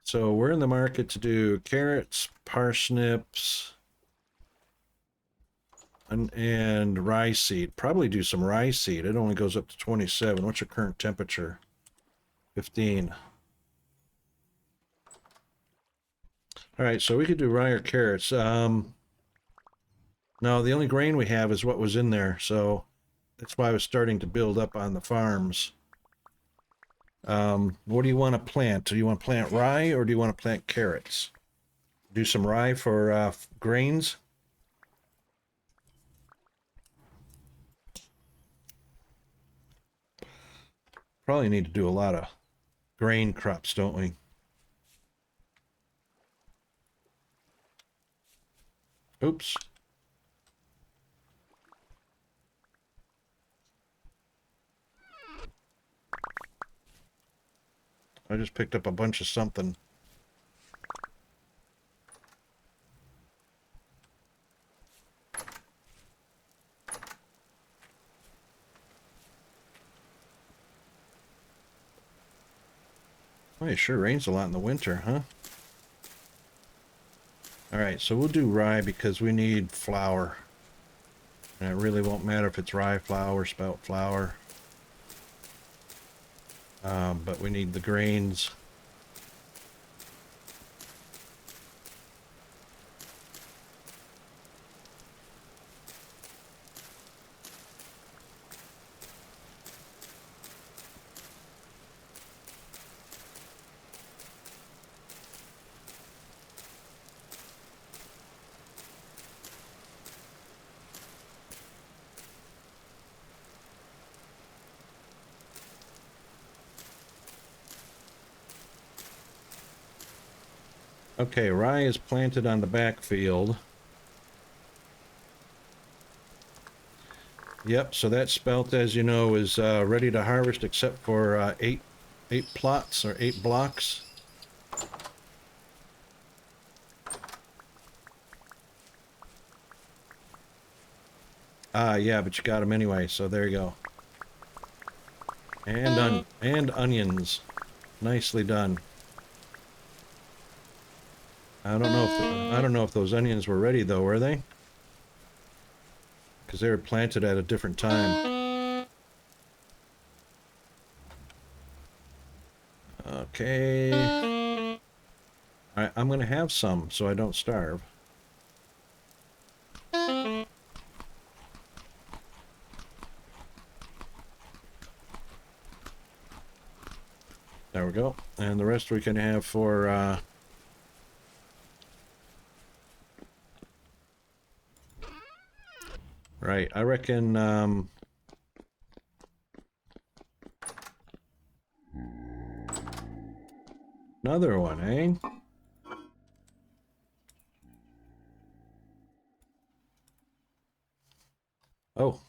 So we're in the market to do carrots, parsnips, and rye seed. Probably do some rye seed. It only goes up to 27. What's your current temperature? 15. All right, so we could do rye or carrots. No, the only grain we have is what was in there, so that's why I was starting to build up on the farms. What do you want to plant? Do you want to plant rye or do you want to plant carrots? Do some rye for grains? Probably need to do a lot of grain crops, don't we? Oops. I just picked up a bunch of something. Oh, it sure rains a lot in the winter, huh? Alright, so we'll do rye because we need flour. And it really won't matter if it's rye flour, spelt flour. But we need the grains. Okay, rye is planted on the backfield. Yep, so that spelt, as you know, is ready to harvest except for eight plots or 8 blocks. Yeah, but you got them anyway, so there you go. And onions. Nicely done. I don't know if those onions were ready though, were they? Because they were planted at a different time. Okay. Alright, I'm gonna have some so I don't starve. There we go. And the rest we can have for right, I reckon another one, eh? Oh.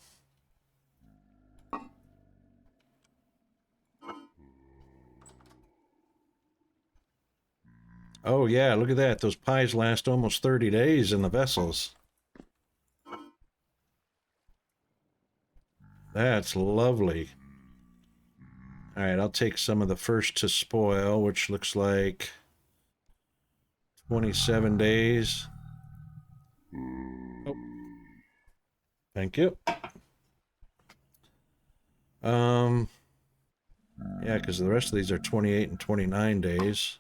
Oh yeah, look at that. Those pies last almost 30 days in the vessels. That's lovely. Alright, I'll take some of the first to spoil, which looks like 27 days. Oh. Thank you. Yeah, because the rest of these are 28 and 29 days.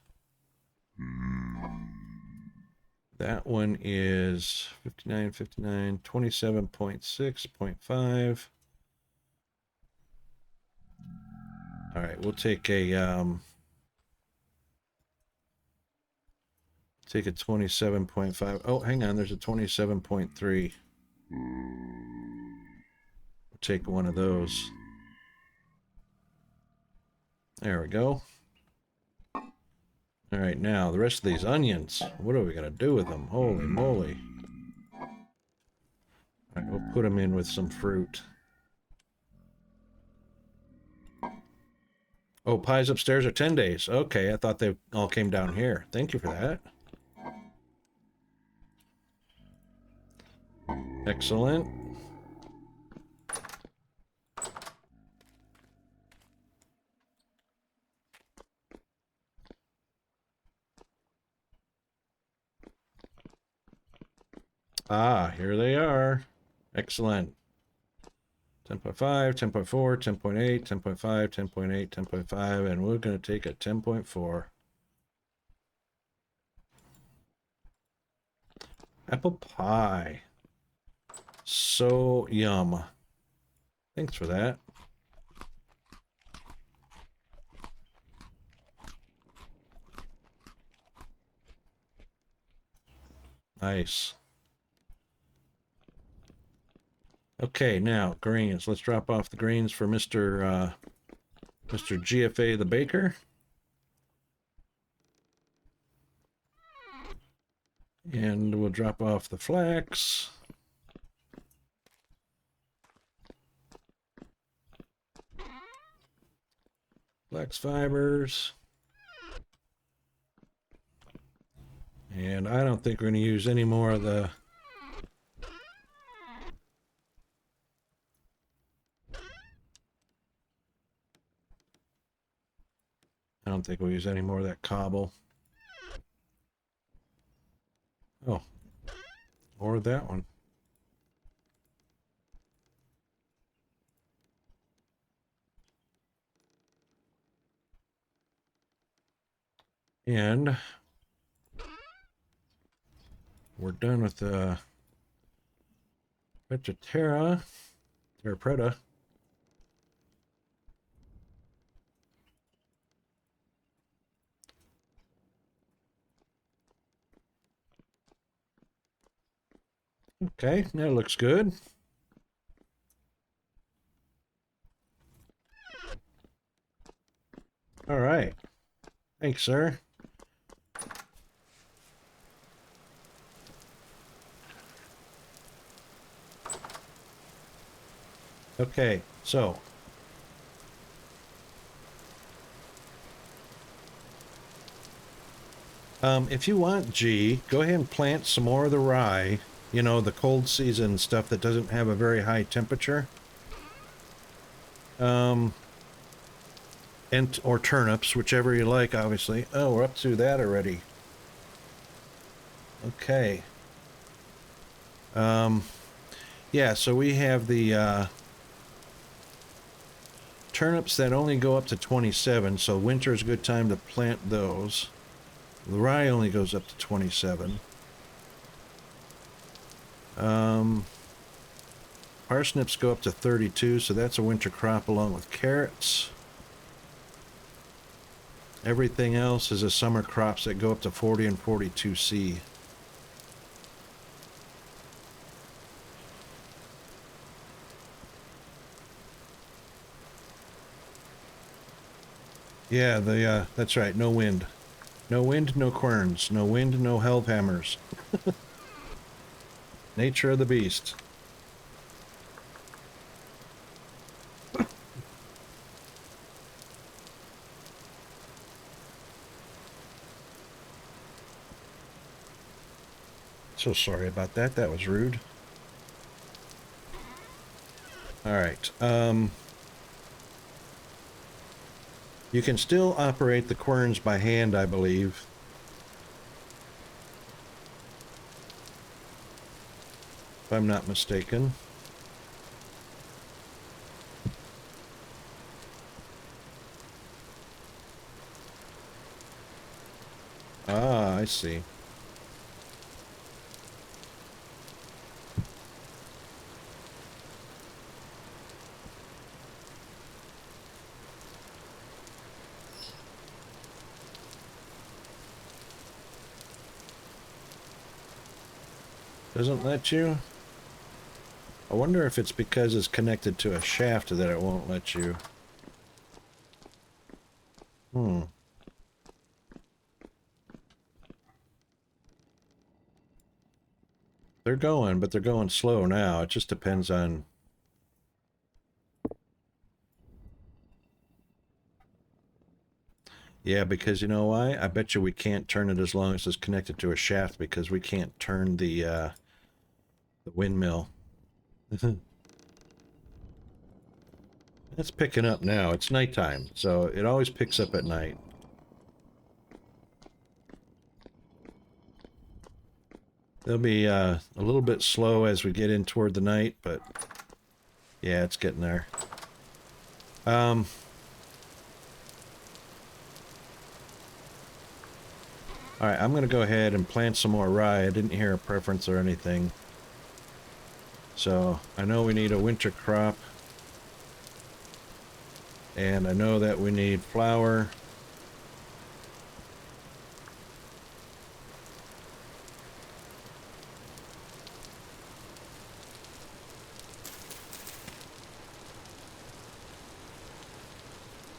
That one is 59, 59, 27.6.5. All right, we'll take a 27.5. Oh, hang on, there's a 27.3. We'll take one of those. There we go. All right, now the rest of these onions. What are we gonna do with them? Holy moly! All right, we'll put them in with some fruit. Oh, pies upstairs are 10 days. Okay, I thought they all came down here. Thank you for that. Excellent. Ah, here they are. Excellent. 10.5, 10.4, 10.8, 10.5, 10.8, 10.5, and we're going to take a 10.4. Apple pie. So yum. Thanks for that. Nice. Okay, now greens. Let's drop off the greens for Mr. GFA the baker. And we'll drop off the flax. Flax fibers. And I don't think we're going to use any more of the I don't think we'll use any more of that cobble. Oh, or that one. And we're done with the Terra Preta. Okay, that looks good. All right. Thanks, sir. Okay, so if you want, G, go ahead and plant some more of the rye. You know, the cold season stuff that doesn't have a very high temperature. And or turnips, whichever you like, obviously. Oh, we're up to that already. Okay. Yeah, so we have the turnips that only go up to 27, so winter is a good time to plant those. The rye only goes up to 27. Parsnips go up to 32, so that's a winter crop along with carrots. Everything else is a summer crops that go up to 40 and 42C. Yeah, that's right, no wind. No wind, no querns. No wind, no hellhammers. Nature of the beast. So sorry about that. That was rude. Alright, you can still operate the querns by hand, I believe. If I'm not mistaken. Ah, I see. Doesn't let you? I wonder if it's because it's connected to a shaft that it won't let you. They're going, but they're going slow now. It just depends on... Yeah, because you know why? I bet you we can't turn it as long as it's connected to a shaft because we can't turn the windmill. It's picking up now. It's nighttime, so it always picks up at night. They'll be a little bit slow as we get in toward the night, but yeah, it's getting there. Alright, I'm gonna go ahead and plant some more rye. I didn't hear a preference or anything. So, I know we need a winter crop. And I know that we need flour.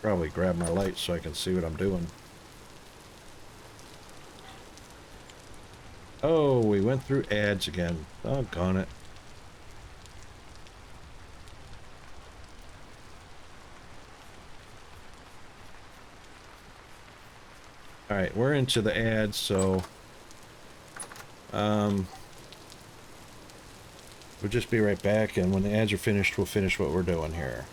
Probably grab my light so I can see what I'm doing. Oh, we went through ads again. Doggone it. Alright, we're into the ads, so... we'll just be right back, and when the ads are finished, we'll finish what we're doing here.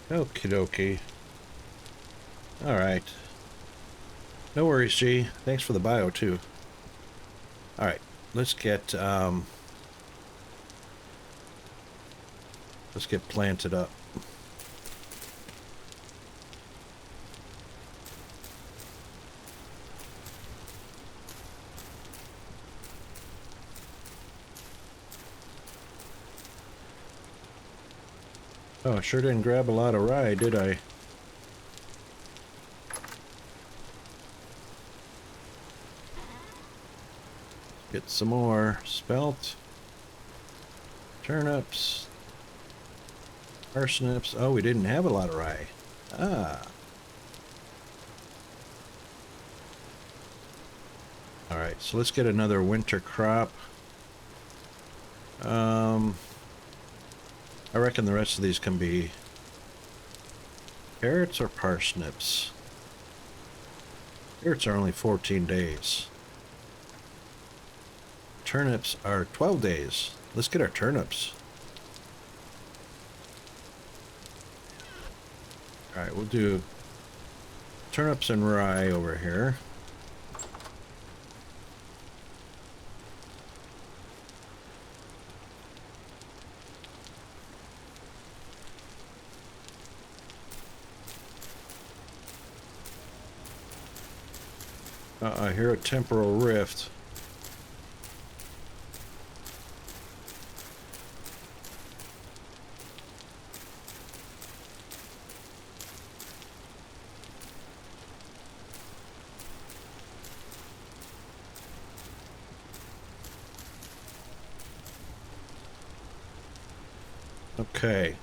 Okie dokie. Alright. No worries, G. Thanks for the bio, too. Alright, let's get planted up. Oh, I sure didn't grab a lot of rye, did I? Get some more spelt, turnips, parsnips. Oh, we didn't have a lot of rye. Ah. Alright, so let's get another winter crop. I reckon the rest of these can be carrots or parsnips. Carrots are only 14 days. Turnips are 12 days. Let's get our turnips. Alright, we'll do turnips and rye over here. I hear a temporal rift. Okay.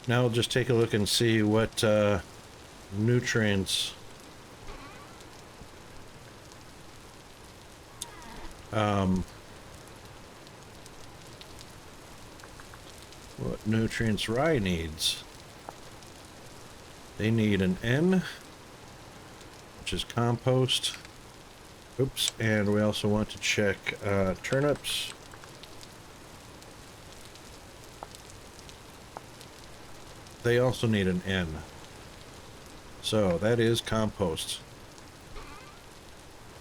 Now we'll just take a look and see what nutrients rye needs. They need an N, which is compost. Oops, and we also want to check turnips. They also need an N. So that is compost.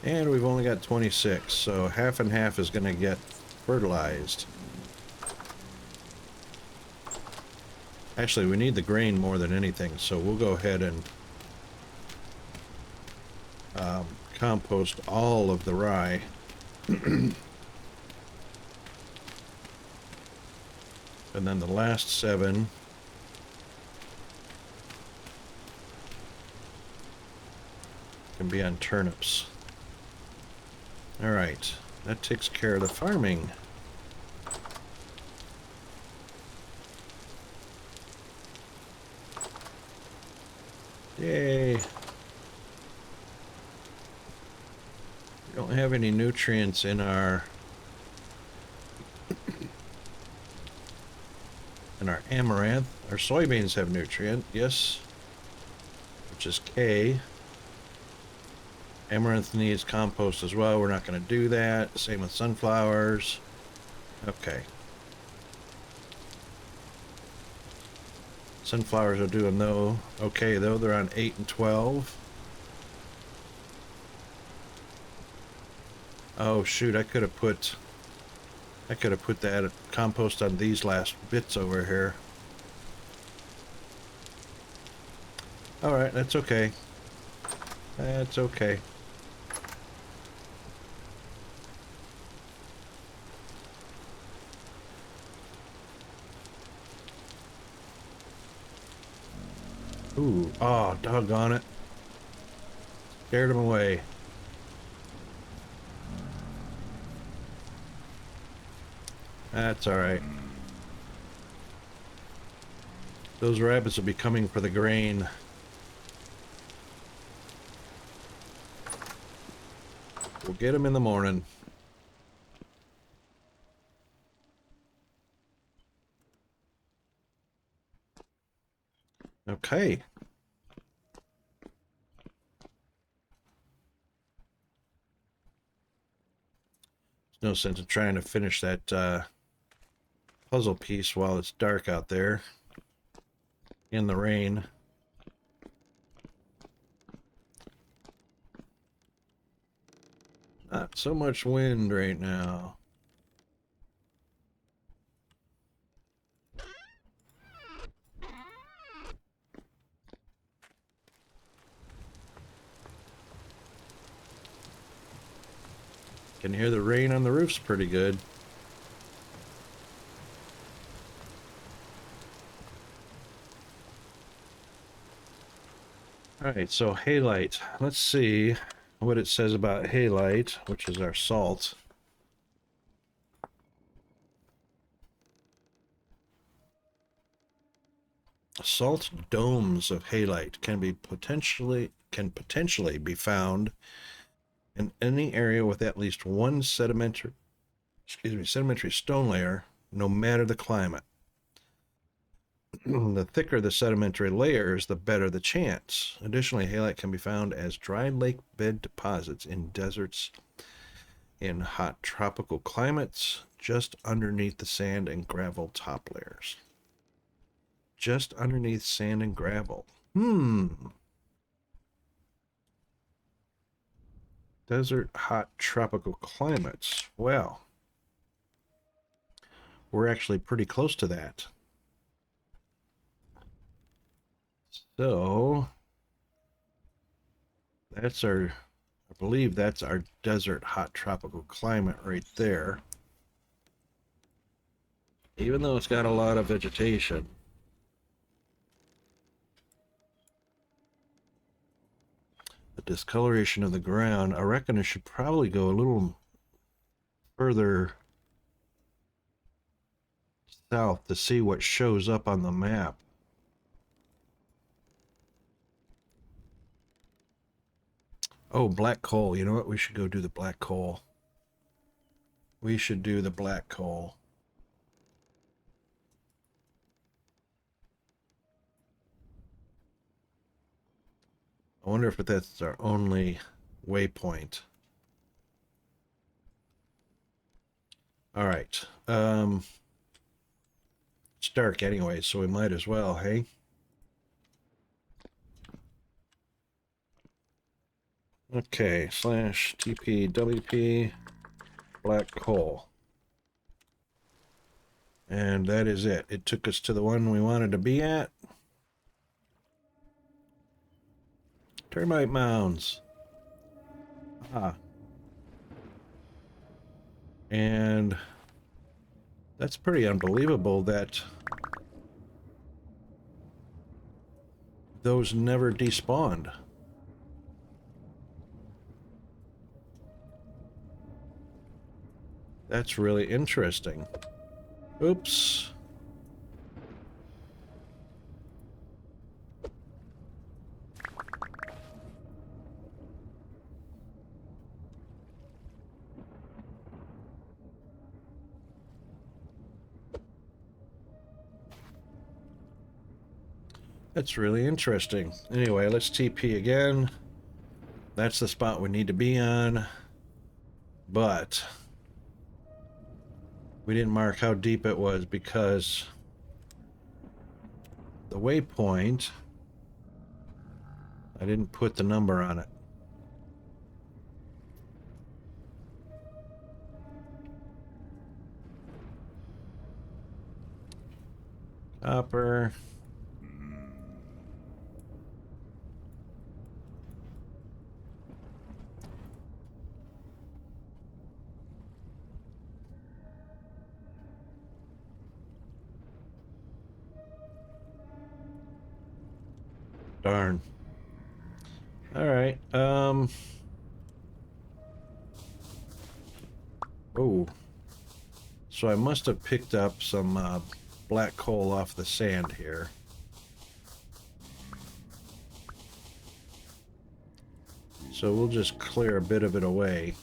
And we've only got 26, so half and half is going to get fertilized. Actually, we need the grain more than anything, so we'll go ahead and compost all of the rye. And then the last 7 can be on turnips. Alright, that takes care of the farming. Yay! We don't have any nutrients in our amaranth. Our soybeans have nutrient, yes, which is K. Amaranth needs compost as well. We're not going to do that. Same with sunflowers. Okay. Sunflowers are doing though okay though. They're on 8 and 12. Oh shoot, I could have put that compost on these last bits over here. Alright, that's okay. That's okay. Ooh, oh, doggone it. Scared him away. That's alright. Those rabbits will be coming for the grain. We'll get them in the morning. Okay. There's no sense in trying to finish that puzzle piece while it's dark out there in the rain. Not so much wind right now. Can hear the rain on the roofs pretty good. Alright, so halite. Let's see what it says about halite, which is our salt. Salt domes of halite can potentially be found in any area with at least one sedimentary stone layer, no matter the climate. The thicker the sedimentary layers, the better the chance. Additionally, halite can be found as dry lake bed deposits in deserts in hot tropical climates, just underneath the sand and gravel top layers. Just underneath sand and gravel. Desert, hot, tropical climates. Well, we're actually pretty close to that. So, that's our, I believe that's our desert, hot, tropical climate right there. Even though it's got a lot of vegetation. The discoloration of the ground, I reckon it should probably go a little further south to see what shows up on the map. Oh, black coal. You know what? We should go do the black coal. We should do the black coal. I wonder if that's our only waypoint. All right. It's dark anyway, so we might as well, hey? Okay, slash TP WP black coal. And that is it. It took us to the one we wanted to be at. Termite mounds. Ah. And that's pretty unbelievable that those never despawned. That's really interesting. Oops. That's really interesting. Anyway, let's TP again. That's the spot we need to be on. But we didn't mark how deep it was because the waypoint, I didn't put the number on it. Copper. Darn. All right. Oh. So I must have picked up some black coal off the sand here. So we'll just clear a bit of it away.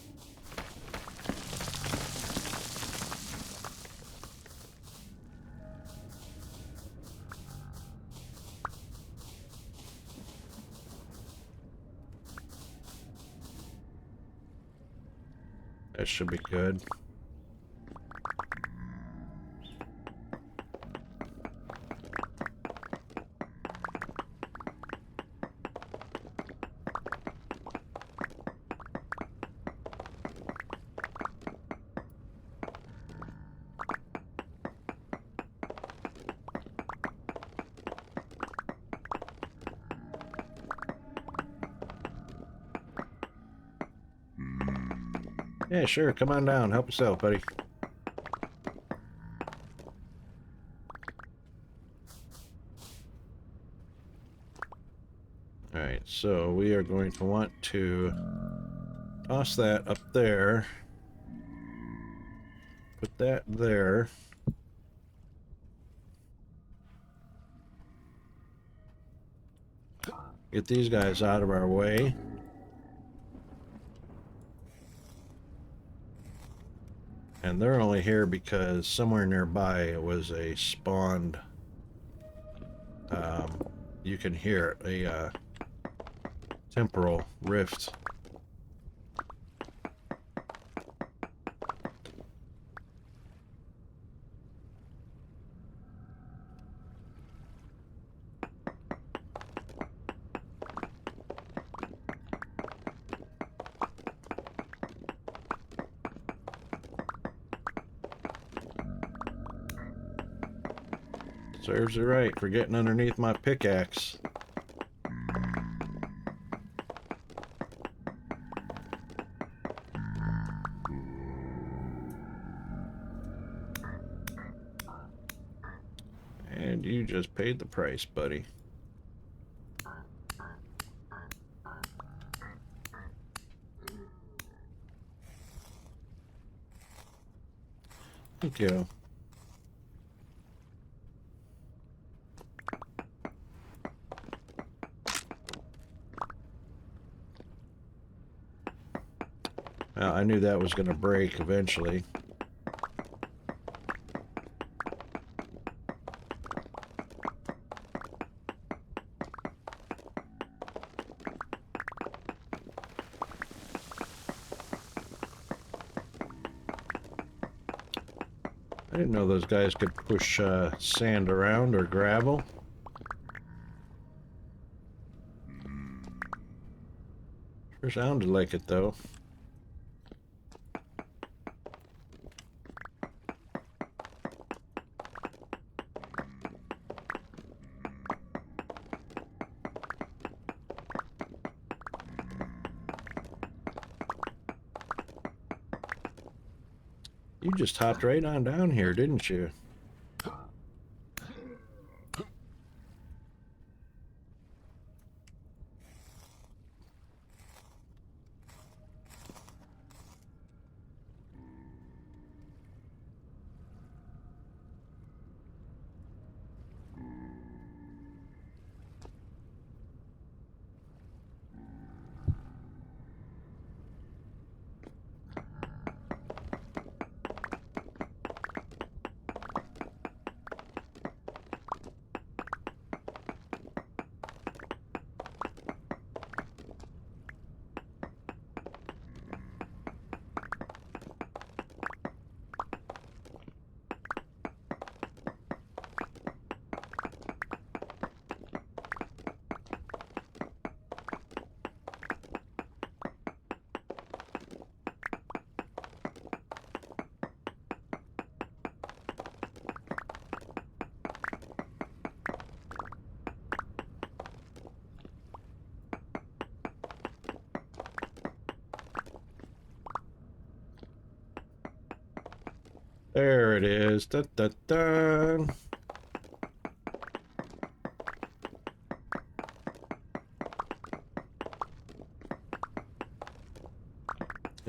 That should be good. Yeah, sure. Come on down. Help yourself, buddy. Alright, so we are going to want to toss that up there. Put that there. Get these guys out of our way. And they're only here because somewhere nearby it was a spawned, you can hear it, a temporal rift. Serves you right for getting underneath my pickaxe. And you just paid the price, buddy. Thank you. Well, I knew that was going to break eventually. I didn't know those guys could push sand around or gravel. Sure sounded like it, though. You just hopped right on down here, didn't you? There it is. Da, da, da.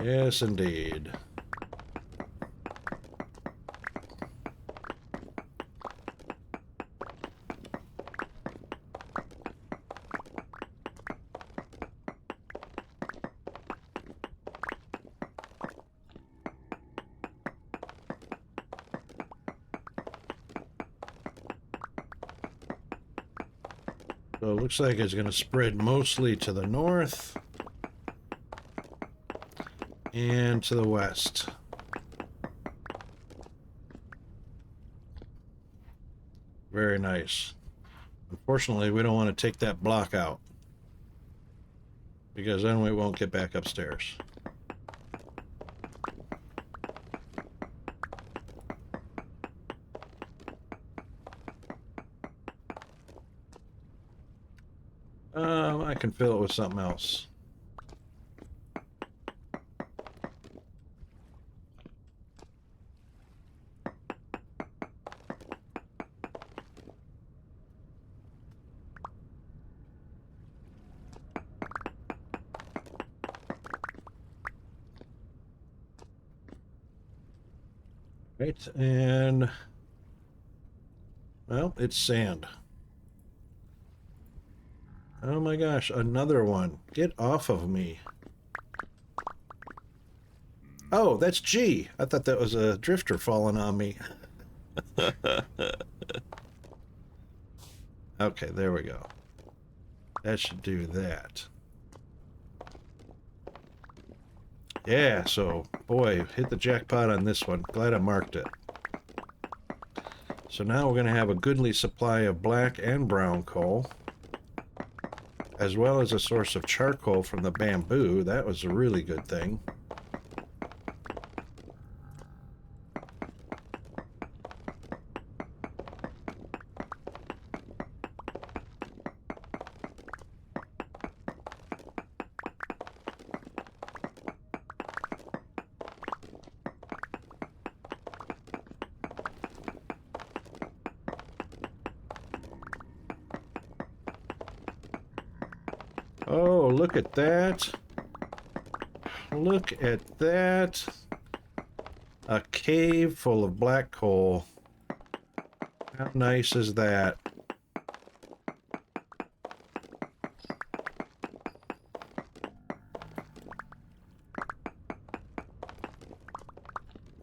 Yes, indeed. So it looks like it's going to spread mostly to the north and to the west. Very nice. Unfortunately, we don't want to take that block out, because then we won't get back upstairs. I can fill it with something else. Right, and well, it's sand. Oh my gosh, another one. Get off of me. Oh, that's G. I thought that was a drifter falling on me. Okay, there we go. That should do that. Yeah, so, boy, hit the jackpot on this one. Glad I marked it. So now we're going to have a goodly supply of black and brown coal, as well as a source of charcoal from the bamboo. That was a really good thing. Oh, look at that. Look at that. A cave full of black coal. How nice is that?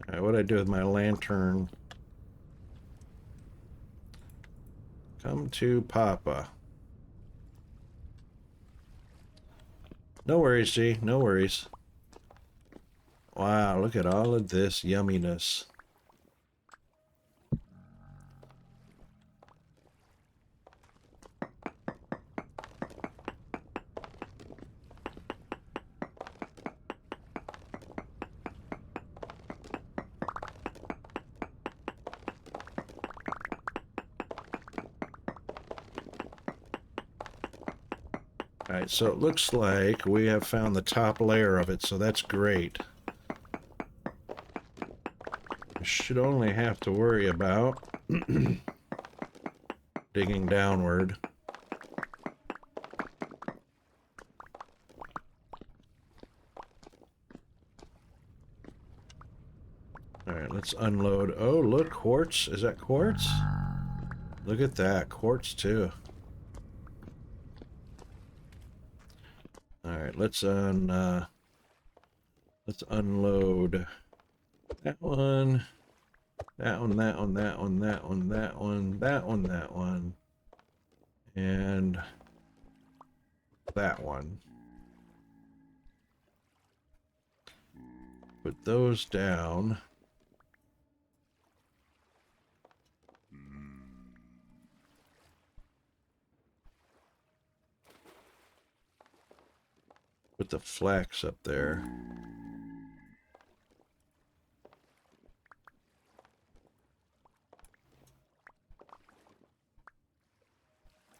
Alright, what'd I do with my lantern? Come to Papa. No worries, G. No worries. Wow, look at all of this yumminess. Alright, so it looks like we have found the top layer of it, so that's great. We should only have to worry about digging downward. Alright, let's unload. Oh, look, quartz. Is that quartz? Look at that. Quartz, too. Alright, let's unload that one, that one, that one, that one, that one, that one, that one, that one, and that one. Put those down. Put the flax up there.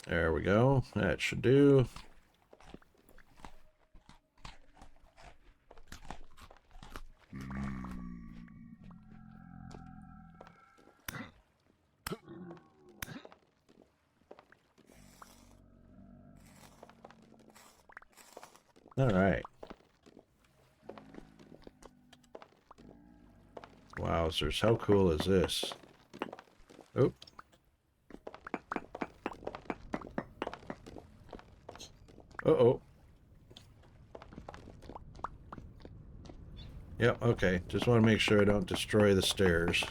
There we go. That should do. All right. Wowzers, how cool is this? Oh. Uh-oh. Yep, okay. Just want to make sure I don't destroy the stairs.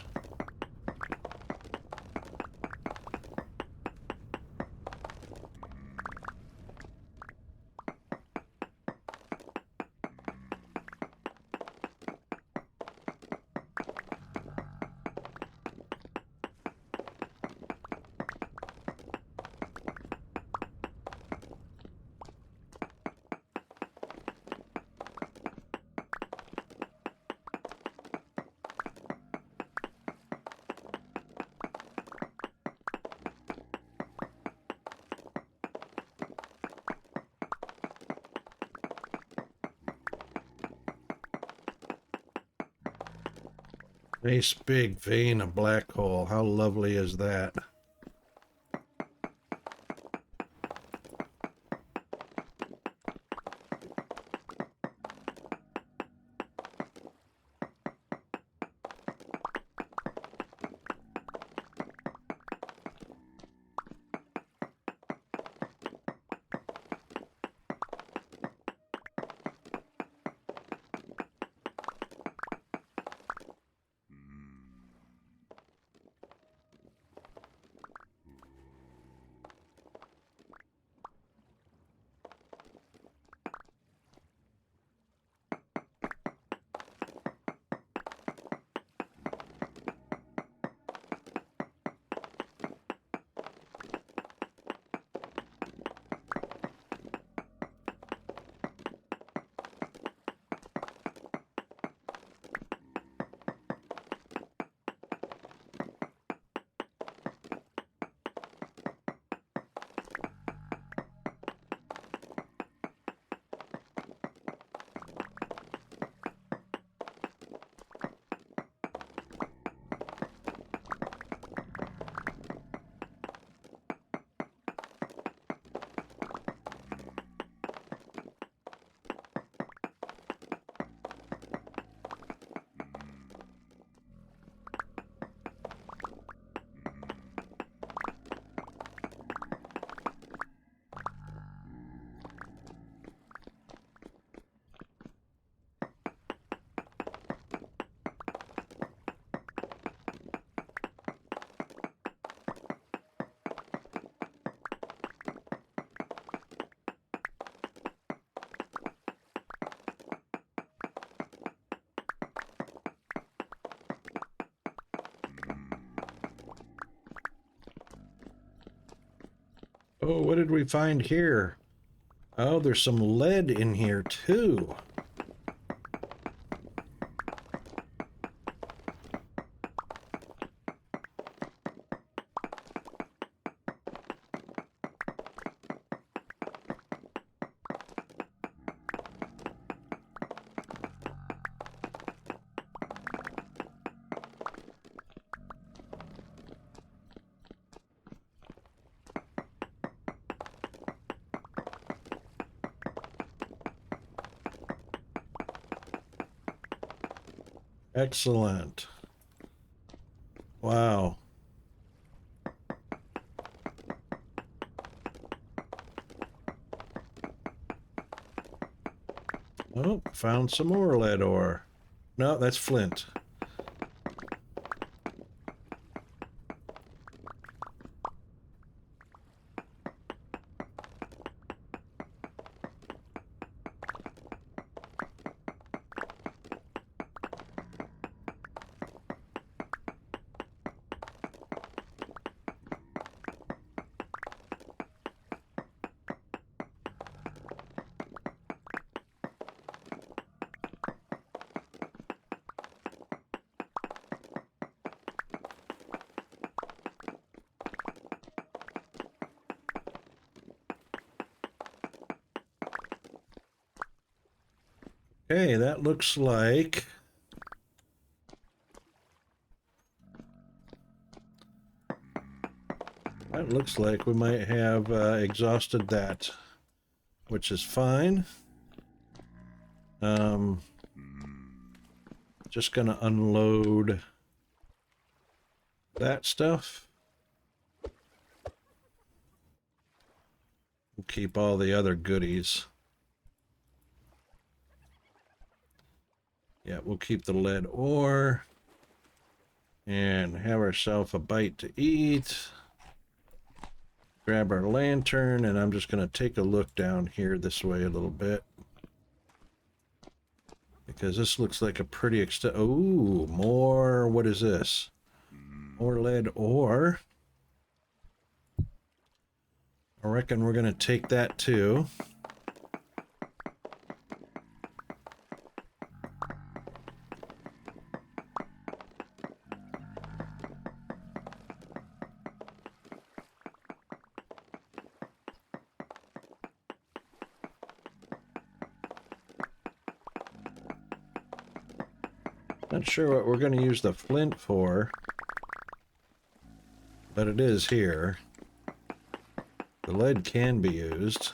Nice big vein of black hole. How lovely is that? Oh, what did we find here? Oh, there's some lead in here too. Excellent. Wow. Oh, found some more lead ore. No, that's flint. Okay, that looks like we might have exhausted that, which is fine. Just gonna unload that stuff. We'll keep all the other goodies. Yeah, we'll keep the lead ore and have ourselves a bite to eat. Grab our lantern, and I'm just going to take a look down here this way a little bit. Because this looks like a pretty ooh, more, what is this? More lead ore. I reckon we're going to take that too. Not sure what we're going to use the flint for, but it is here. The lead can be used.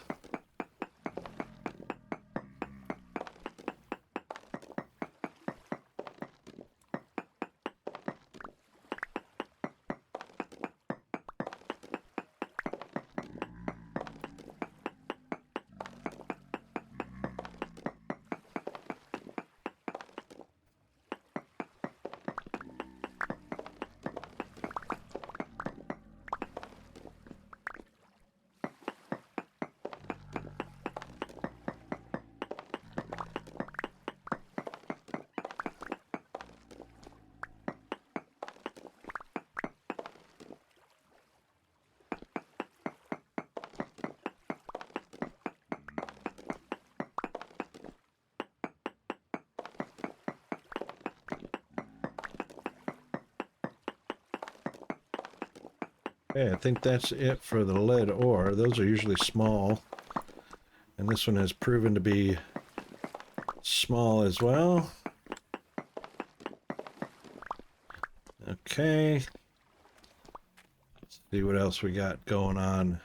Okay, I think that's it for the lead ore. Those are usually small. And this one has proven to be small as well. Okay. Let's see what else we got going on.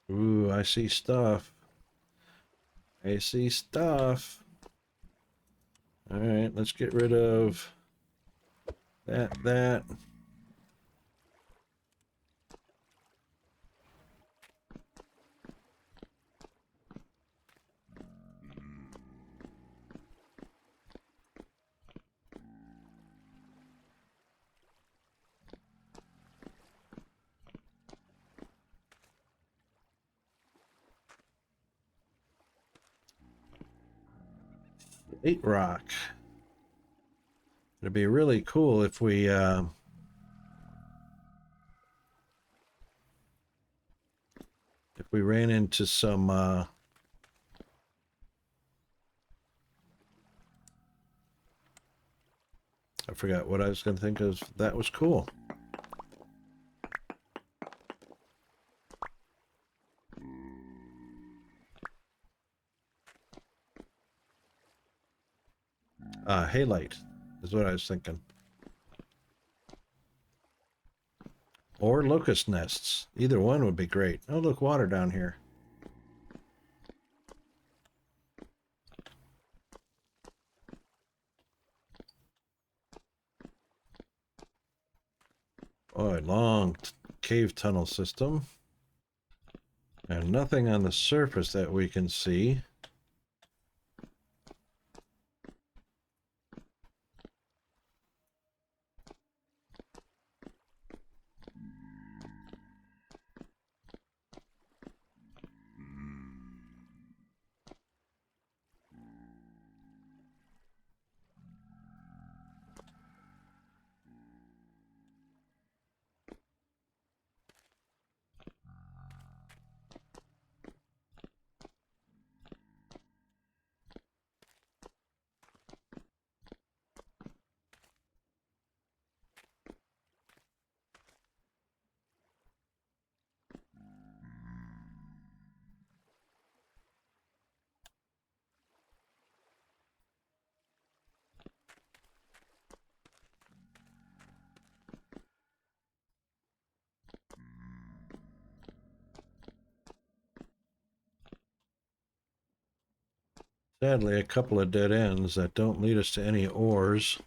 Ooh, I see stuff. I see stuff. All right, let's get rid of that. Slate rock. It'd be really cool if we ran into some I forgot what I was going to think of. That was cool. Halite is what I was thinking. Or locust nests. Either one would be great. Oh, look, water down here. Oh, a long cave tunnel system. And nothing on the surface that we can see. Sadly, a couple of dead ends that don't lead us to any ores.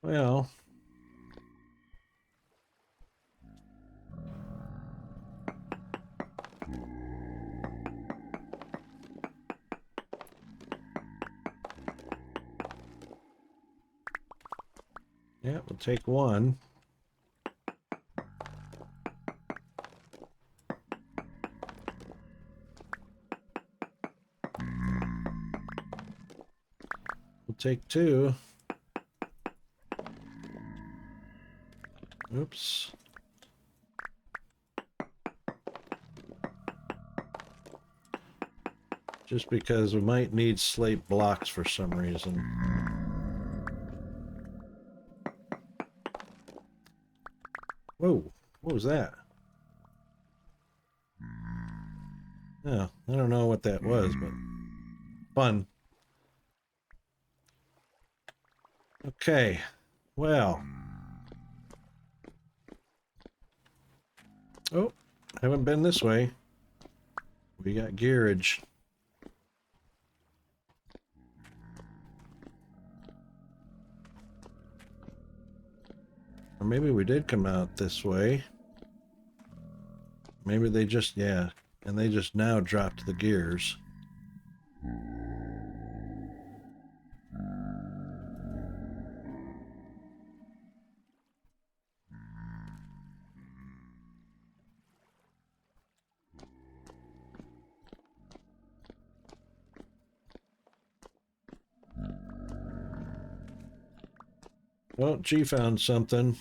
Well, yeah, we'll take one. We'll take two. Oops. Just because we might need slate blocks for some reason. Whoa, what was that? Oh, I don't know what that was, but fun. Okay, well. Oh, haven't been this way. We got gearage. Or maybe we did come out this way. Maybe they just, yeah, and they just now dropped the gears. Well, G found something.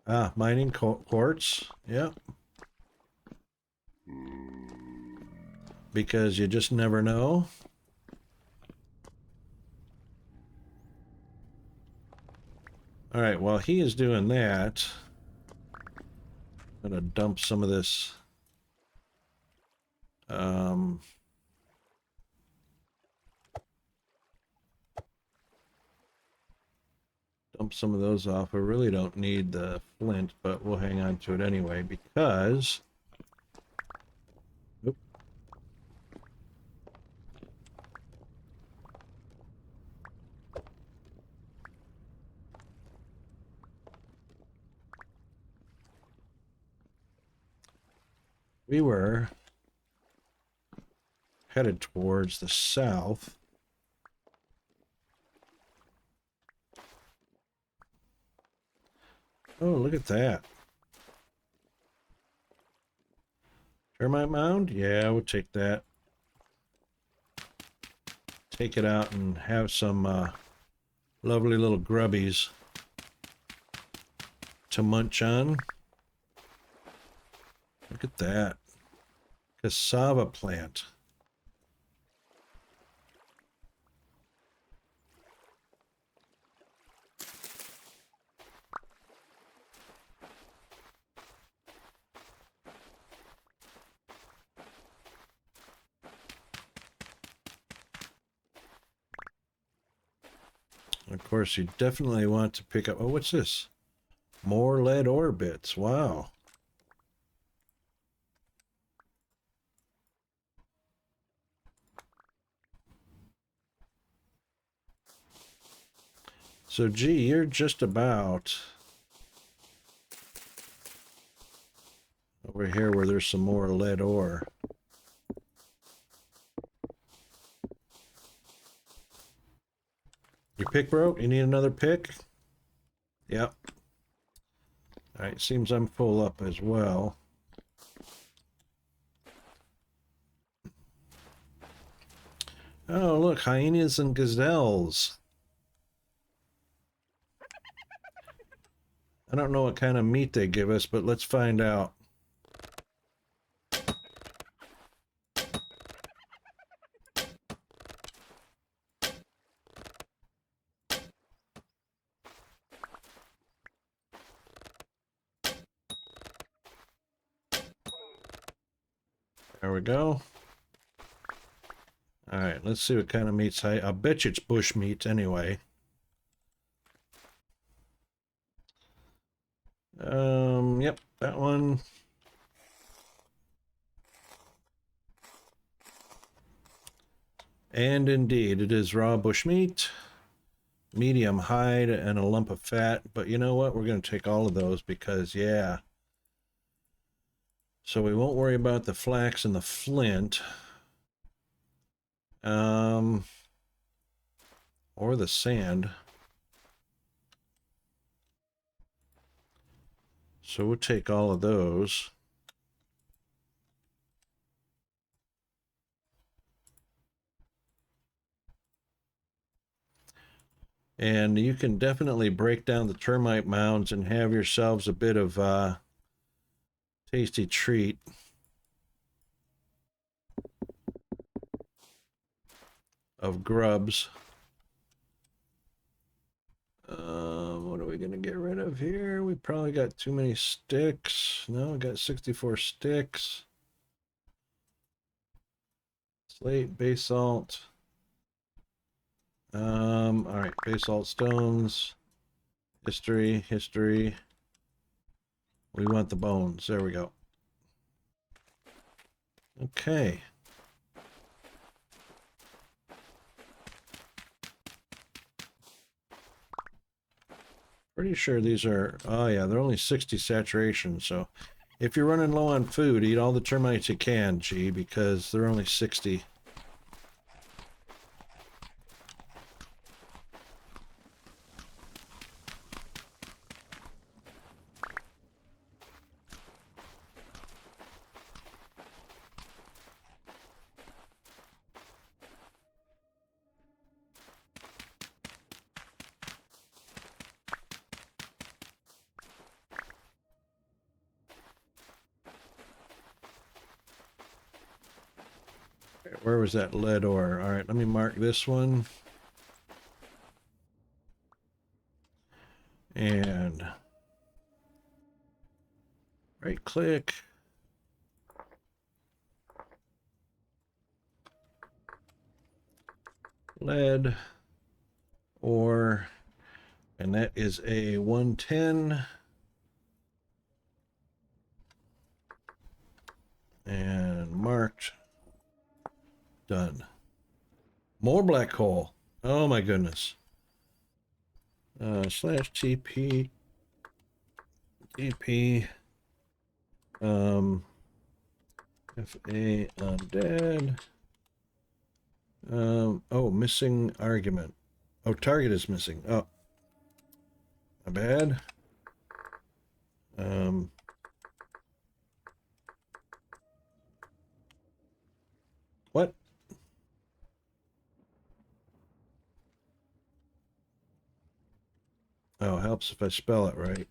Ah, mining quartz. Yep. Because you just never know. All right, while he is doing that, I'm gonna dump some of this Dump some of those off. I really don't need the flint, but we'll hang on to it anyway because... Oop. We were headed towards the south. Oh, look at that. Termite mound? Yeah, we'll take that. Take it out and have some lovely little grubbies to munch on. Look at that. Cassava plant. Of course, you definitely want to pick up... Oh, what's this? More lead ore bits. Wow. So, gee, you're just about over here where there's some more lead ore. Your pick broke? You need another pick? Yep. Alright, seems I'm full up as well. Oh, look, hyenas and gazelles. I don't know what kind of meat they give us, but let's find out. There we go. Alright, let's see what kind of meats I bet you it's bush meat anyway. Yep, that one. And indeed, it is raw bush meat, medium hide, and a lump of fat. But you know what? We're going to take all of those because, yeah. So we won't worry about the flax and the flint. Or the sand. So we'll take all of those. And you can definitely break down the termite mounds and have yourselves a bit of tasty treat. Of grubs. What are we going to get rid of here? We probably got too many sticks. No, we got 64 sticks. Slate, basalt. All right, basalt stones. History. We want the bones. There we go. Okay. Pretty sure these are, oh yeah, they're only 60 saturation, so if you're running low on food, eat all the termites you can, G, because they're only 60. Where was that lead ore? All right, let me mark this one. And right click. Lead ore. And that is a 110. And marked. Done. More black hole. Oh my goodness. Slash TP. TP. FA undead. Oh, missing argument. Oh, target is missing. Oh. My bad. What? Oh, helps if I spell it right.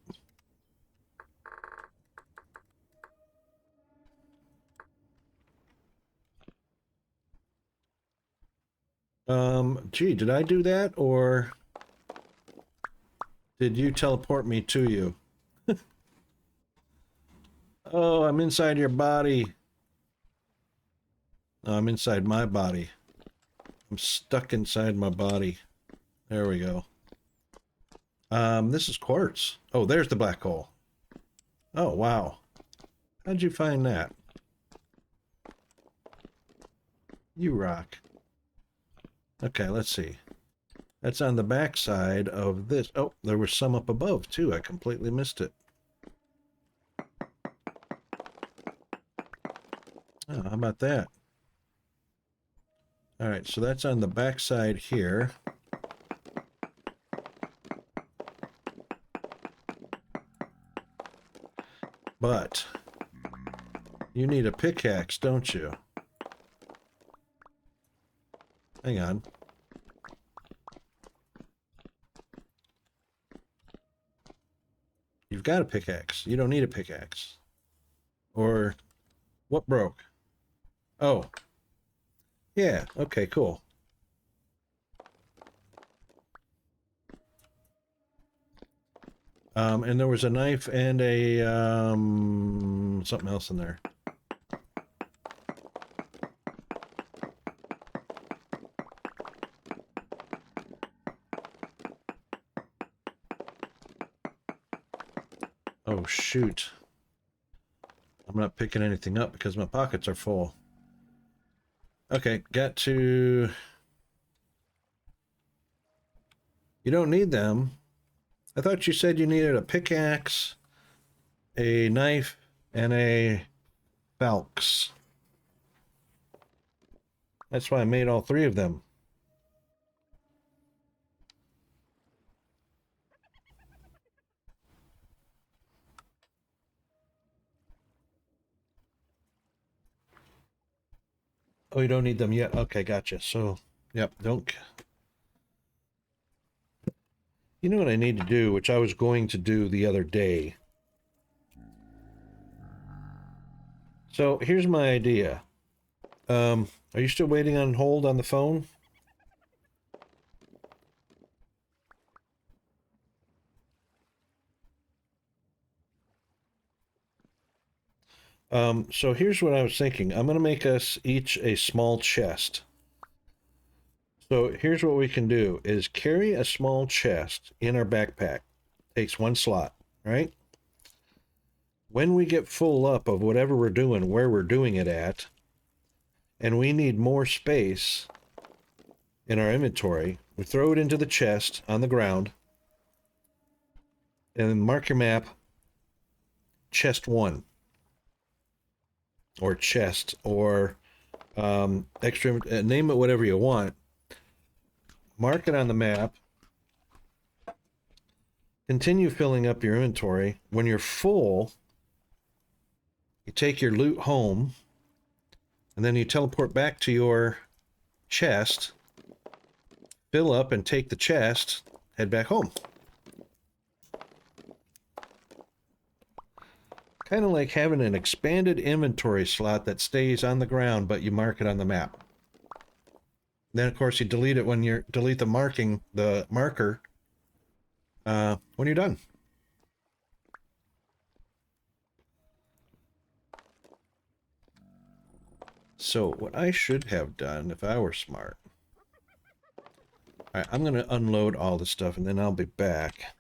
Gee, did I do that, or did you teleport me to you? Oh, I'm inside your body. No, I'm inside my body. I'm stuck inside my body. There we go. This is quartz. Oh, there's the black hole. Oh, wow. How'd you find that? You rock. Okay, let's see. That's on the back side of this. Oh, there was some up above, too. I completely missed it. Oh, how about that? All right, so that's on the back side here. But you need a pickaxe, don't you? Hang on. You've got a pickaxe. You don't need a pickaxe. Or what broke? Oh. Yeah, okay, cool. And there was a knife and a something else in there. Oh shoot. I'm not picking anything up because my pockets are full. Okay, got to... You don't need them. I thought you said you needed a pickaxe, a knife, and a falx. That's why I made all three of them. Oh, you don't need them yet? Okay, gotcha. So, yep, don't... You know what I need to do, which I was going to do the other day. So, here's my idea. Are you still waiting on hold on the phone? So here's what I was thinking. I'm going to make us each a small chest. So here's what we can do is carry a small chest in our backpack. Takes one slot, right? When we get full up of whatever we're doing, where we're doing it at, and we need more space in our inventory, we throw it into the chest on the ground, and then mark your map, chest 1. Or chest, or extra, name it whatever you want. Mark it on the map. Continue filling up your inventory. When you're full, you take your loot home, and then you teleport back to your chest, fill up and take the chest, head back home. Kind of like having an expanded inventory slot that stays on the ground, but you mark it on the map. Then, of course, you delete it when you're delete the marker when you're done. So what I should have done if I were smart Alright, I'm going to unload all the stuff and then I'll be back.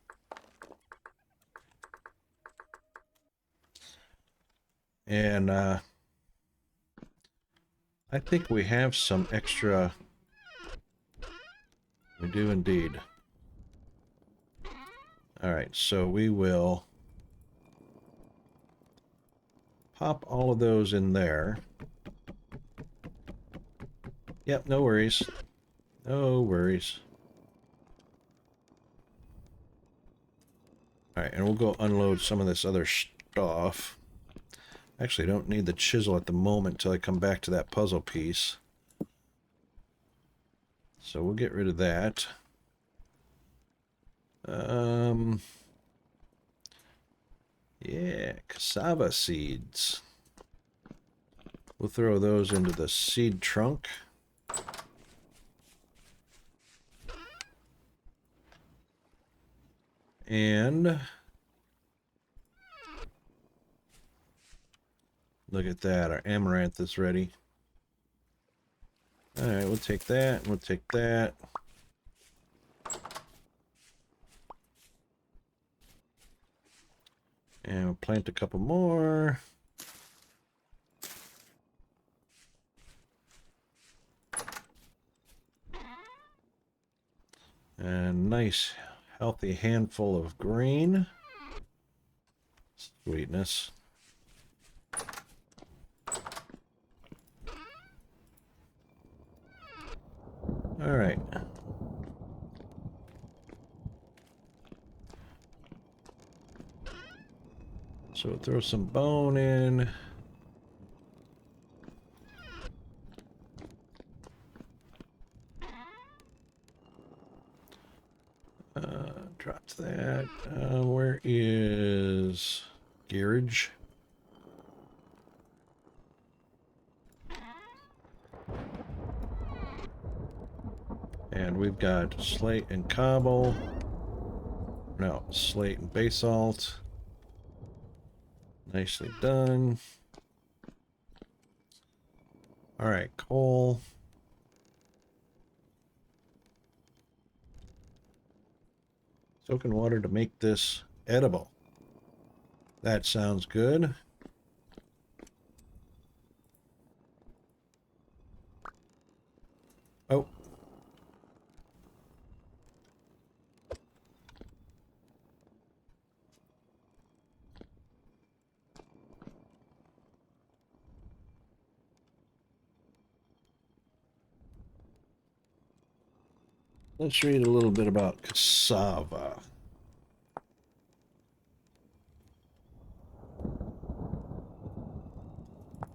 And I think we have some extra. We do indeed. Alright, so we will pop all of those in there. Yep, no worries. No worries. Alright, and we'll go unload some of this other stuff. Actually, I don't need the chisel at the moment till I come back to that puzzle piece. So we'll get rid of that. Yeah, cassava seeds. We'll throw those into the seed trunk. And look at that, our amaranth is ready. Alright, we'll take that, and we'll take that. And we'll plant a couple more. And nice, healthy handful of green. Sweetness. All right. So we'll throw some bone in. Dropped that. Where is gearage? And we've got slate and cobble. No, slate and basalt. Nicely done. All right, coal. Soaking water to make this edible. That sounds good. Oh. Let's read a little bit about cassava.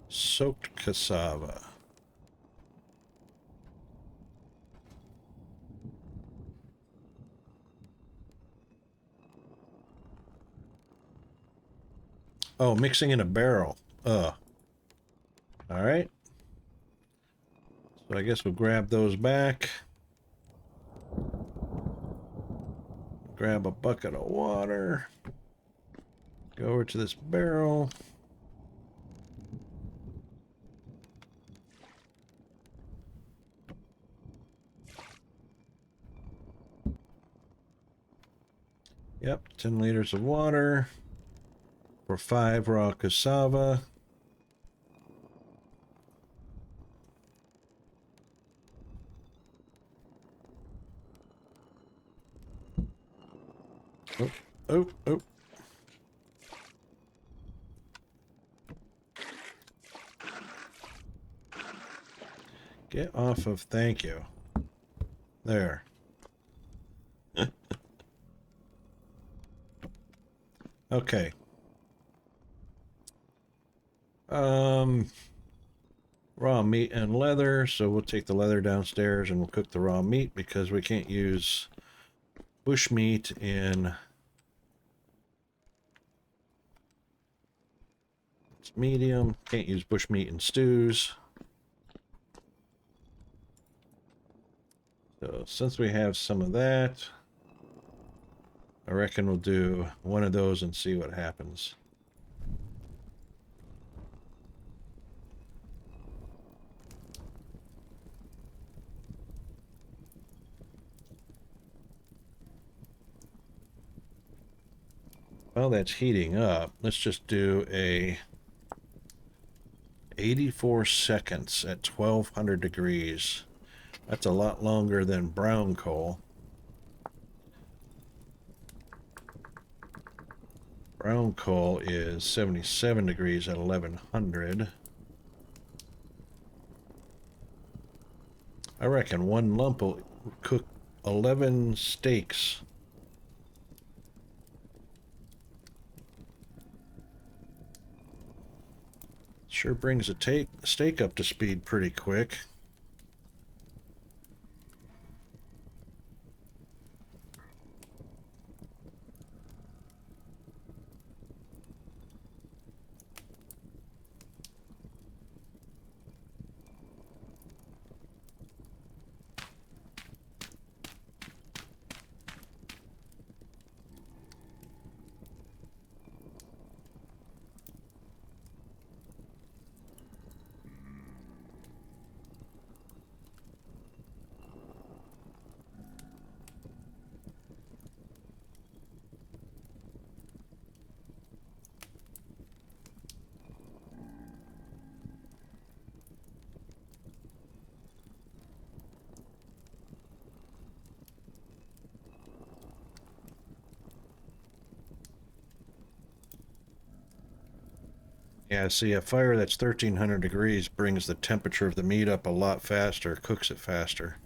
Soaked cassava. Oh, mixing in a barrel. All right. So I guess we'll grab those back. Grab a bucket of water. Go over to this barrel. Yep, 10 liters of water for 5 raw cassava. Oh, oh, oh. Get off of, thank you. There. Okay. Raw meat and leather, so we'll take the leather downstairs and we'll cook the raw meat because we can't use bush meat in it's medium. Can't use bush meat in stews. So since we have some of that, I reckon we'll do one of those and see what happens. While that's heating up, let's just do a 84 seconds at 1200 degrees. That's a lot longer than brown coal. Brown coal is 77 degrees at 1100. I reckon one lump will cook 11 steaks. Sure brings a steak up to speed pretty quick. Yeah, see, a fire that's 1300 degrees brings the temperature of the meat up a lot faster, cooks it faster.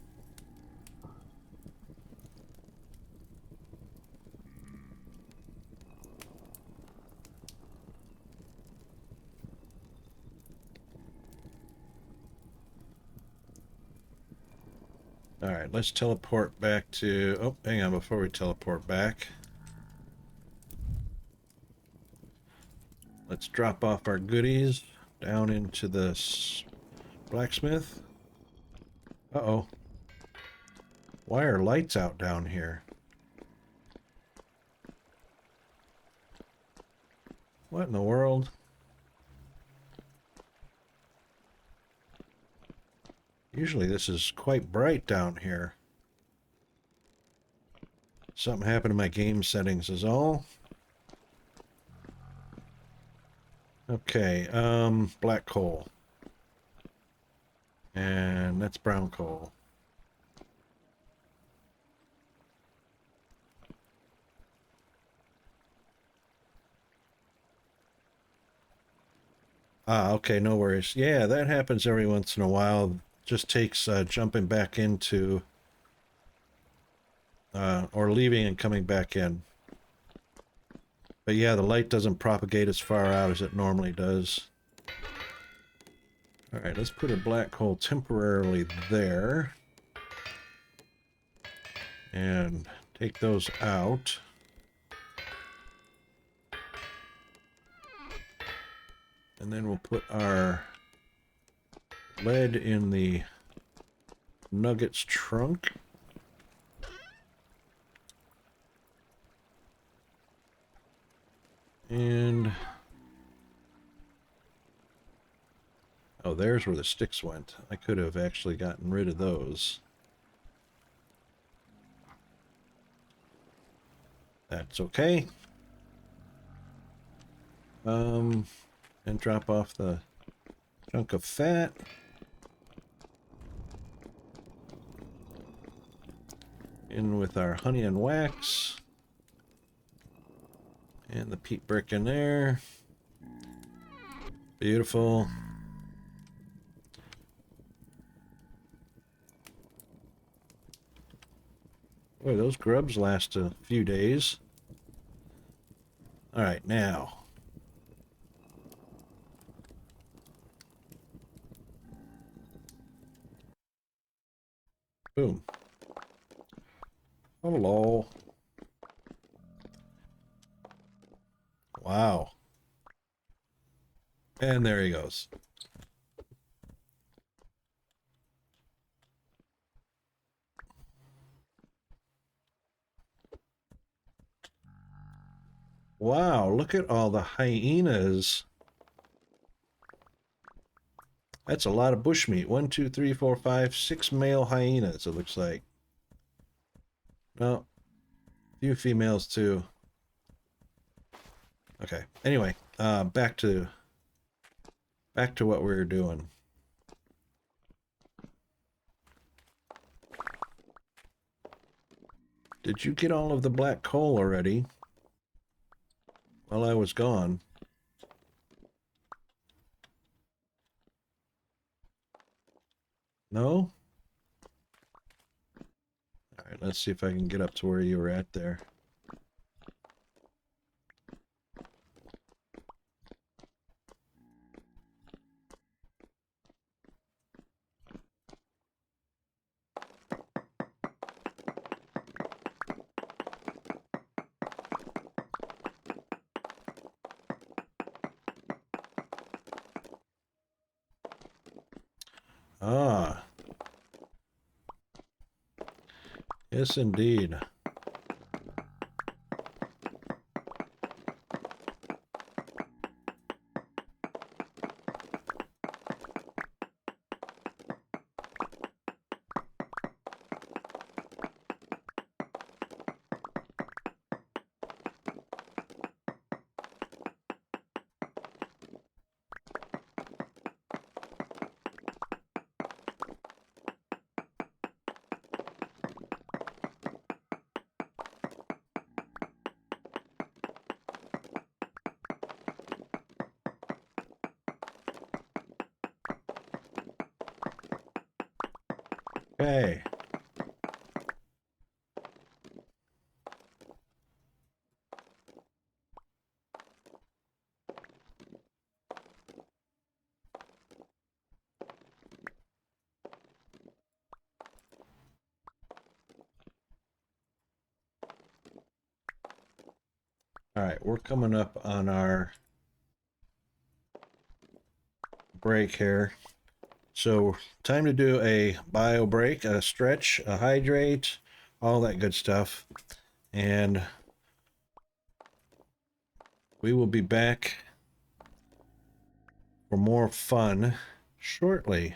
Alright, let's teleport back to... Oh, hang on, before we teleport back. Let's drop off our goodies down into the blacksmith. Uh-oh. Why are lights out down here? What in the world? Usually this is quite bright down here. Something happened to my game settings is all. Okay, black coal. And that's brown coal. Ah, okay, no worries. Yeah, that happens every once in a while. Just takes jumping back into or leaving and coming back in. But yeah, the light doesn't propagate as far out as it normally does. Alright, let's put a black hole temporarily there. And take those out. And then we'll put our lead in the nuggets trunk. And oh, there's where the sticks went. I could have actually gotten rid of those. That's okay. And drop off the chunk of fat. In with our honey and wax. And the peat brick in there. Beautiful. Boy, those grubs last a few days. All right, now. Boom. Hello. Wow. And there he goes. Wow, look at all the hyenas. That's a lot of bushmeat. 1, 2, 3, 4, 5, 6 male hyenas, it looks like. No, a few females too. Okay. Anyway, back to what we were doing. Did you get all of the black coal already? While I was gone. No? Alright, let's see if I can get up to where you were at there. Ah. Yes, indeed. Okay. Alright, we're coming up on our break here. So, time to do a bio break, a stretch, a hydrate, all that good stuff. And we will be back for more fun shortly.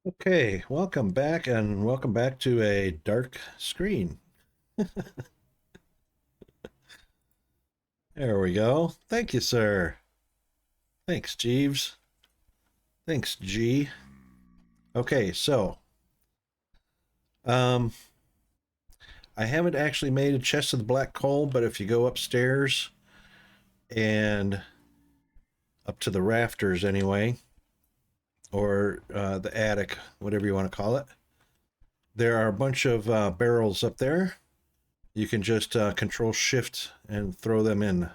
Okay, welcome back, and welcome back to a dark screen. There we go. Thank you, sir. Thanks, Jeeves. Thanks, G. Okay, so I haven't actually made a chest of the black coal, but if you go upstairs and up to the rafters anyway, or the attic, whatever you want to call it, there are a bunch of barrels up there. You can just control shift and throw them in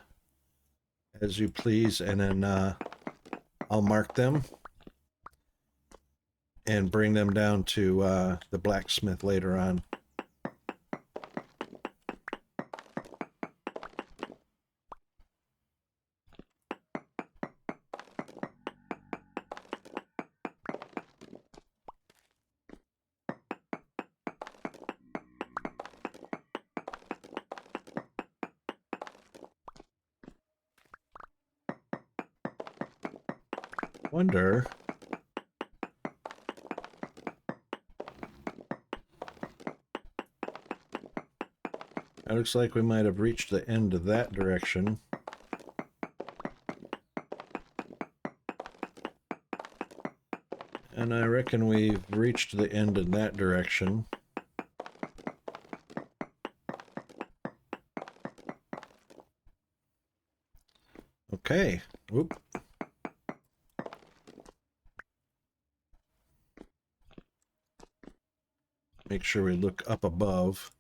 as you please, and then I'll mark them and bring them down to the blacksmith later on. Wonder. It looks like we might have reached the end of that direction. And I reckon we've reached the end in that direction. Okay. Whoop. Make sure we look up above.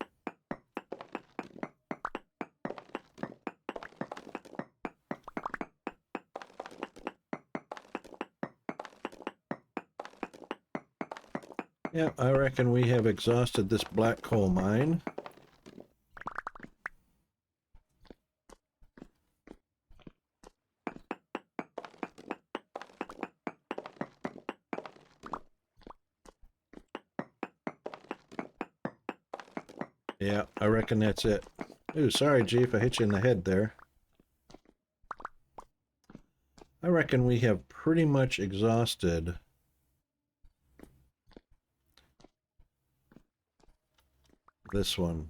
Yeah, I reckon we have exhausted this black coal mine. Yeah, I reckon that's it. Ooh, sorry, Chief, I hit you in the head there. I reckon we have pretty much exhausted this one.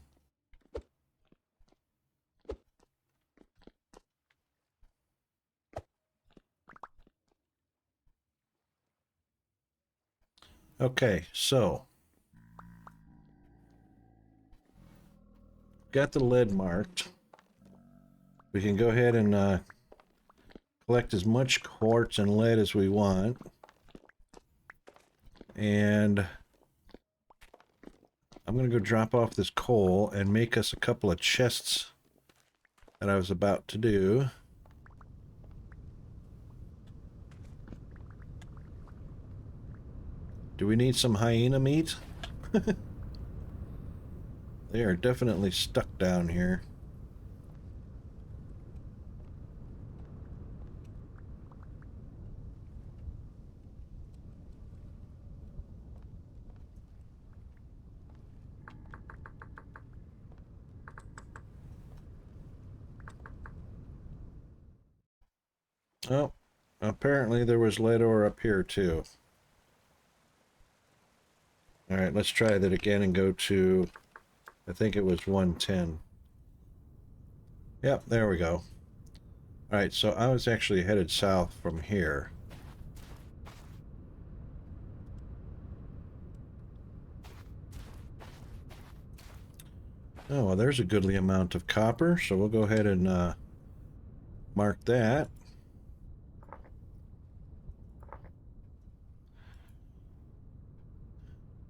Okay, so got the lead marked. We can go ahead and collect as much quartz and lead as we want. And I'm going to go drop off this coal and make us a couple of chests that I was about to do. Do we need some hyena meat? They are definitely stuck down here. Oh, apparently there was lead ore up here too. Alright, let's try that again and go to, I think it was 110. Yep, there we go. Alright, so I was actually headed south from here. Oh, well, there's a goodly amount of copper, so we'll go ahead and mark that.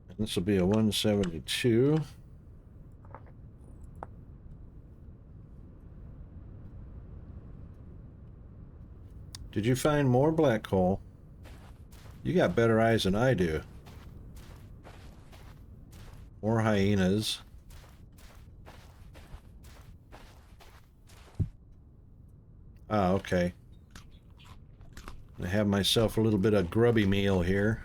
And this will be a 172. Did you find more black coal? You got better eyes than I do. More hyenas. Ah, okay. I have myself a little bit of grubby meal here.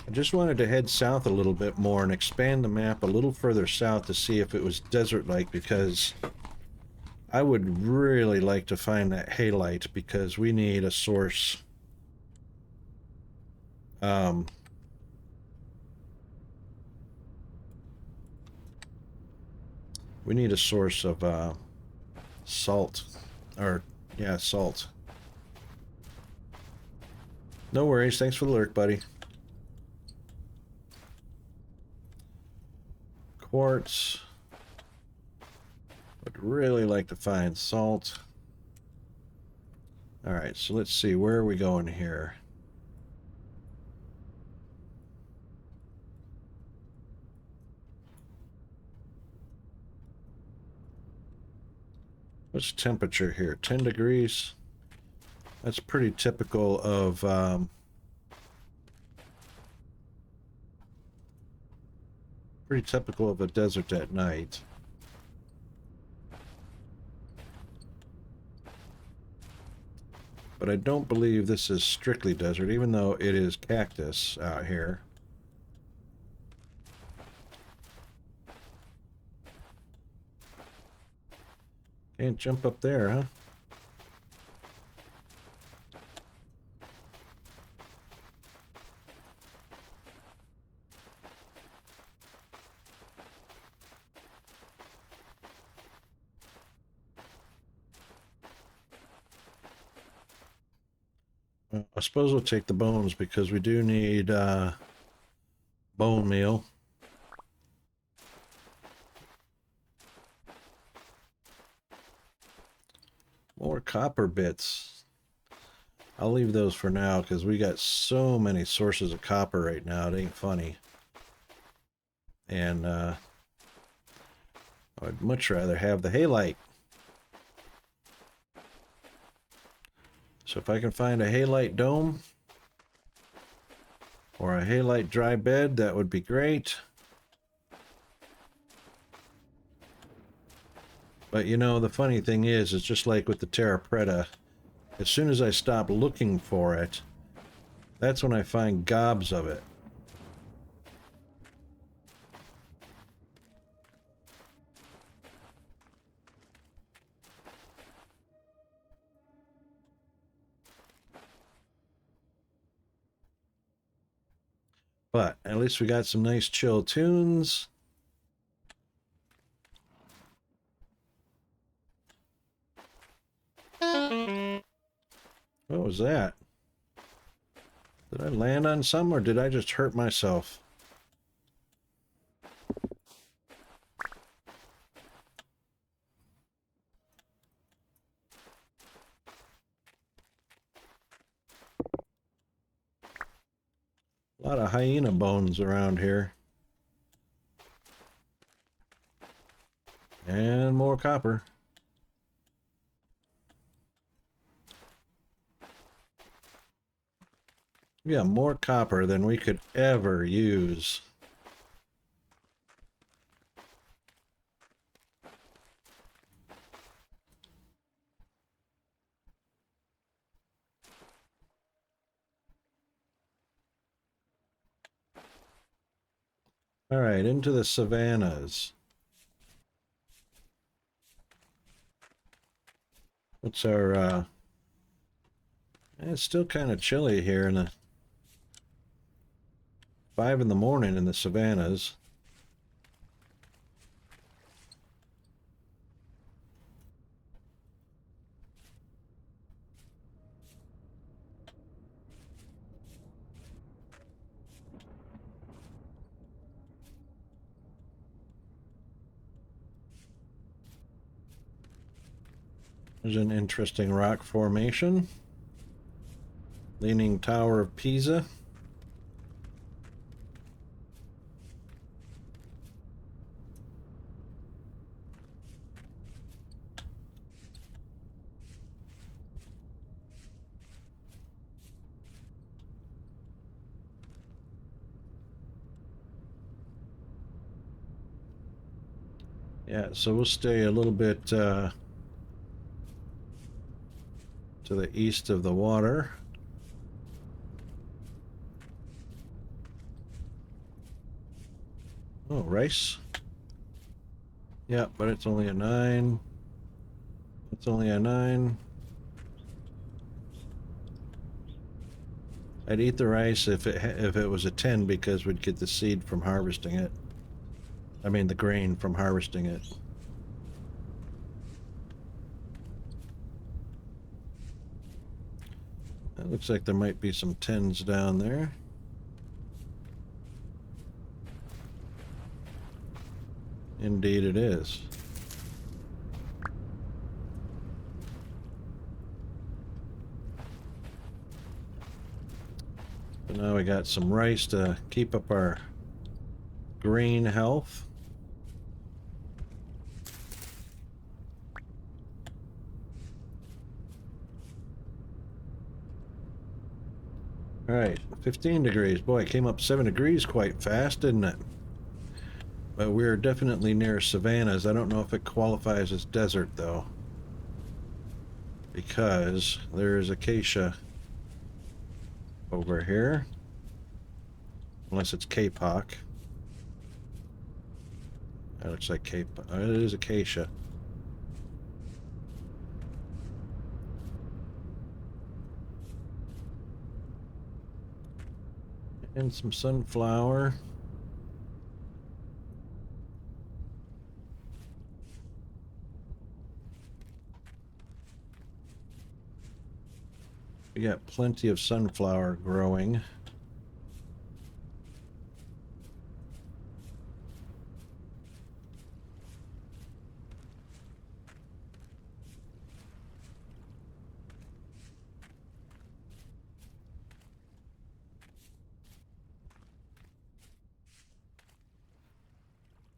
I just wanted to head south a little bit more and expand the map a little further south to see if it was desert-like, because I would really like to find that halite because we need a source. We need a source of salt. Or, yeah, salt. No worries. Thanks for the lurk, buddy. Quartz. Would really like to find salt. Alright, so let's see. Where are we going here? What's temperature here? 10 degrees. That's pretty typical of a desert at night. But I don't believe this is strictly desert, even though it is cactus out here. Can't jump up there, huh? I suppose we'll take the bones because we do need bone meal. More copper bits. I'll leave those for now because we got so many sources of copper right now. It ain't funny. And I'd much rather have the halite. So if I can find a halite dome or a halite dry bed, that would be great. But you know, the funny thing is, it's just like with the Terra Preta. As soon as I stop looking for it, that's when I find gobs of it. But at least we got some nice chill tunes. What was that? Did I land on some or did I just hurt myself? A lot of hyena bones around here. And more copper. Yeah, more copper than we could ever use. All right, into the savannas. What's our, it's still kind of chilly here in the 5 in the morning in the savannas. There's an interesting rock formation. Leaning Tower of Pisa. Yeah, so we'll stay a little bit to the east of the water. Oh, rice. Yeah, but it's only a 9. It's only a 9. I'd eat the rice if it was a 10 because we'd get the seed from harvesting it. I mean the grain from harvesting it. It looks like there might be some 10s down there. Indeed it is. So now we got some rice to keep up our grain health. All right, 15 degrees. Boy, it came up 7 degrees quite fast, didn't it? But we're definitely near savannas. I don't know if it qualifies as desert, though, because there is acacia over here. Unless it's kapok. That looks like kapok. It is acacia. And some sunflower. We got plenty of sunflower growing.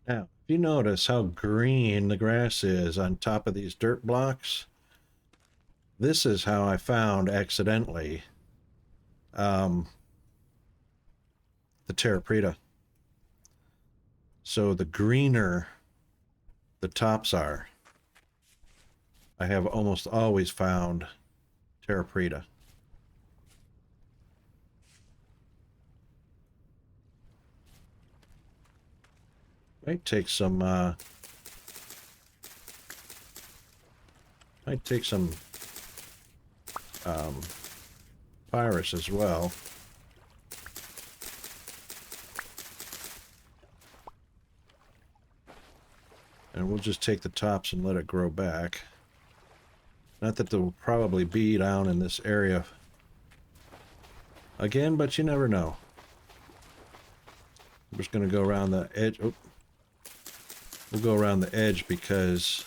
Now, if you notice how green the grass is on top of these dirt blocks, this is how I found accidentally the terra preta. So the greener the tops are, I have almost always found terra preta. Might take some Pyrus as well. And we'll just take the tops and let it grow back. Not that they'll probably be down in this area again, but you never know. I'm just going to go around the edge. Oh. We'll go around the edge because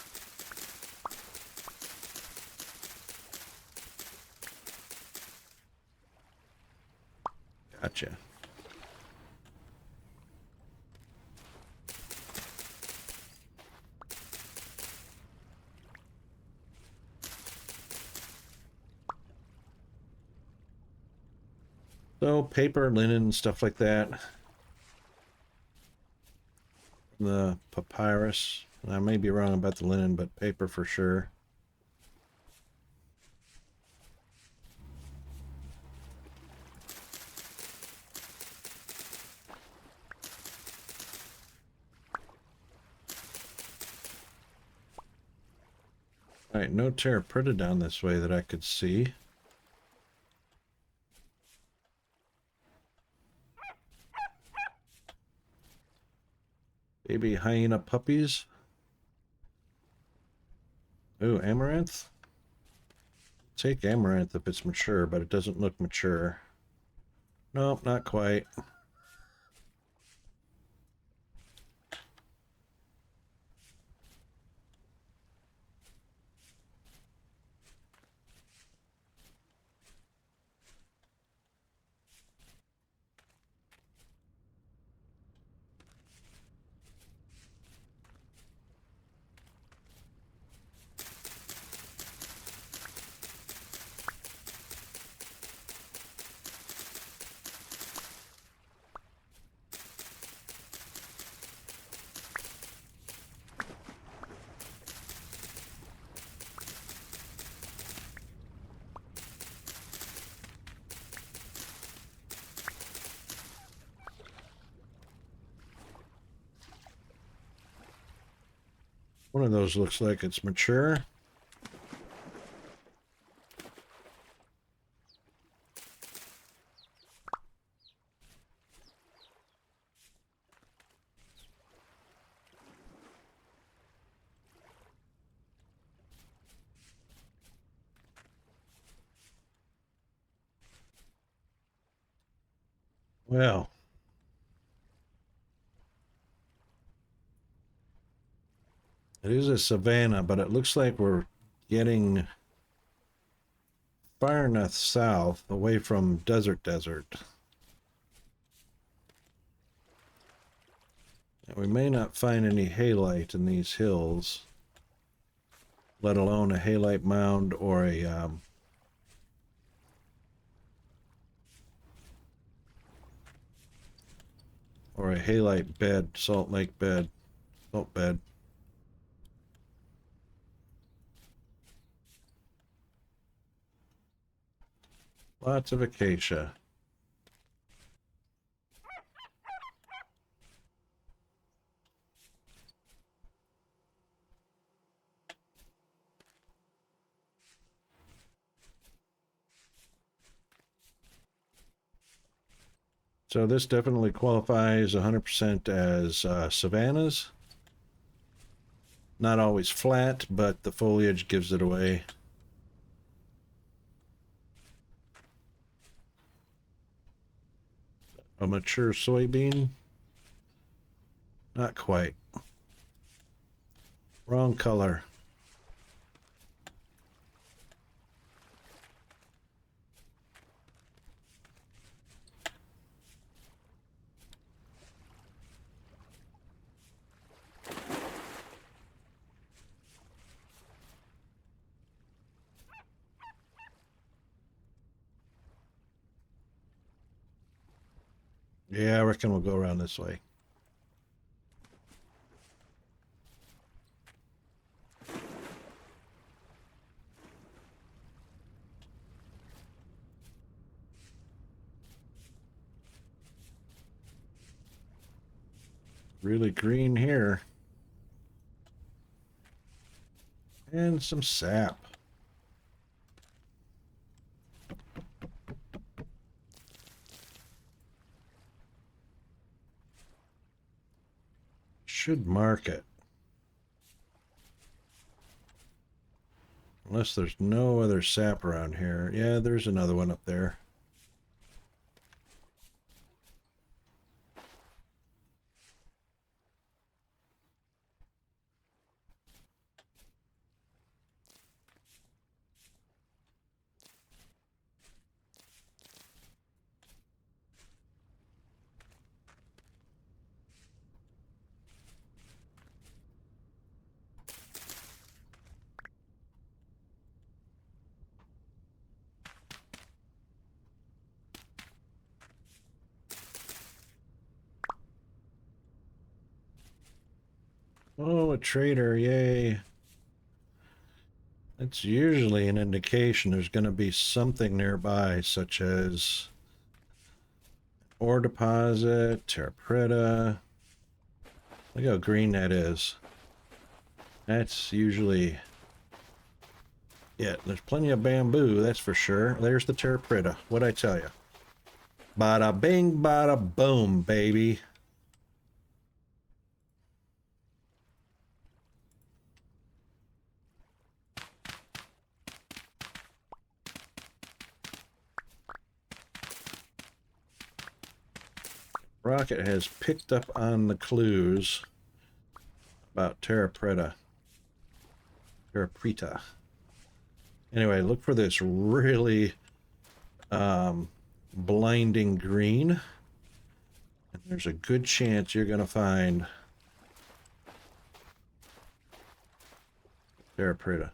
gotcha. So paper, linen, stuff like that. The papyrus. I may be wrong about the linen, but paper for sure. All right, no terra preta down this way that I could see. Baby hyena puppies. Ooh, amaranth. Take amaranth if it's mature, but it doesn't look mature. Nope, not quite. One of those looks like it's mature. Well, it is a savanna, but it looks like we're getting far enough south away from desert. And we may not find any halite in these hills, let alone a halite mound or a halite bed, salt lake bed, salt bed. Lots of acacia. So this definitely qualifies 100% as savannas. Not always flat, but the foliage gives it away. A mature soybean? Not quite. Wrong color. Yeah, I reckon we'll go around this way. Really green here. And some sap. Should mark it. Unless there's no other sap around here. Yeah, there's another one up there. Oh, a trader, yay. That's usually an indication there's going to be something nearby, such as ore deposit, terra preta. Look how green that is. That's usually... Yeah, there's plenty of bamboo, that's for sure. There's the terra preta. What'd I tell you? Bada bing, bada boom, baby. Rocket has picked up on the clues about terra preta. Terra preta. Anyway, look for this really blinding green. And there's a good chance you're going to find terra preta.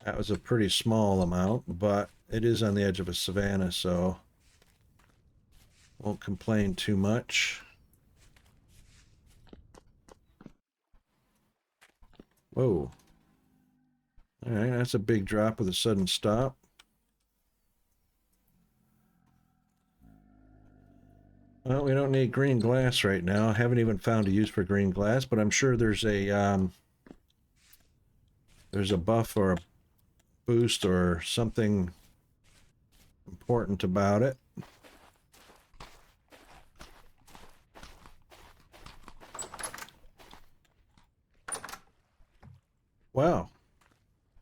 That was a pretty small amount, but it is on the edge of a savanna, so won't complain too much. Whoa. All right, that's a big drop with a sudden stop. Well, we don't need green glass right now. I haven't even found a use for green glass, but I'm sure there's a buff or a boost or something important about it. Wow.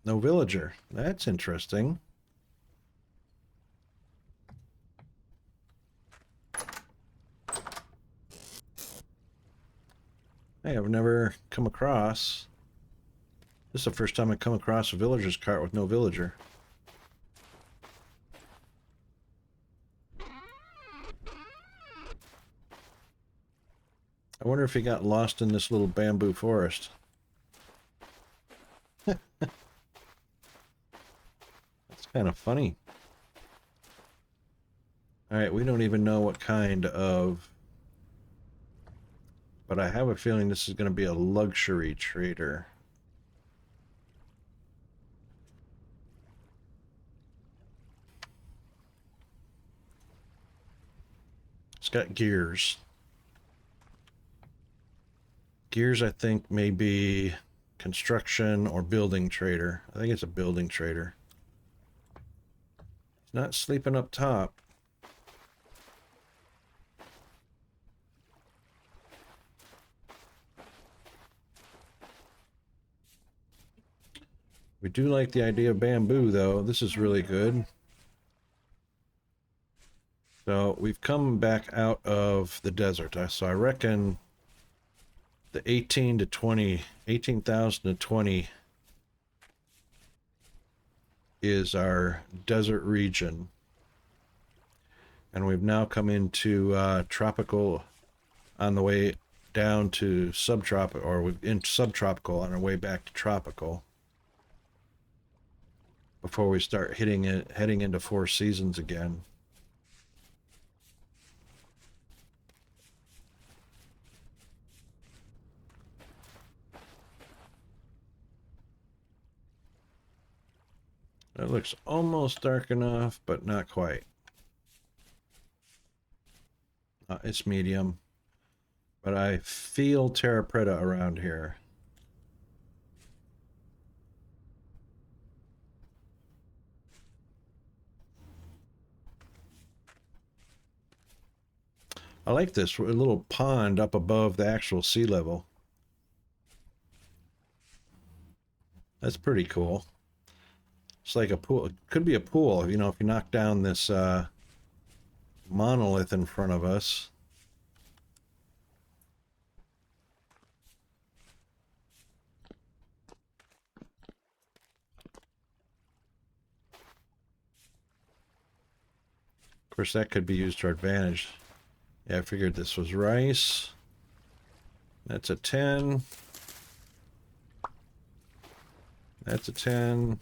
No villager. That's interesting. Hey, I've never come across. This is the first time I come across a villager's cart with no villager. I wonder if he got lost in this little bamboo forest. That's kind of funny. Alright, we don't even know what kind of... But I have a feeling this is going to be a luxury trader. It's got gears. Gears, I think, may be construction or building trader. I think it's a building trader. He's not sleeping up top. We do like the idea of bamboo, though. This is really good. So we've come back out of the desert. So I reckon the 18,000 to 20 is our desert region. And we've now come into tropical on the way down to subtropical, or we're in subtropical on our way back to tropical. Before we start heading into 4 seasons again. It looks almost dark enough, but not quite. It's medium. But I feel Terra Preta around here. I like this little pond up above the actual sea level. That's pretty cool. It's like a pool. It could be a pool, you know, if you knock down this monolith in front of us. Of course, that could be used to our advantage. Yeah, I figured this was rice. That's a 10. That's a 10.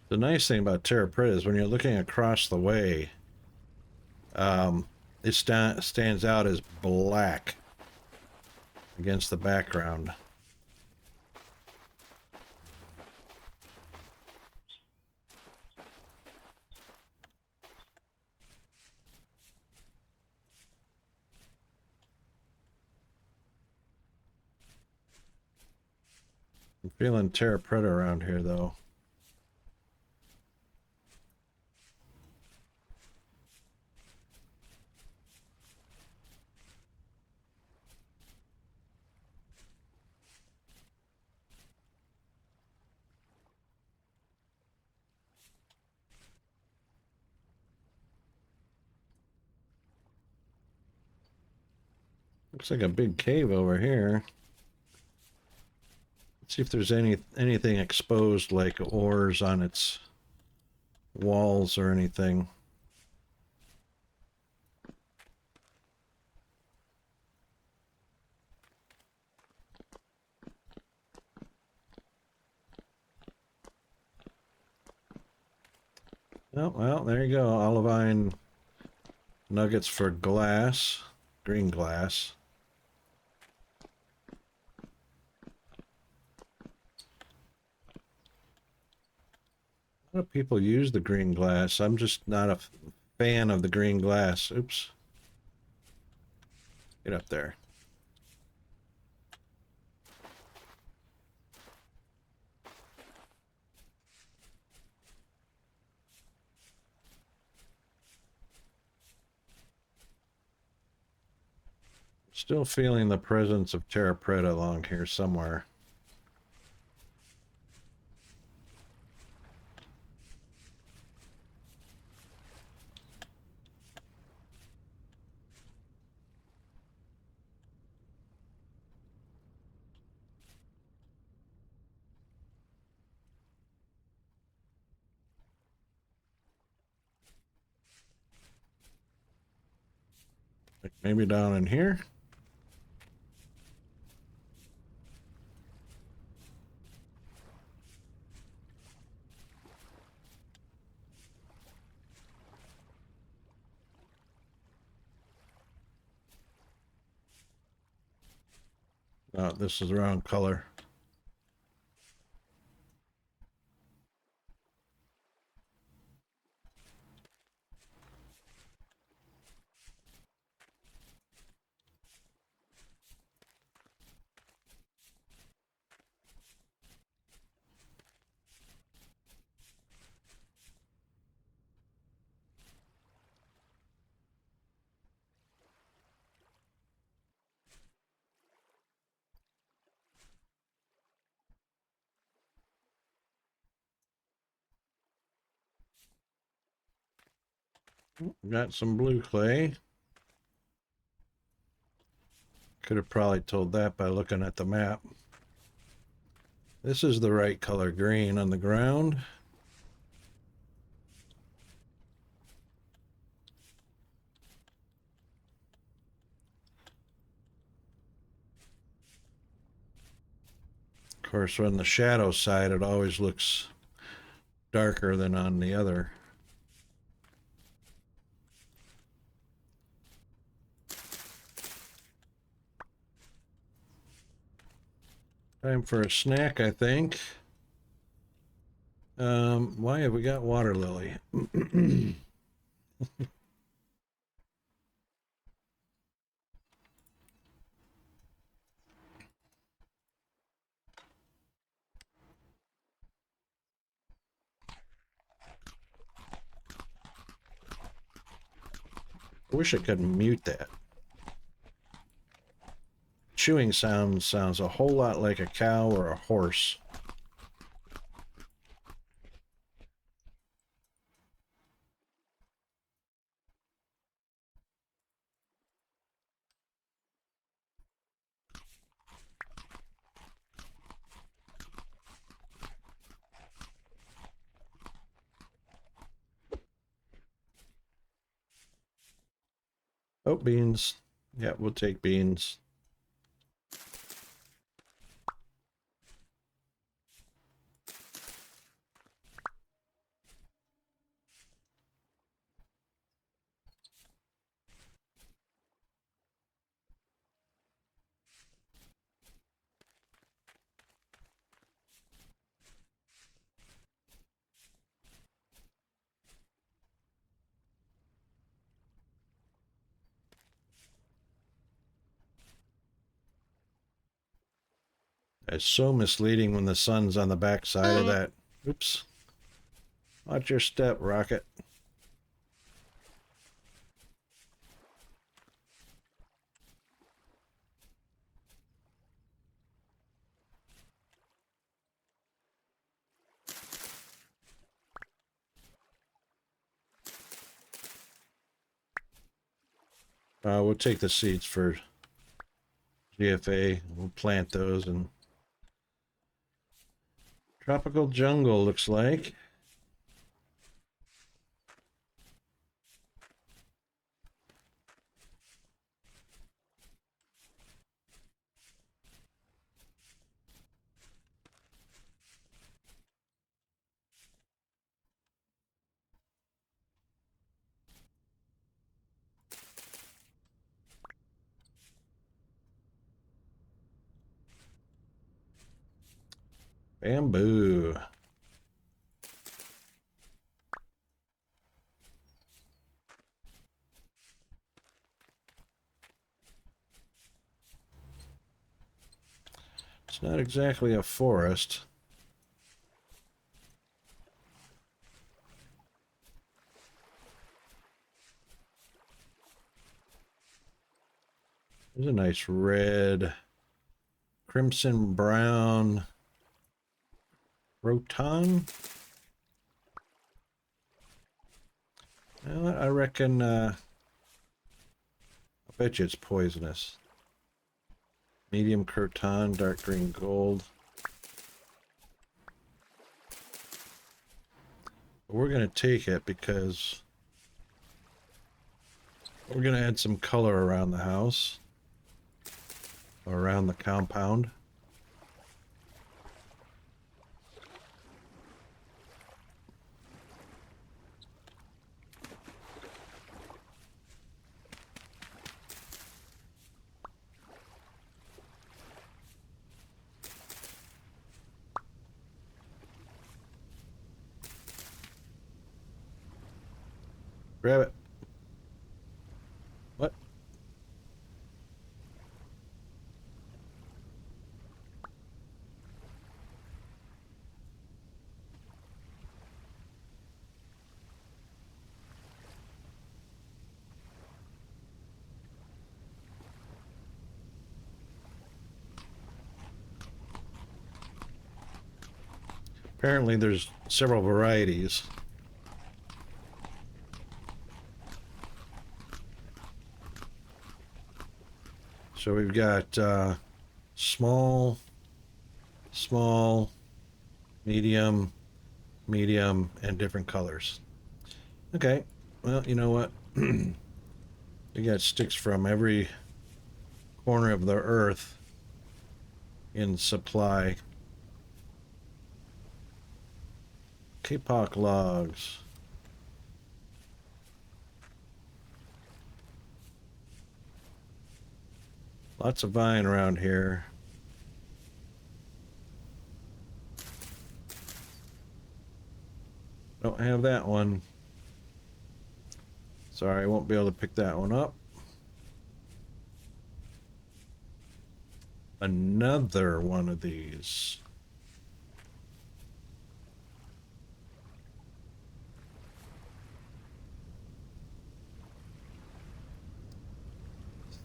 The nice thing about Terra Preta is when you're looking across the way, it stands out as black against the background. I'm feeling Terra Preta around here, though. Looks like a big cave over here. Let's see if there's anything exposed, like ores on its walls or anything. Oh, well, there you go. Olivine nuggets for glass, green glass. A lot of people use the green glass. I'm just not a fan of the green glass. Oops. Get up there. Still feeling the presence of Terra Preta along here somewhere. Like maybe down in here. Oh, this is the wrong color. Got some blue clay. Could have probably told that by looking at the map. This is the right color green on the ground. Of course, on the shadow side, it always looks darker than on the other. Time for a snack, I think. Why have we got water lily? I wish I could mute that. Chewing sounds a whole lot like a cow or a horse. Oh, beans. Yeah, we'll take beans. It's so misleading when the sun's on the back side of that. Oops. Watch your step, Rocket. We'll take the seeds for GFA. We'll plant those and tropical jungle looks like. Bamboo. not exactly a forest. There's a nice red, crimson brown Rotan. Well, I reckon, I bet you it's poisonous. Medium Croton, dark green gold. We're going to take it because we're going to add some color around the house. Or around the compound. Grab it. What? Apparently there's several varieties. So we've got small, small, medium, medium, and different colors. Okay, well, you know what? We got sticks from every corner of the earth in supply. Kapok logs. Lots of vine around here. Don't have that one. Sorry, I won't be able to pick that one up. Another one of these.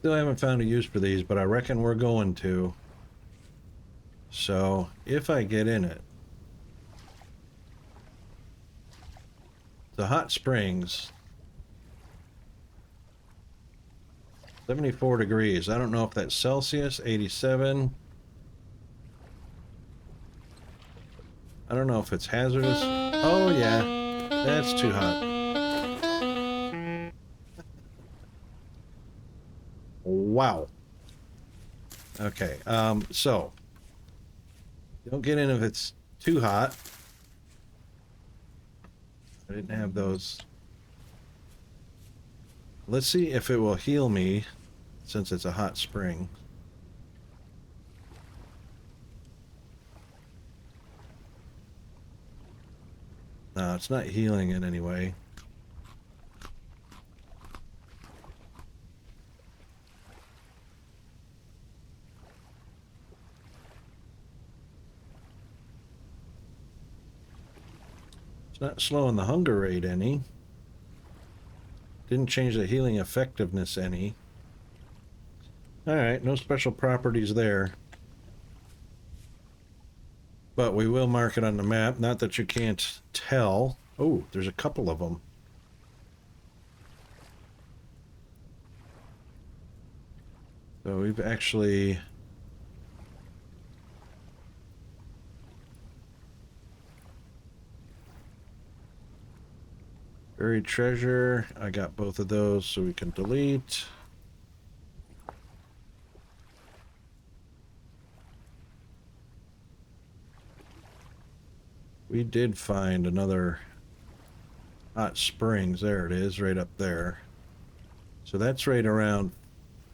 Still haven't found a use for these, but I reckon we're going to. So, if I get in it. The hot springs. 74 degrees. I don't know if that's Celsius. 87. I don't know if it's hazardous. Oh, yeah. That's too hot. Wow. Okay, so don't get in if it's too hot. I didn't have those. Let's see if it will heal me since it's a hot spring. No, it's not healing in any way. It's not slowing the hunger rate any. Didn't change the healing effectiveness any. Alright, no special properties there. But we will mark it on the map. Not that you can't tell. Oh, there's a couple of them. So we've actually... Buried treasure. I got both of those, so we can delete. We did find another hot springs. There it is, right up there. So that's right around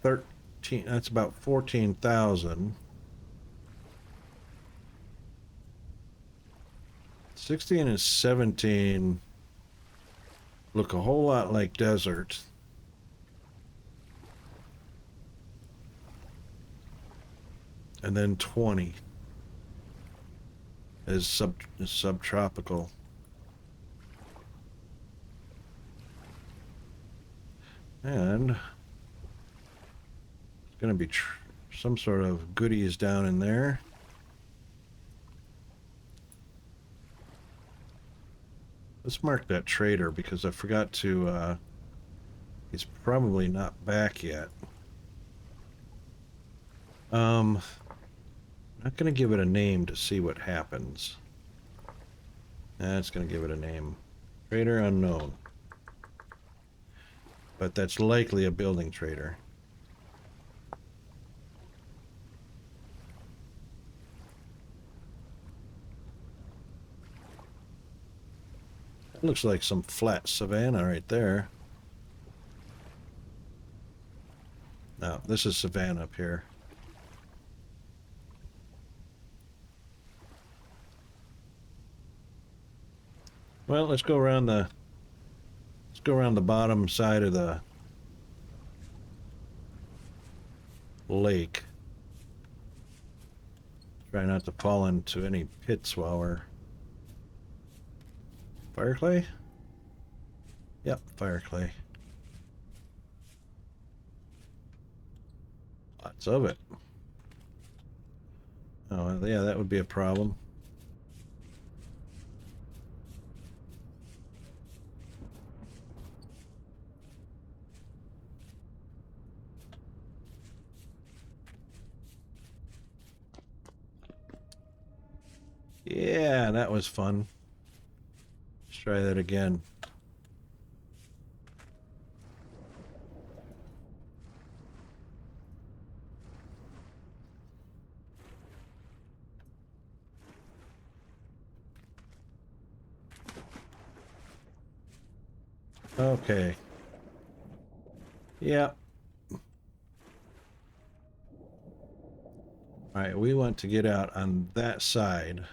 13. That's about 14,000. 16 and 17 look a whole lot like desert. And then 20. is subtropical. And it's going to be some sort of goodies down in there. Let's mark that trader because I forgot to, he's probably not back yet. I'm not going to give it a name to see what happens. That's going to give it a name. Trader unknown. But that's likely a building trader. That looks like some flat savanna right there. No, this is savanna up here. Well, let's go around the bottom side of the lake. Try not to fall into any pits while we're... Fire clay? Yep, fire clay. Lots of it. Oh, yeah, that would be a problem. Yeah, that was fun. Let's try that again. Okay. Yeah. All right, we want to get out on that side.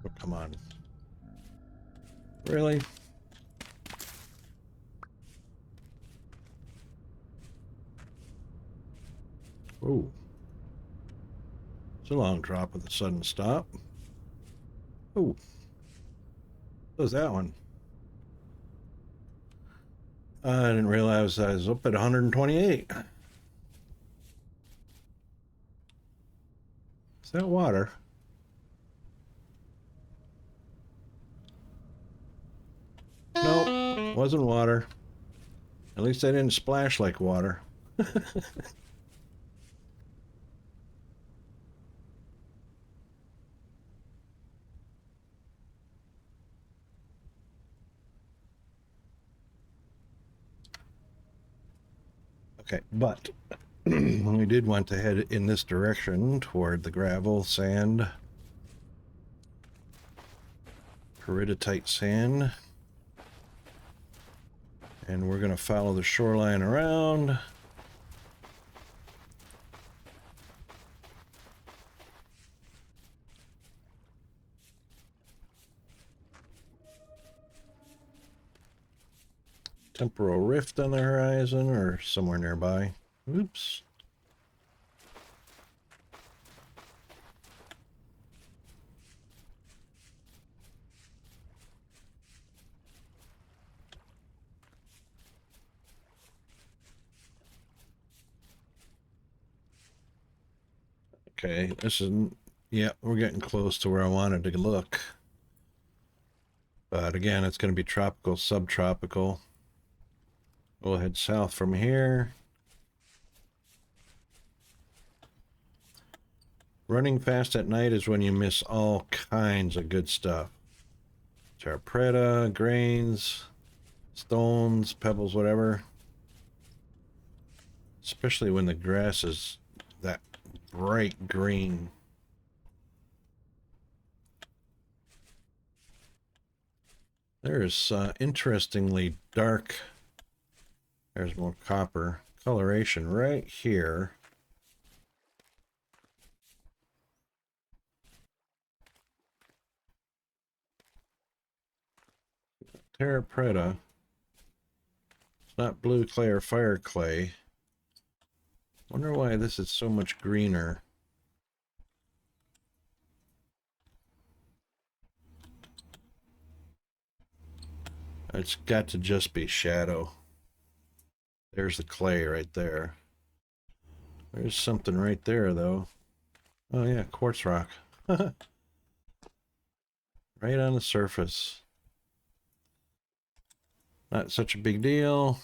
Oh, come on. Really? Ooh. It's a long drop with a sudden stop. Ooh. What was that one? I didn't realize I was up at 128. Is that water? Nope, wasn't water. At least I didn't splash like water. Okay, but we did want to head in this direction toward the gravel, sand, peridotite sand. And we're going to follow the shoreline around. Temporal rift on the horizon or somewhere nearby. Oops. Okay, this is, yeah, we're getting close to where I wanted to look. But again, it's going to be tropical, subtropical. We'll head south from here. Running fast at night is when you miss all kinds of good stuff. Charpreta, grains, stones, pebbles, whatever. Especially when the grass is that bright green. There's interestingly dark, there's more copper coloration right here. Terra preta. It's not blue clay or fire clay. Wonder why this is so much greener. It's got to just be shadow. There's the clay right there. There's something right there, though. Oh, yeah, quartz rock. Right on the surface. Not such a big deal.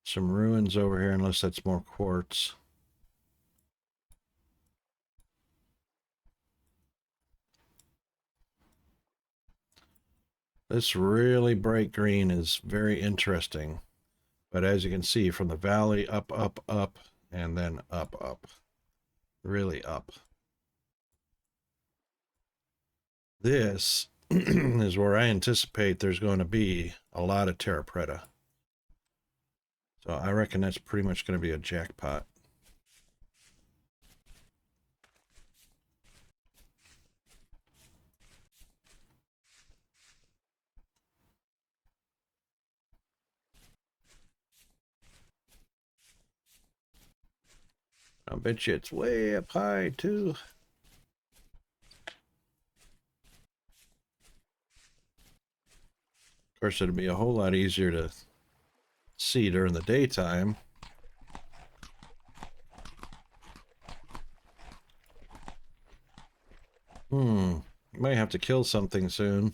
Some ruins over here, unless that's more quartz. This really bright green is very interesting. But as you can see, from the valley, up, up, up, and then up, up. Really up. This is where I anticipate there's going to be a lot of terra preta. So I reckon that's pretty much going to be a jackpot. I bet you it's way up high too. Of course, it'd be a whole lot easier to see during the daytime. Might have to kill something soon.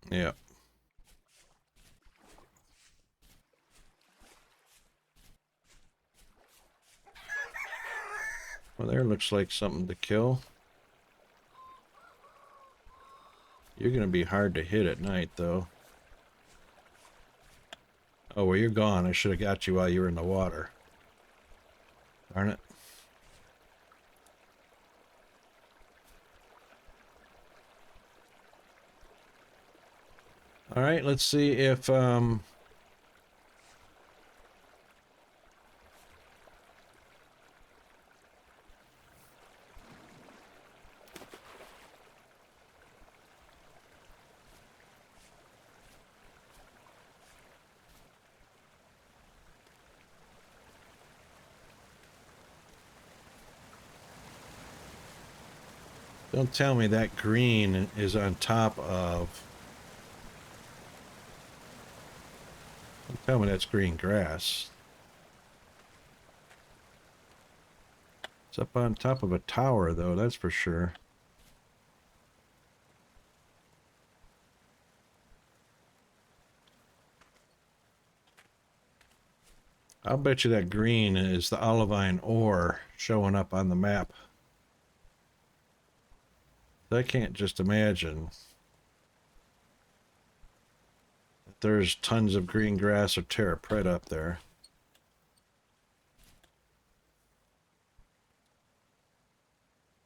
Yeah. Well, there looks like something to kill. You're going to be hard to hit at night, though. Oh, well, you're gone. I should have got you while you were in the water. Darn it. All right, let's see if don't tell me that green is on top of... Don't tell me that's green grass. It's up on top of a tower, though, that's for sure. I'll bet you that green is the olivine ore showing up on the map. I can't just imagine that there's tons of green grass or terra preta up there.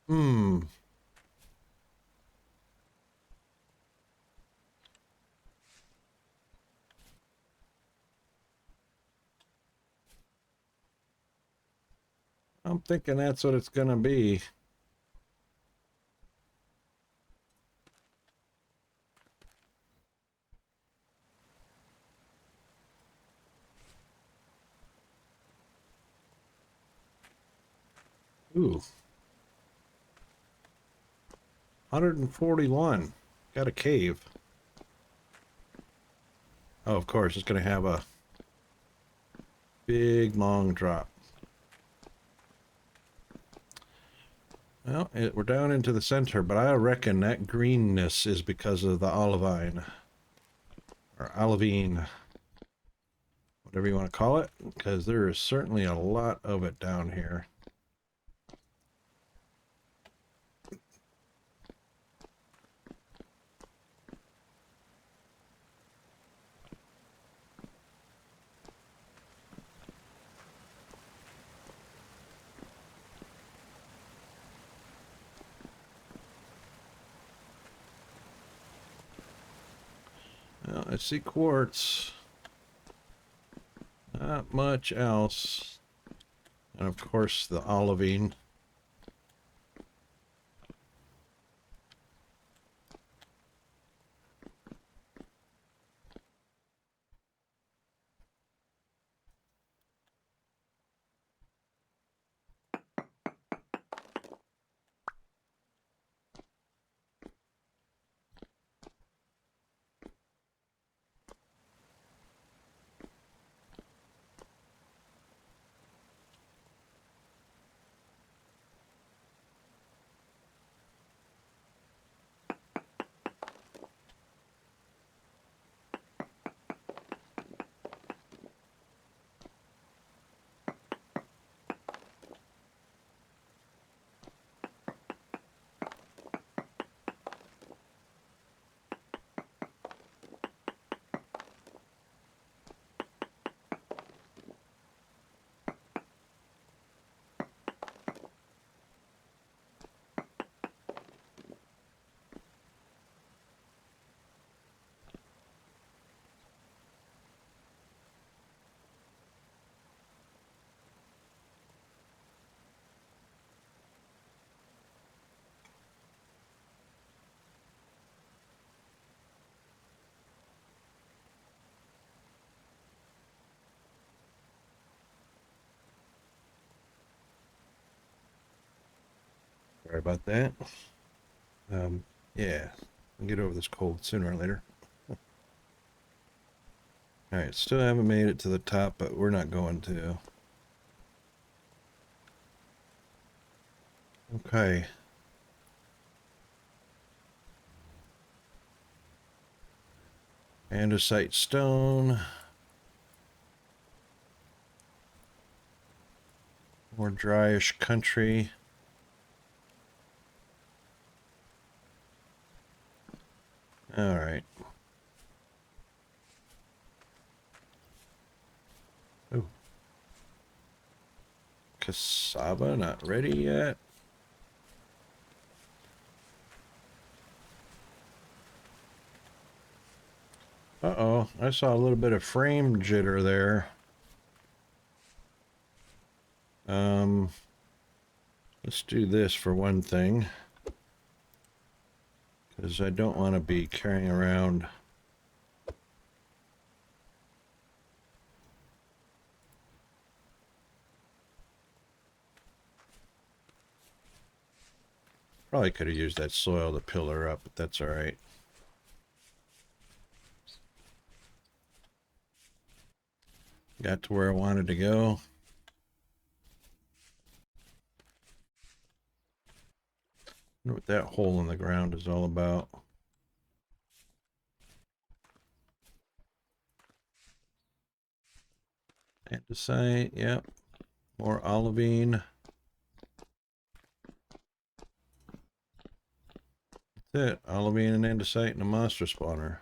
I'm thinking that's what it's gonna be. Ooh. 141. Got a cave. Oh, of course, it's going to have a big, long drop. Well, we're down into the center, but I reckon that greenness is because of the olivine. Or olivine. Whatever you want to call it. Because there is certainly a lot of it down here. I see quartz. Not much else. And of course the olivine. Sorry about that. Yeah, I'll get over this cold sooner or later. Alright, still haven't made it to the top, but we're not going to. Okay. Andesite stone. More dryish country. Alright. Oh. Cassava, not ready yet. Uh-oh, I saw a little bit of frame jitter there. Let's do this for one thing. Because I don't want to be carrying around probably could have used that soil to pillar up, but that's alright. Got to where I wanted to go. I wonder what that hole in the ground is all about. Andesite, yep. More olivine. That's it. Olivine and andesite and a monster spawner.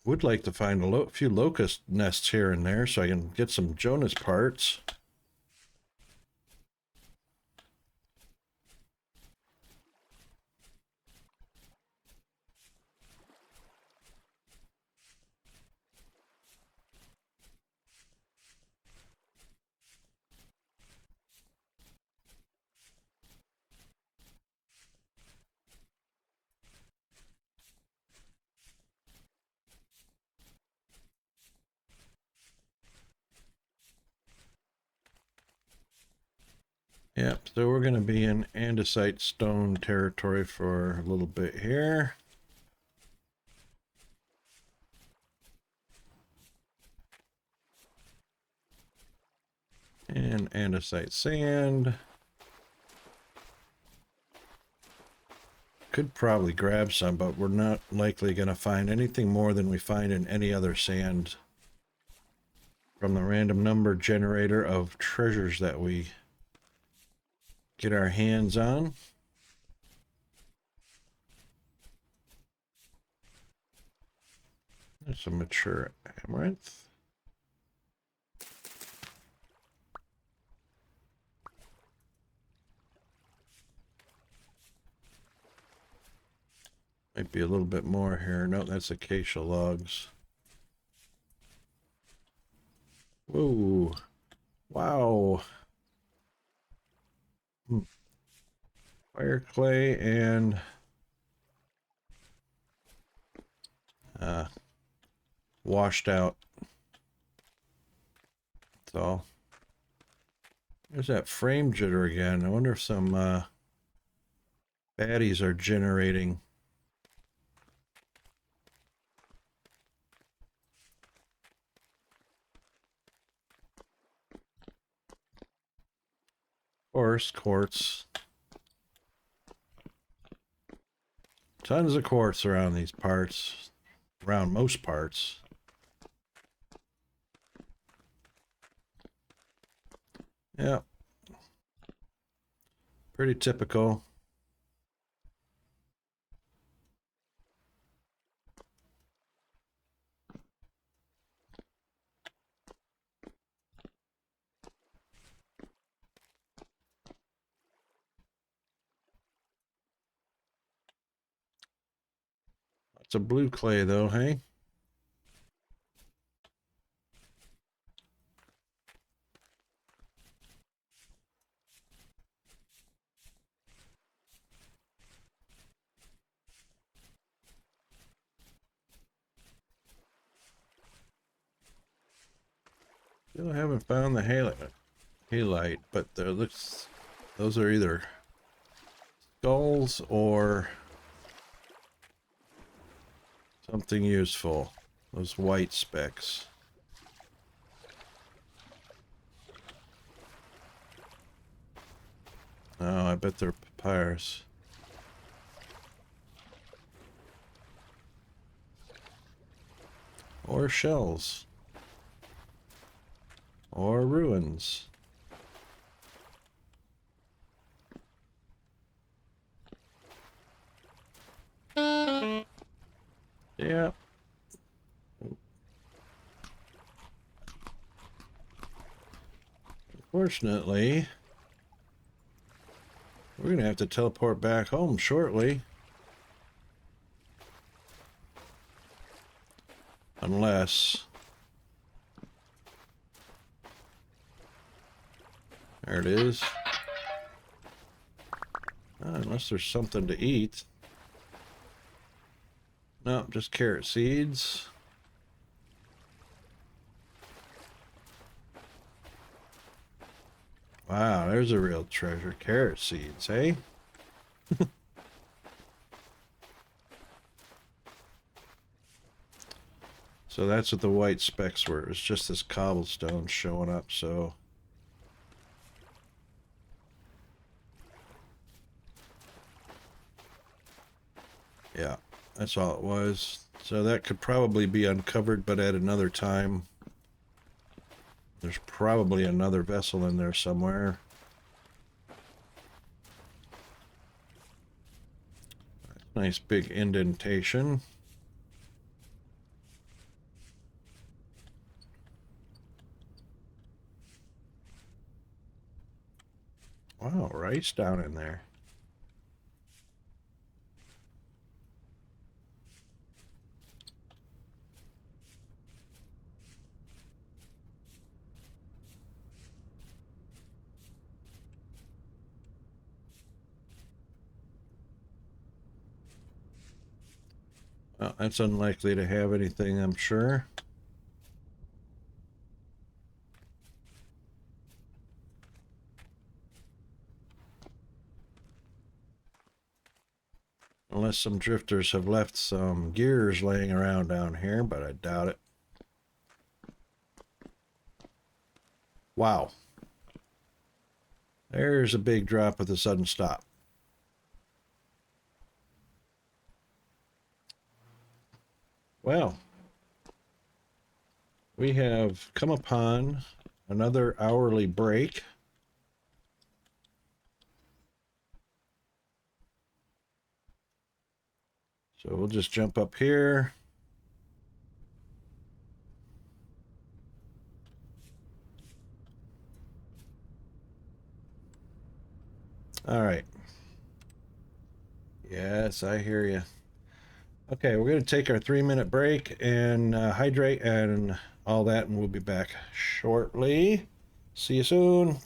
Would like to find a few locust nests here and there so I can get some Jonas parts. Yep, so we're going to be in andesite stone territory for a little bit here. And andesite sand. Could probably grab some, but we're not likely going to find anything more than we find in any other sand from the random number generator of treasures that we get our hands on. There's a mature amaranth. Might be a little bit more here. No, that's acacia logs. Whoa. Wow. Fire clay and washed out. That's all. There's that frame jitter again. I wonder if some baddies are generating. Of course, quartz. Tons of quartz around these parts. Around most parts. Yeah. Pretty typical. Lots of blue clay though, hey? Still haven't found the halite, but there looks, those are either skulls or something useful. Those white specks. Oh, I bet they're papyrus. Or shells. Or ruins. Yeah. Unfortunately, we're gonna have to teleport back home shortly. Unless... There it is. Unless there's something to eat. No, just carrot seeds. Wow, there's a real treasure. Carrot seeds, hey? So that's what the white specks were. It was just this cobblestone showing up, so... Yeah, that's all it was. So that could probably be uncovered, but at another time. There's probably another vessel in there somewhere. Nice big indentation. Wow, rice down in there. Well, that's unlikely to have anything, I'm sure. Unless some drifters have left some gears laying around down here, but I doubt it. Wow. There's a big drop with a sudden stop. Well, we have come upon another hourly break. So we'll just jump up here. All right. Yes, I hear you. Okay, we're going to take our 3-minute break and hydrate and all that, and we'll be back shortly. See you soon.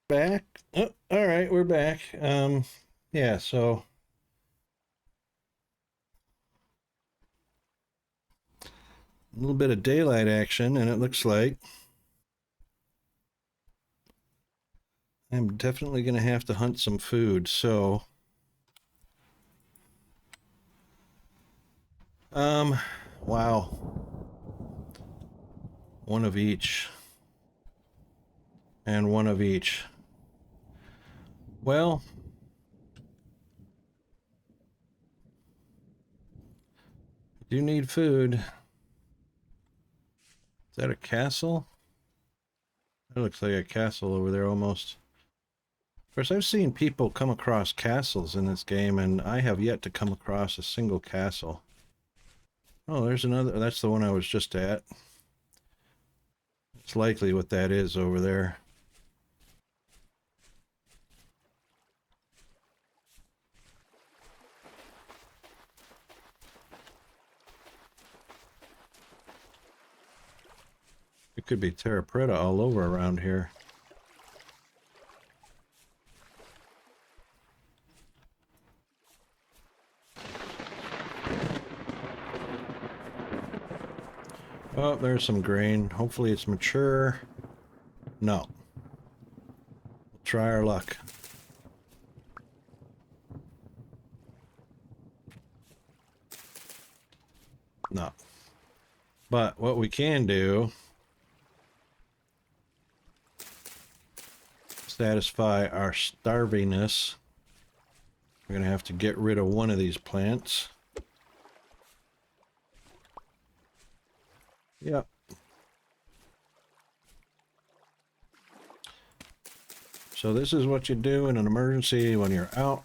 Back. Oh, all right, we're back. Yeah, so a little bit of daylight action, and it looks like I'm definitely going to have to hunt some food, so... wow. One of each. And one of each. Well... I do need food. Is that a castle? That looks like a castle over there almost. Of course, I've seen people come across castles in this game, and I have yet to come across a single castle. Oh, there's another. That's the one I was just at. It's likely what that is over there. It could be terra preta all over around here. Oh, there's some grain. Hopefully it's mature. No. We'll try our luck. No. But what we can do... satisfy our starvingness. We're going to have to get rid of one of these plants. Yep. So this is what you do in an emergency when you're out.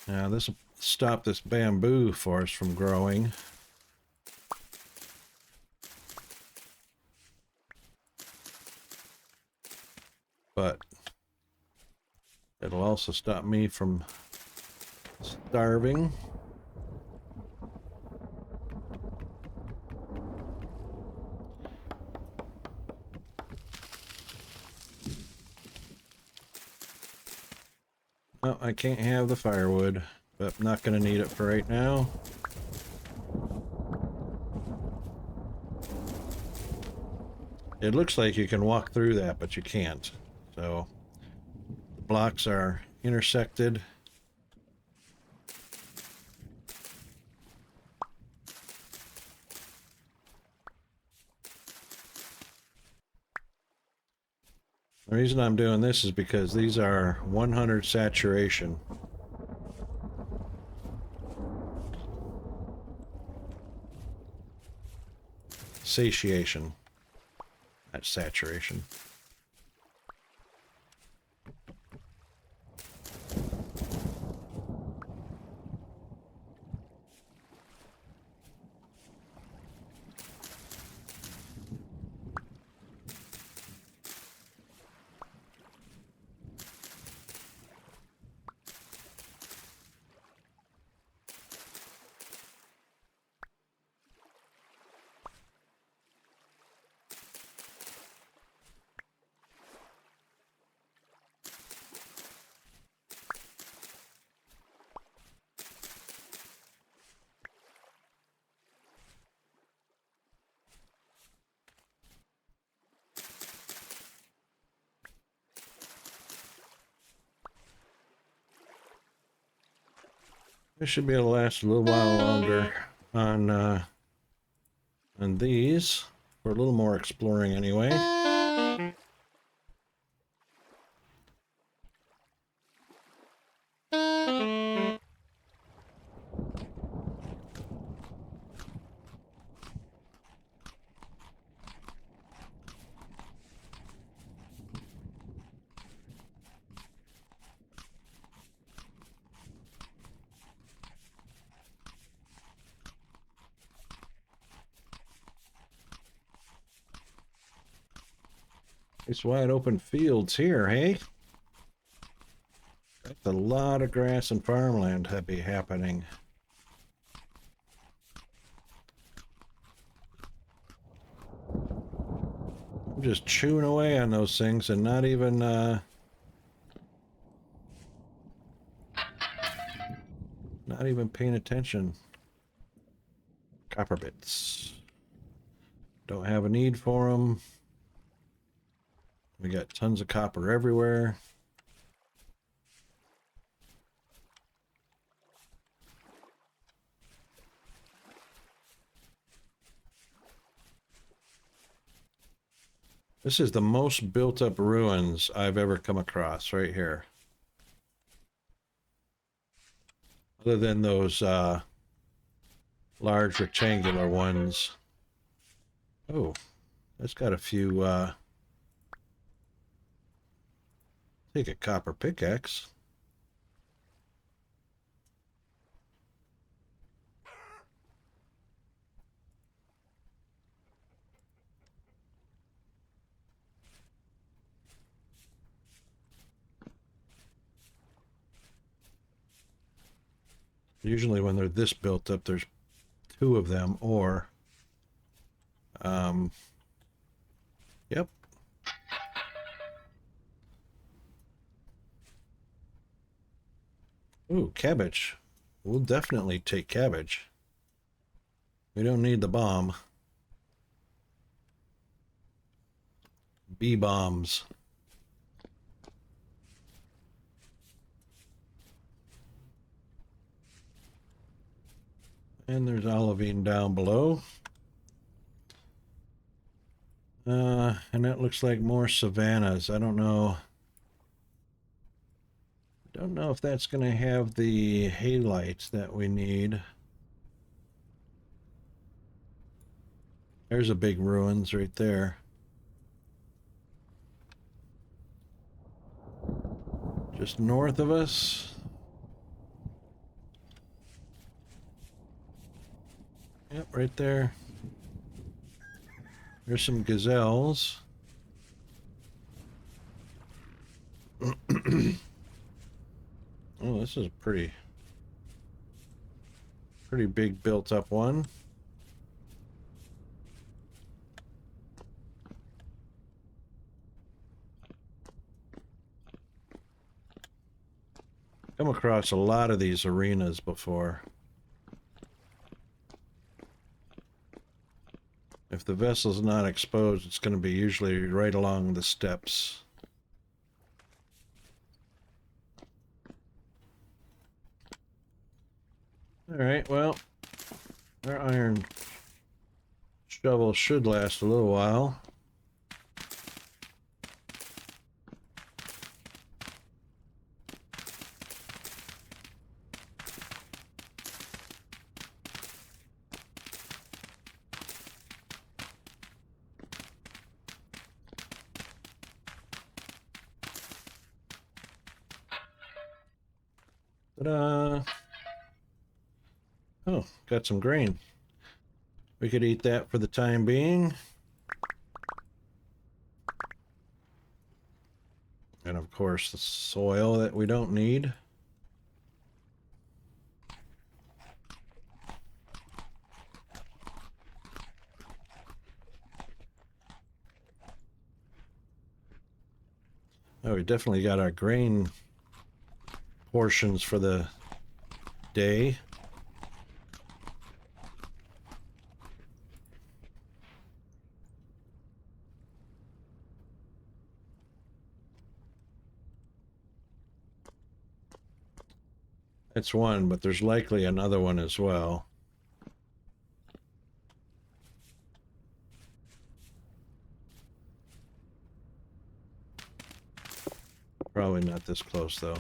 Now this will stop this bamboo forest from growing. But it'll also stop me from starving. Oh, I can't have the firewood, but I'm not going to need it for right now. It looks like you can walk through that, but you can't. So, blocks are intersected. The reason I'm doing this is because these are 100 saturation. Satiation. That's saturation. This should be able to last a little while longer on these, for a little more exploring anyway. It's wide open fields here, hey? That's a lot of grass and farmland to be happening. I'm just chewing away on those things and not even paying attention. Copper bits. Don't have a need for them. We got tons of copper everywhere. This is the most built up ruins I've ever come across right here. Other than those large rectangular ones. Oh, that's got a few take a copper pickaxe. Usually when they're this built up, there's two of them, or yep. Ooh, cabbage. We'll definitely take cabbage. We don't need the bomb. Bee bombs. And there's olivine down below. And that looks like more savannas. I don't know. Don't know if that's going to have the halides that we need. There's a big ruins right there. Just north of us. Yep, right there. There's some gazelles. Oh, this is a pretty big built up one. Come across a lot of these arenas before. If the vessel's not exposed, it's going to be usually right along the steps. Alright, well, our iron shovel should last a little while. Ta-da! Oh, got some grain. We could eat that for the time being. And of course, the soil that we don't need. Oh, we definitely got our grain portions for the day. That's one, but there's likely another one as well. Probably not this close, though.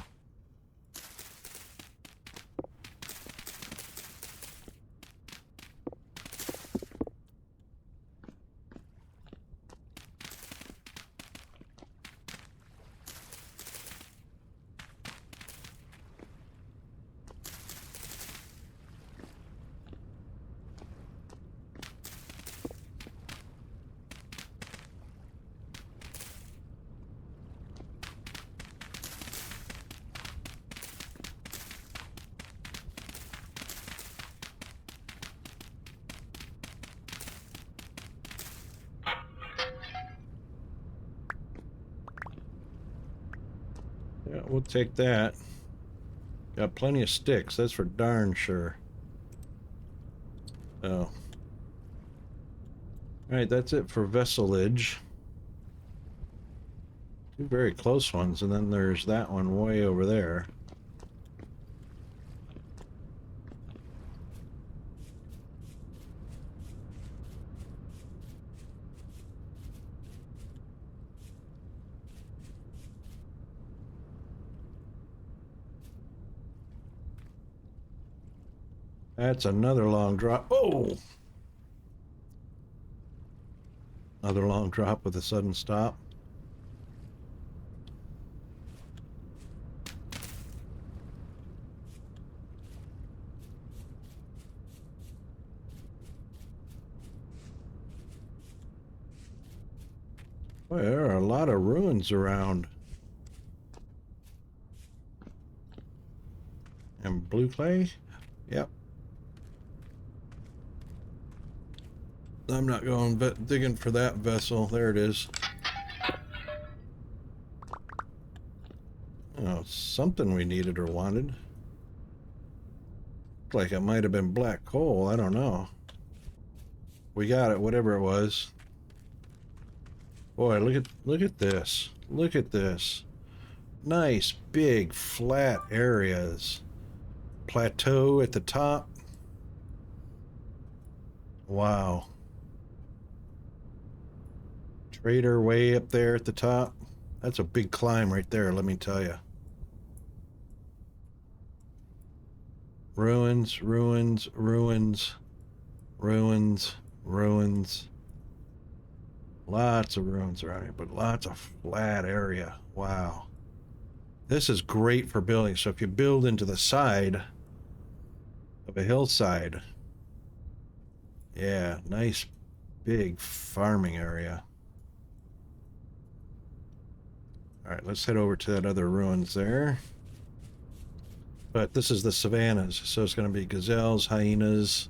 Yeah, we'll take that. Got plenty of sticks, that's for darn sure. Oh, Alright, that's it for vesselage. Two very close ones, and then there's that one way over there. That's another long drop. Oh! Another long drop with a sudden stop. Boy, there are a lot of ruins around. And blue clay? Yep. I'm not going digging for that vessel. There it is. Oh, something we needed or wanted. Looked like it might have been black coal. I don't know. We got it, whatever it was. Boy, look at this. Look at this. Nice, big, flat areas. Plateau at the top. Wow. Trader way up there at the top. That's a big climb right there, let me tell you. Ruins, ruins, ruins, ruins, ruins. Lots of ruins around here, but lots of flat area. Wow. This is great for building. So if you build into the side of a hillside, yeah, nice big farming area. All right, let's head over to that other ruins there. But this is the savannas, so it's going to be gazelles, hyenas,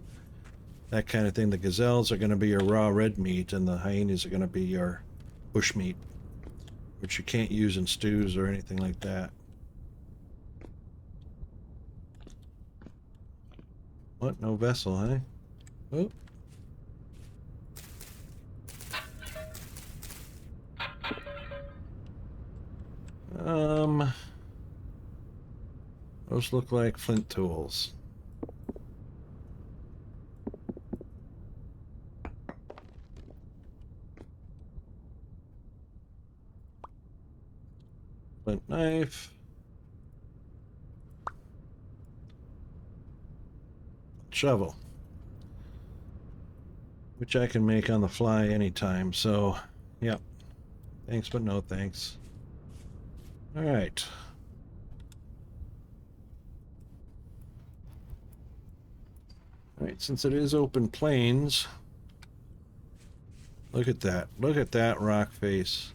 that kind of thing. The gazelles are going to be your raw red meat, and the hyenas are going to be your bush meat, which you can't use in stews or anything like that. What? No vessel, huh? Oh. Those look like flint tools. Flint knife. Shovel. Which I can make on the fly anytime, so, yep. Thanks, but no thanks. Alright. Alright, since it is open plains, look at that. Look at that rock face.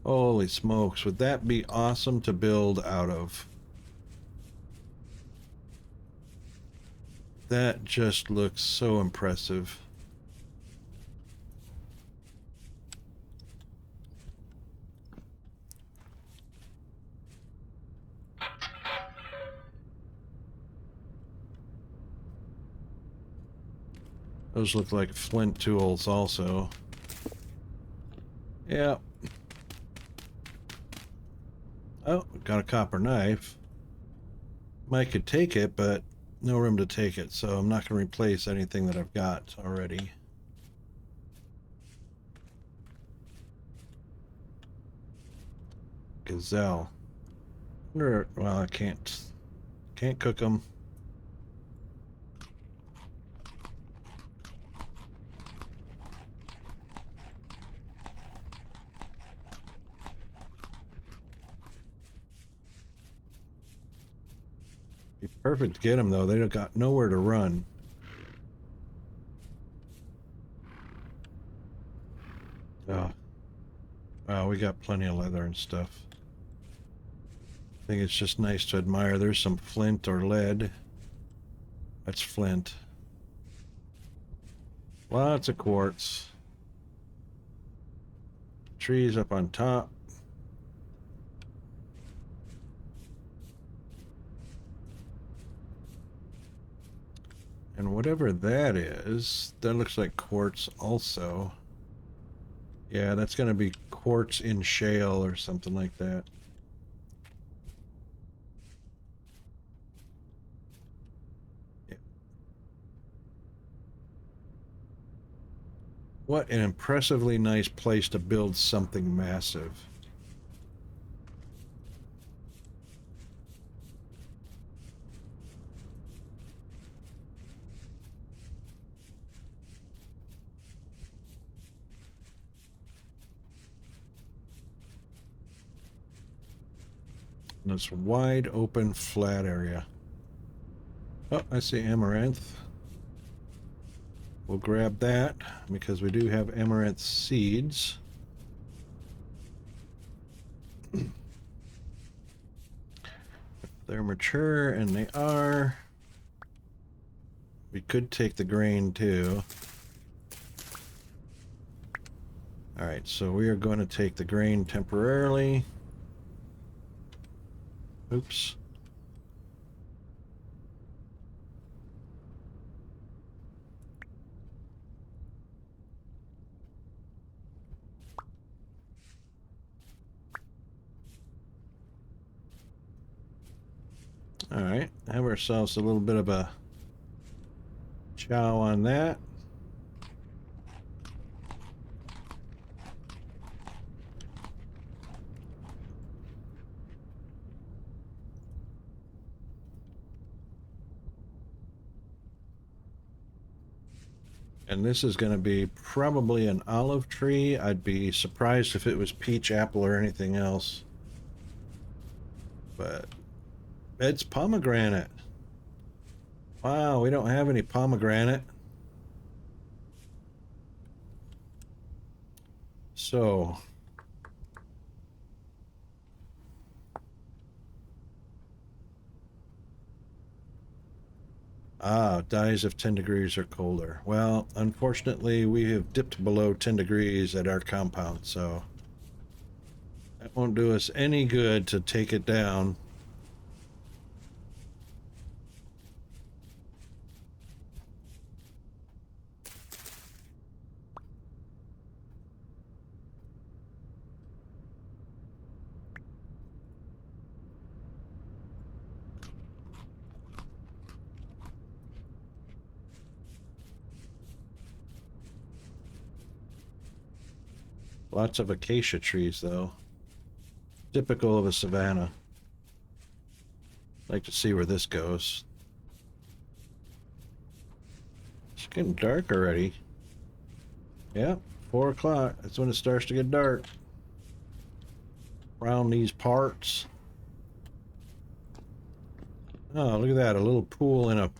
Holy smokes, would that be awesome to build out of? That just looks so impressive. Those look like flint tools also. Yeah. Oh, got a copper knife. Mike could take it, but no room to take it, so I'm not going to replace anything that I've got already. Gazelle. Well, I can't cook them. Be perfect to get them though. They don't got nowhere to run. Oh, wow, we got plenty of leather and stuff. I think it's just nice to admire. There's some flint or lead. That's flint. Lots of quartz. Trees up on top. And whatever that is, that looks like quartz also. Yeah, that's going to be quartz in shale or something like that. Yeah. What an impressively nice place to build something massive. This wide open flat area. Oh, I see amaranth. We'll grab that because we do have amaranth seeds. They're mature, and they are. We could take the grain too. Alright, so we are going to take the grain temporarily. Oops. Alright, have ourselves a little bit of a chow on that. And this is going to be probably an olive tree. I'd be surprised if it was peach, apple, or anything else. But it's pomegranate. Wow, we don't have any pomegranate. So dies if 10 degrees or colder. Well, unfortunately, we have dipped below 10 degrees at our compound, so that won't do us any good to take it down. Lots of acacia trees, though. Typical of a savanna. Like to see where this goes. It's getting dark already. Yeah, 4 o'clock. That's when it starts to get dark. Around these parts. Oh, look at that. A little pool in a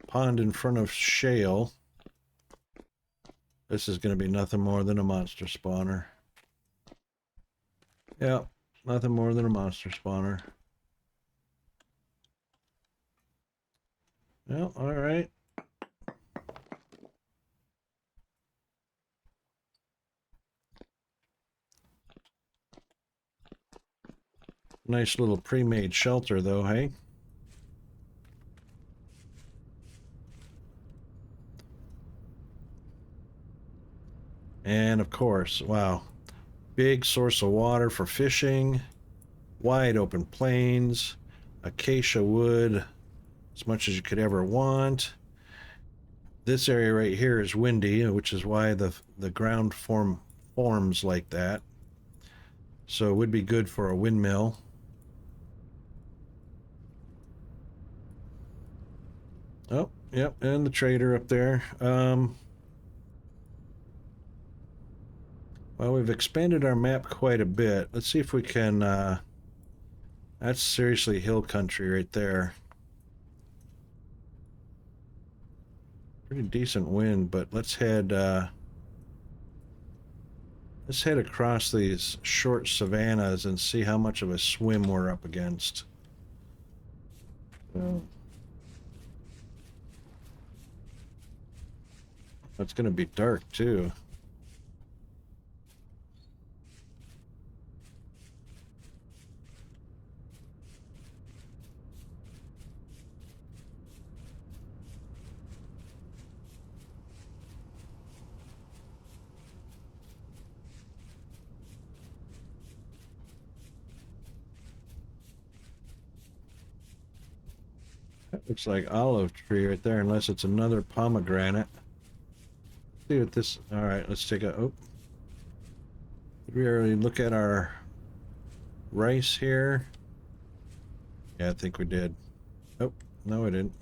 pond in front of shale. This is going to be nothing more than a monster spawner. Yeah, nothing more than a monster spawner. Well, alright. Nice little pre-made shelter, though, hey? And of course, wow, big source of water for fishing, wide open plains, acacia wood, as much as you could ever want. This area right here is windy, which is why the ground forms like that. So it would be good for a windmill. Oh, yep, and the trader up there. Well, we've expanded our map quite a bit. Let's see if we can, that's seriously hill country right there. Pretty decent wind, but let's head across these short savannas and see how much of a swim we're up against. It's going to be dark, too. Looks like olive tree right there, unless it's another pomegranate. See what this. All right, let's take a. Oh, did we already look at our rice here? Yeah, I think we did. Oh, no, we didn't.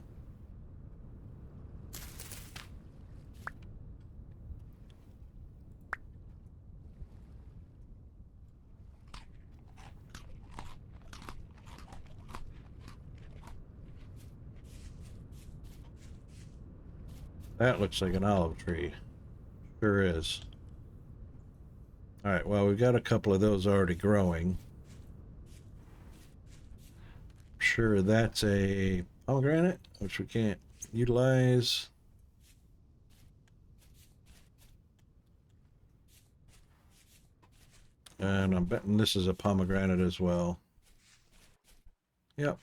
That looks like an olive tree. Sure is. All right, well, we've got a couple of those already growing. Sure, that's a pomegranate, which we can't utilize. And I'm betting this is a pomegranate as well. Yep.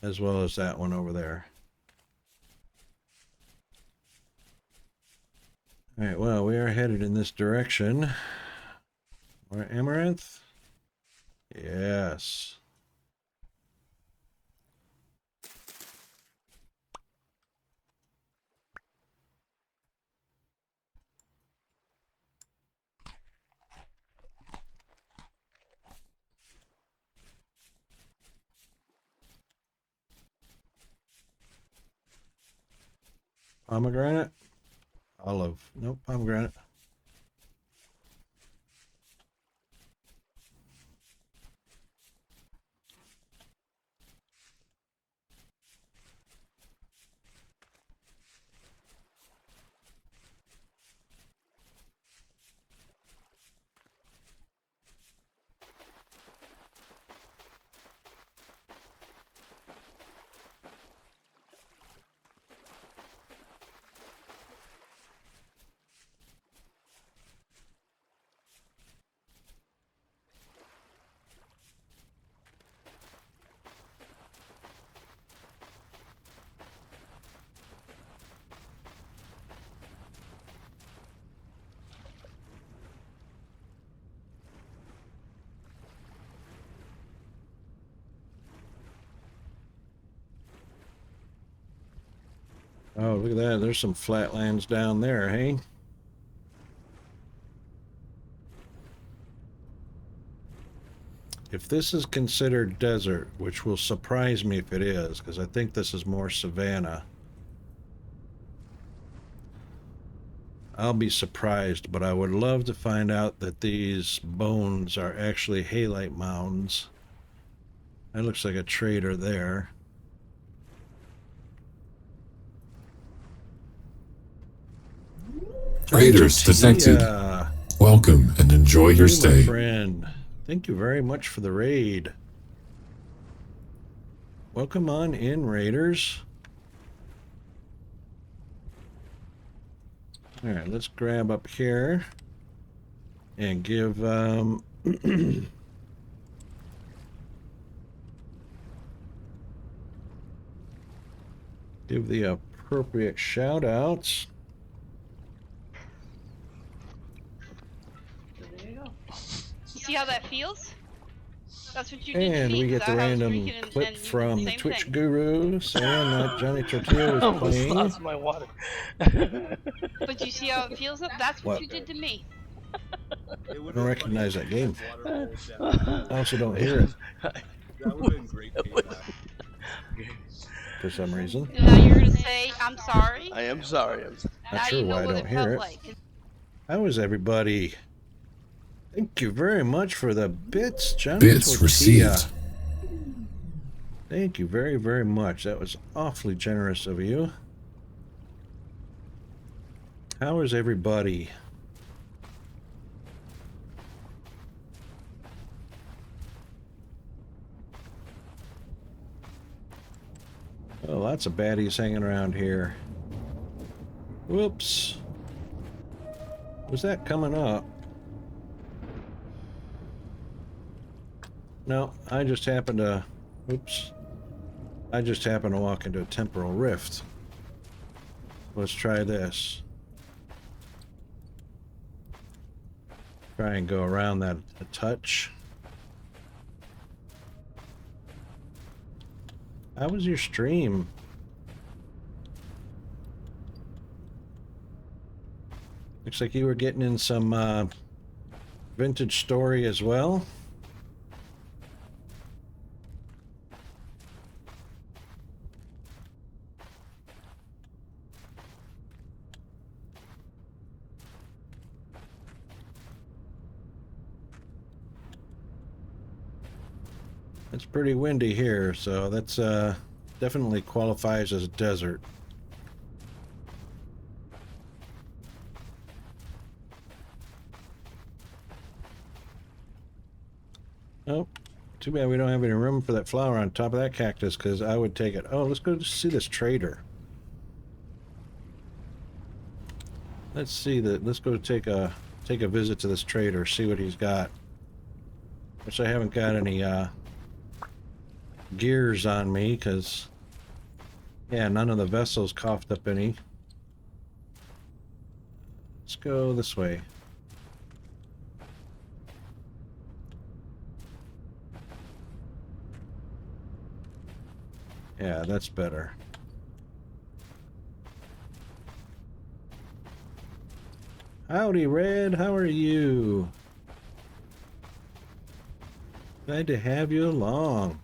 As well as that one over there. All right, well, we are headed in this direction. More amaranth? Yes. Pomegranate? Olive. Nope, pomegranate. Oh, look at that. There's some flatlands down there, hey? If this is considered desert, which will surprise me if it is, because I think this is more savanna, I'll be surprised, but I would love to find out that these bones are actually halite mounds. That looks like a trader there. Raiders detected. Welcome and enjoy your stay. My friend, thank you very much for the raid. Welcome on in, Raiders. All right, let's grab up here and give give the appropriate shout outs. See how that feels? That's what you did to And me, we get 'cause the I was random freaking clip and you did from the the same Twitch thing. guru saying that Johnny Tortilla was I almost playing. lost my water. But you see how it feels? That's what you did to me. I don't recognize that game. I also don't hear it That would have been great payback. for some reason. And now you're gonna say, I'm sorry? I am sorry. Not Now sure you know why I what don't it hear felt it. like. How is everybody? Thank you very much for the bits, Johnny Bits Tortilla. received. Thank you very, very much. That was awfully generous of you. How is everybody? Oh, lots of baddies hanging around here. Whoops. Was that coming up? No, I just happened to... Oops. I just happened to walk into a temporal rift. Let's try this. Try and go around that a touch. How was your stream? Looks like you were getting in some vintage story as well. It's pretty windy here, so that's definitely qualifies as a desert. Oh, too bad we don't have any room for that flower on top of that cactus, because I would take it. Oh, let's go see this trader. Let's see that. Let's go take a visit to this trader, see what he's got. Which I haven't got any gears on me, because yeah, none of the vessels coughed up any. Let's go this way. Yeah, that's better. Howdy, Red. How are you? Glad to have you along.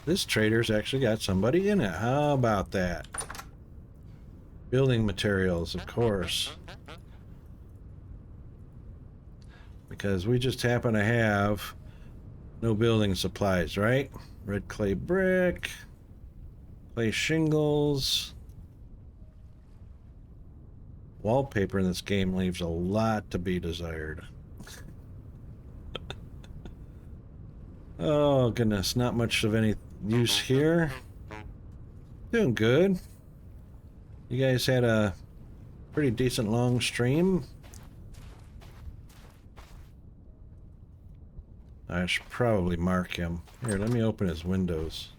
This trader's actually got somebody in it. How about that? Building materials, of course. Because we just happen to have no building supplies, right? Red clay brick, clay shingles. Wallpaper in this game leaves a lot to be desired. Oh goodness, not much of any use here. Doing good. You guys had a pretty decent long stream. I should probably mark him. Here, let me open his windows.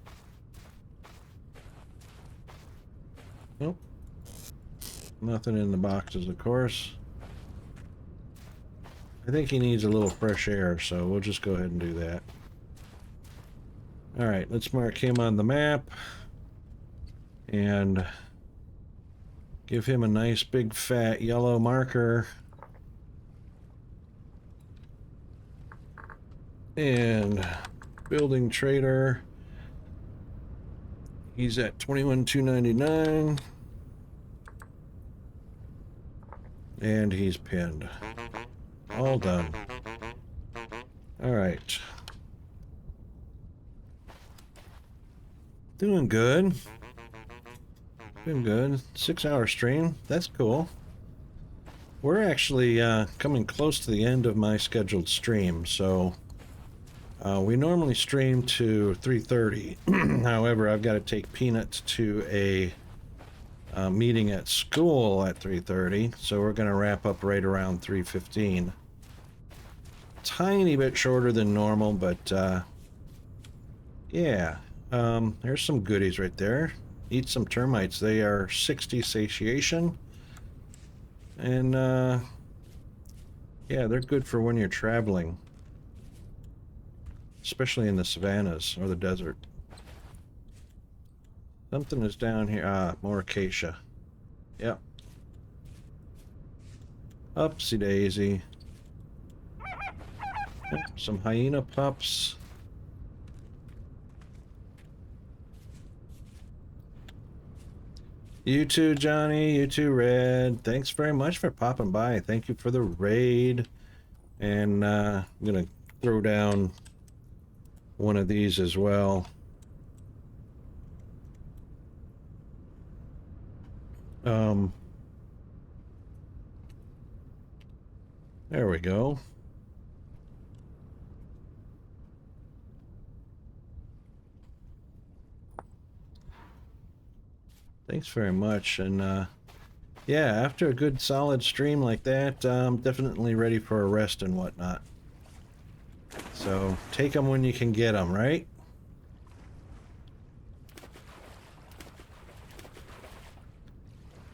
Nope. Nothing in the boxes, of course. I think he needs a little fresh air, so we'll just go ahead and do that. Alright, let's mark him on the map. And give him a nice big fat yellow marker. And building trader, he's at 21,299, and he's pinned. All done. All right. Doing good. Doing good. 6-hour stream. That's cool. We're actually coming close to the end of my scheduled stream, so we normally stream to 3:30. However, I've got to take Peanuts to a meeting at school at 3:30, so we're going to wrap up right around 3:15. Tiny bit shorter than normal, but yeah. There's some goodies right there. Eat some termites. They are 60 satiation, and yeah, they're good for when you're traveling. Especially in the savannas or the desert. Something is down here. Ah, more acacia. Yep. Upsy daisy. Some hyena pups. You too, Johnny. You too, Red. Thanks very much for popping by. Thank you for the raid. And I'm gonna throw down one of these as well. There we go. Thanks very much. And yeah, after a good solid stream like that, I'm definitely ready for a rest and whatnot. So take them when you can get them, right?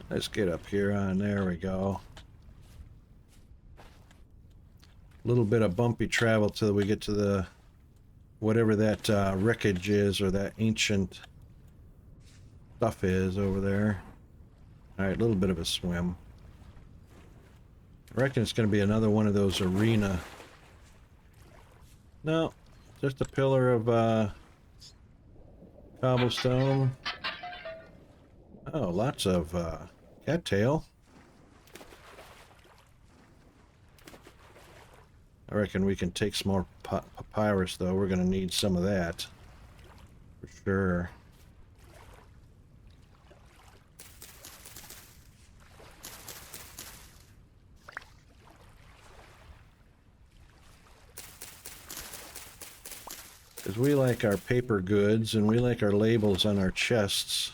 Let's get up here on. There we go. A little bit of bumpy travel till we get to the whatever that wreckage is, or that ancient stuff is over there. Alright, a little bit of a swim. I reckon it's going to be another one of those arena. No, just a pillar of cobblestone. Oh, lots of cattail. I reckon we can take some more papyrus, though. We're going to need some of that. For sure. Because we like our paper goods, and we like our labels on our chests.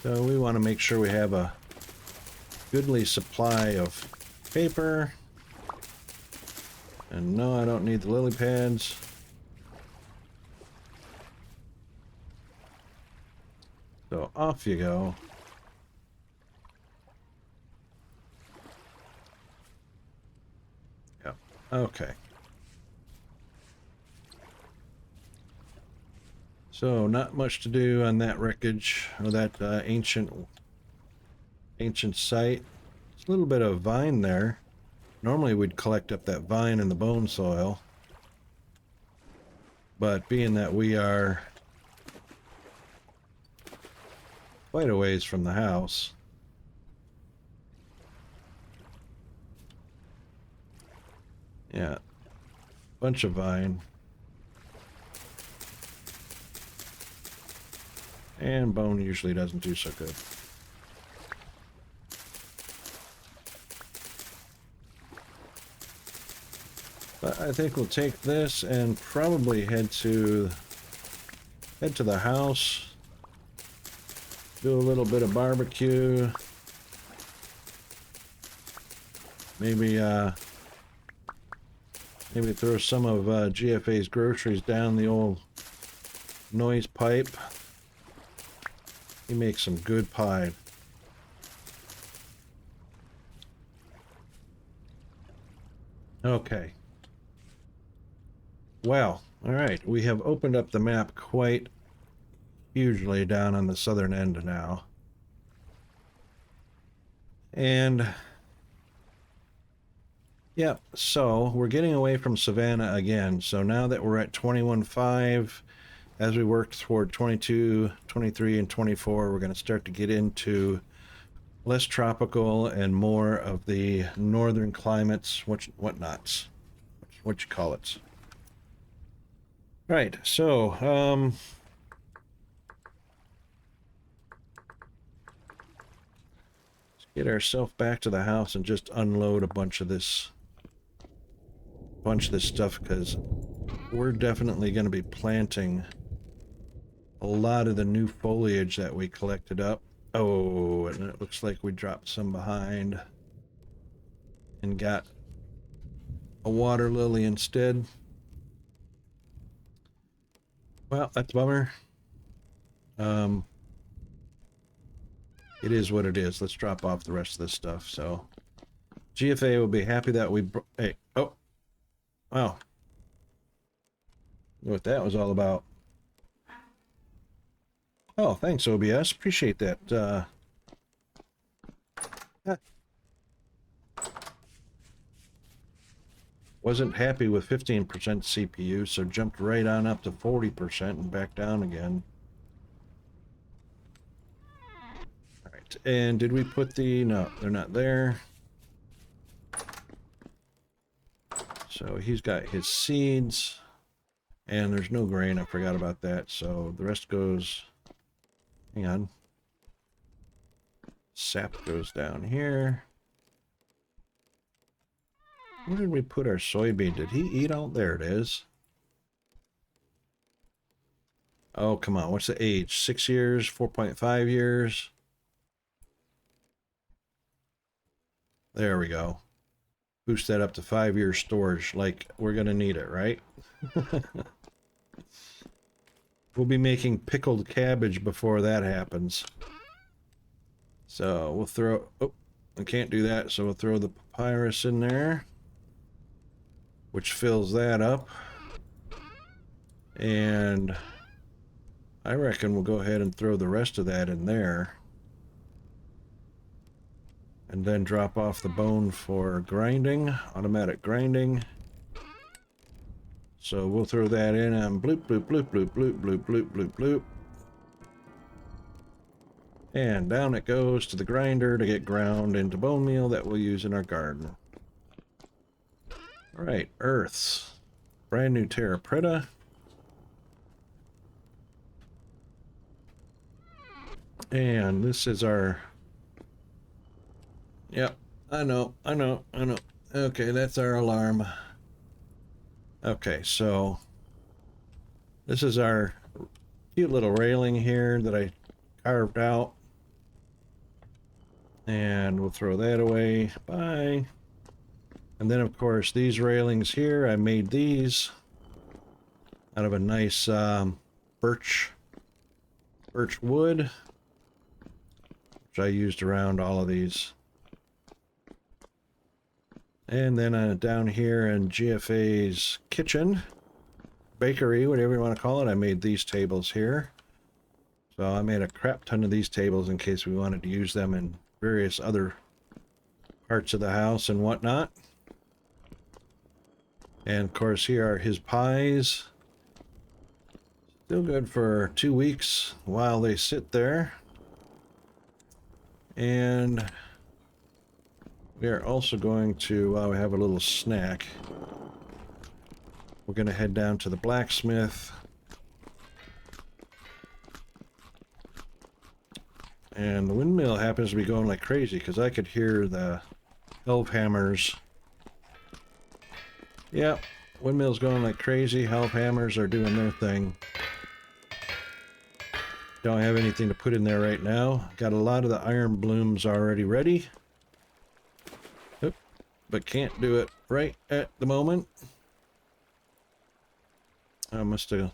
So we want to make sure we have a goodly supply of paper. And no, I don't need the lily pads. So off you go. Yep. Okay. So not much to do on that wreckage, or that ancient site. There's a little bit of vine there. Normally we'd collect up that vine in the bone soil, but being that we are quite a ways from the house, yeah, bunch of vine. And bone usually doesn't do so good. But I think we'll take this and probably head to the house. Do a little bit of barbecue. Maybe maybe throw some of GFA's groceries down the old noise pipe. He makes some good pie. Okay. Well, all right. We have opened up the map quite hugely down on the southern end now. And yeah, so we're getting away from Savannah again. So now that we're at 21.5, as we work toward 22, 23, and 24, we're going to start to get into less tropical and more of the northern climates, whatnots, what you call it. Right, so, let's get ourselves back to the house and just unload a bunch of this stuff, because we're definitely going to be planting a lot of the new foliage that we collected up. Oh, and it looks like we dropped some behind and got a water lily instead. Well, that's a bummer. It is what it is. Let's drop off the rest of this stuff. So GFA will be happy that we hey, oh, wow. Know what that was all about. Oh, thanks, OBS. Appreciate that. Wasn't happy with 15% CPU, so jumped right on up to 40% and back down again. All right, and did we put the... No, they're not there. So he's got his seeds, and there's no grain. I forgot about that, so the rest goes... Hang on. Sap goes down here. Where did we put our soybean? Did he eat out? There it is. Oh, come on. What's the age? 6 years? 4.5 years? There we go. Boost that up to 5-year storage. Like, we're going to need it, right? We'll be making pickled cabbage before that happens. So we'll throw... Oh, I can't do that, so we'll throw the papyrus in there. which fills that up. And I reckon we'll go ahead and throw the rest of that in there. And then drop off the bone for grinding, automatic grinding. So we'll throw that in and bloop, bloop, bloop, bloop, bloop, bloop, bloop, bloop, bloop. And down it goes to the grinder to get ground into bone meal that we'll use in our garden. Alright, earths. Brand new Terra Preta. And this is our... Yep, I know. Okay, that's our alarm. Okay, so this is our cute little railing here that I carved out. And we'll throw that away. Bye. And then, of course, these railings here, I made these out of a nice birch wood, which I used around all of these. And then down here in GFA's kitchen, bakery, whatever you want to call it, I made these tables here. So I made a crap ton of these tables in case we wanted to use them in various other parts of the house and whatnot. And of course here are his pies. Still good for 2 weeks while they sit there. And we are also going to, while we have a little snack, we're going to head down to the blacksmith. And the windmill happens to be going like crazy because I could hear the elf hammers. Yep, windmill's going like crazy. Elf hammers are doing their thing. Don't have anything to put in there right now. Got a lot of the iron blooms already ready. Oop, but can't do it right at the moment. I must have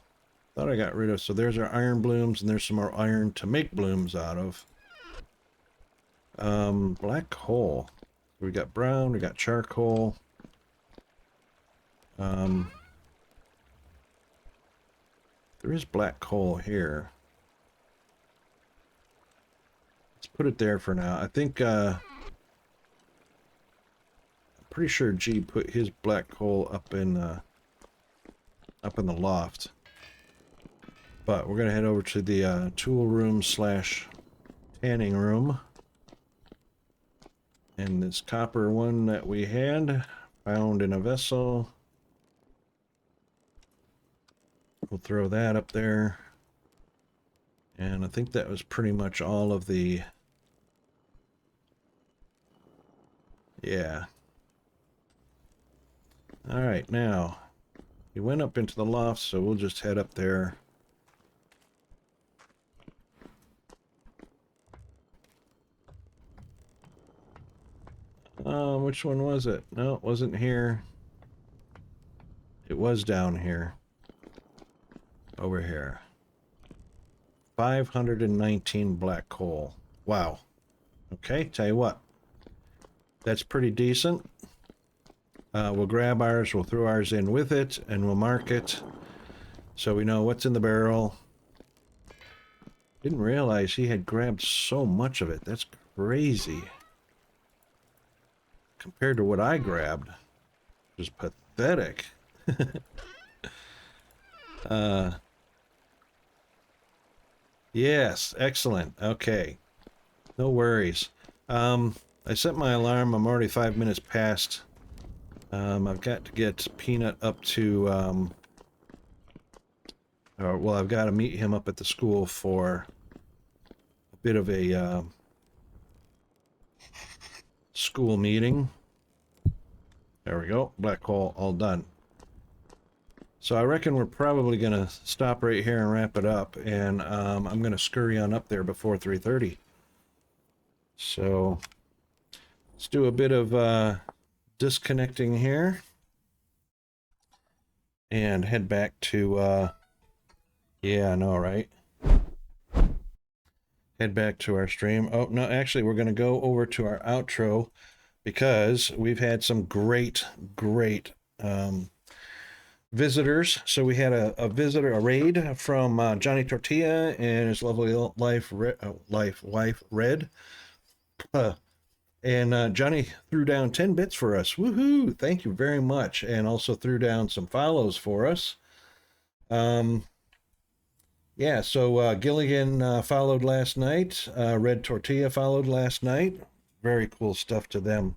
thought I got rid of. So there's our iron blooms, and there's some more iron to make blooms out of. Black coal. We got brown, we got charcoal. There is black coal here. Let's put it there for now. I think, I'm pretty sure G put his black coal up in the loft. But we're gonna head over to the tool room slash tanning room. And this copper one that we had found in a vessel. We'll throw that up there. And I think that was pretty much all of the... Yeah. Alright, now, he went up into the loft, so we'll just head up there. Which one was it? No, it wasn't here. It was down here. Over here. 519 black coal. Wow. Okay, tell you what. That's pretty decent. We'll grab ours, we'll throw ours in with it, and we'll mark it so we know what's in the barrel. Didn't realize he had grabbed so much of it. That's crazy. Compared to what I grabbed. It was pathetic. Yes, excellent. Okay. No worries. I set my alarm. I'm already 5 minutes past. I've got to get Peanut up to, well, I've got to meet him up at the school for a bit of a school meeting. There we go. Black hole all done. So I reckon we're probably going to stop right here and wrap it up. And I'm going to scurry on up there before 3:30. So let's do a bit of disconnecting here. And head back to, yeah, I know, right? Head back to our stream. Oh, no, actually, we're going to go over to our outro because we've had some great visitors. So we had a visitor, a raid from Johnny Tortilla and his lovely wife Red. And Johnny threw down 10 bits for us. Woohoo! Thank you very much. And also threw down some follows for us. Yeah, so Gilligan followed last night. Red Tortilla followed last night. Very cool stuff to them.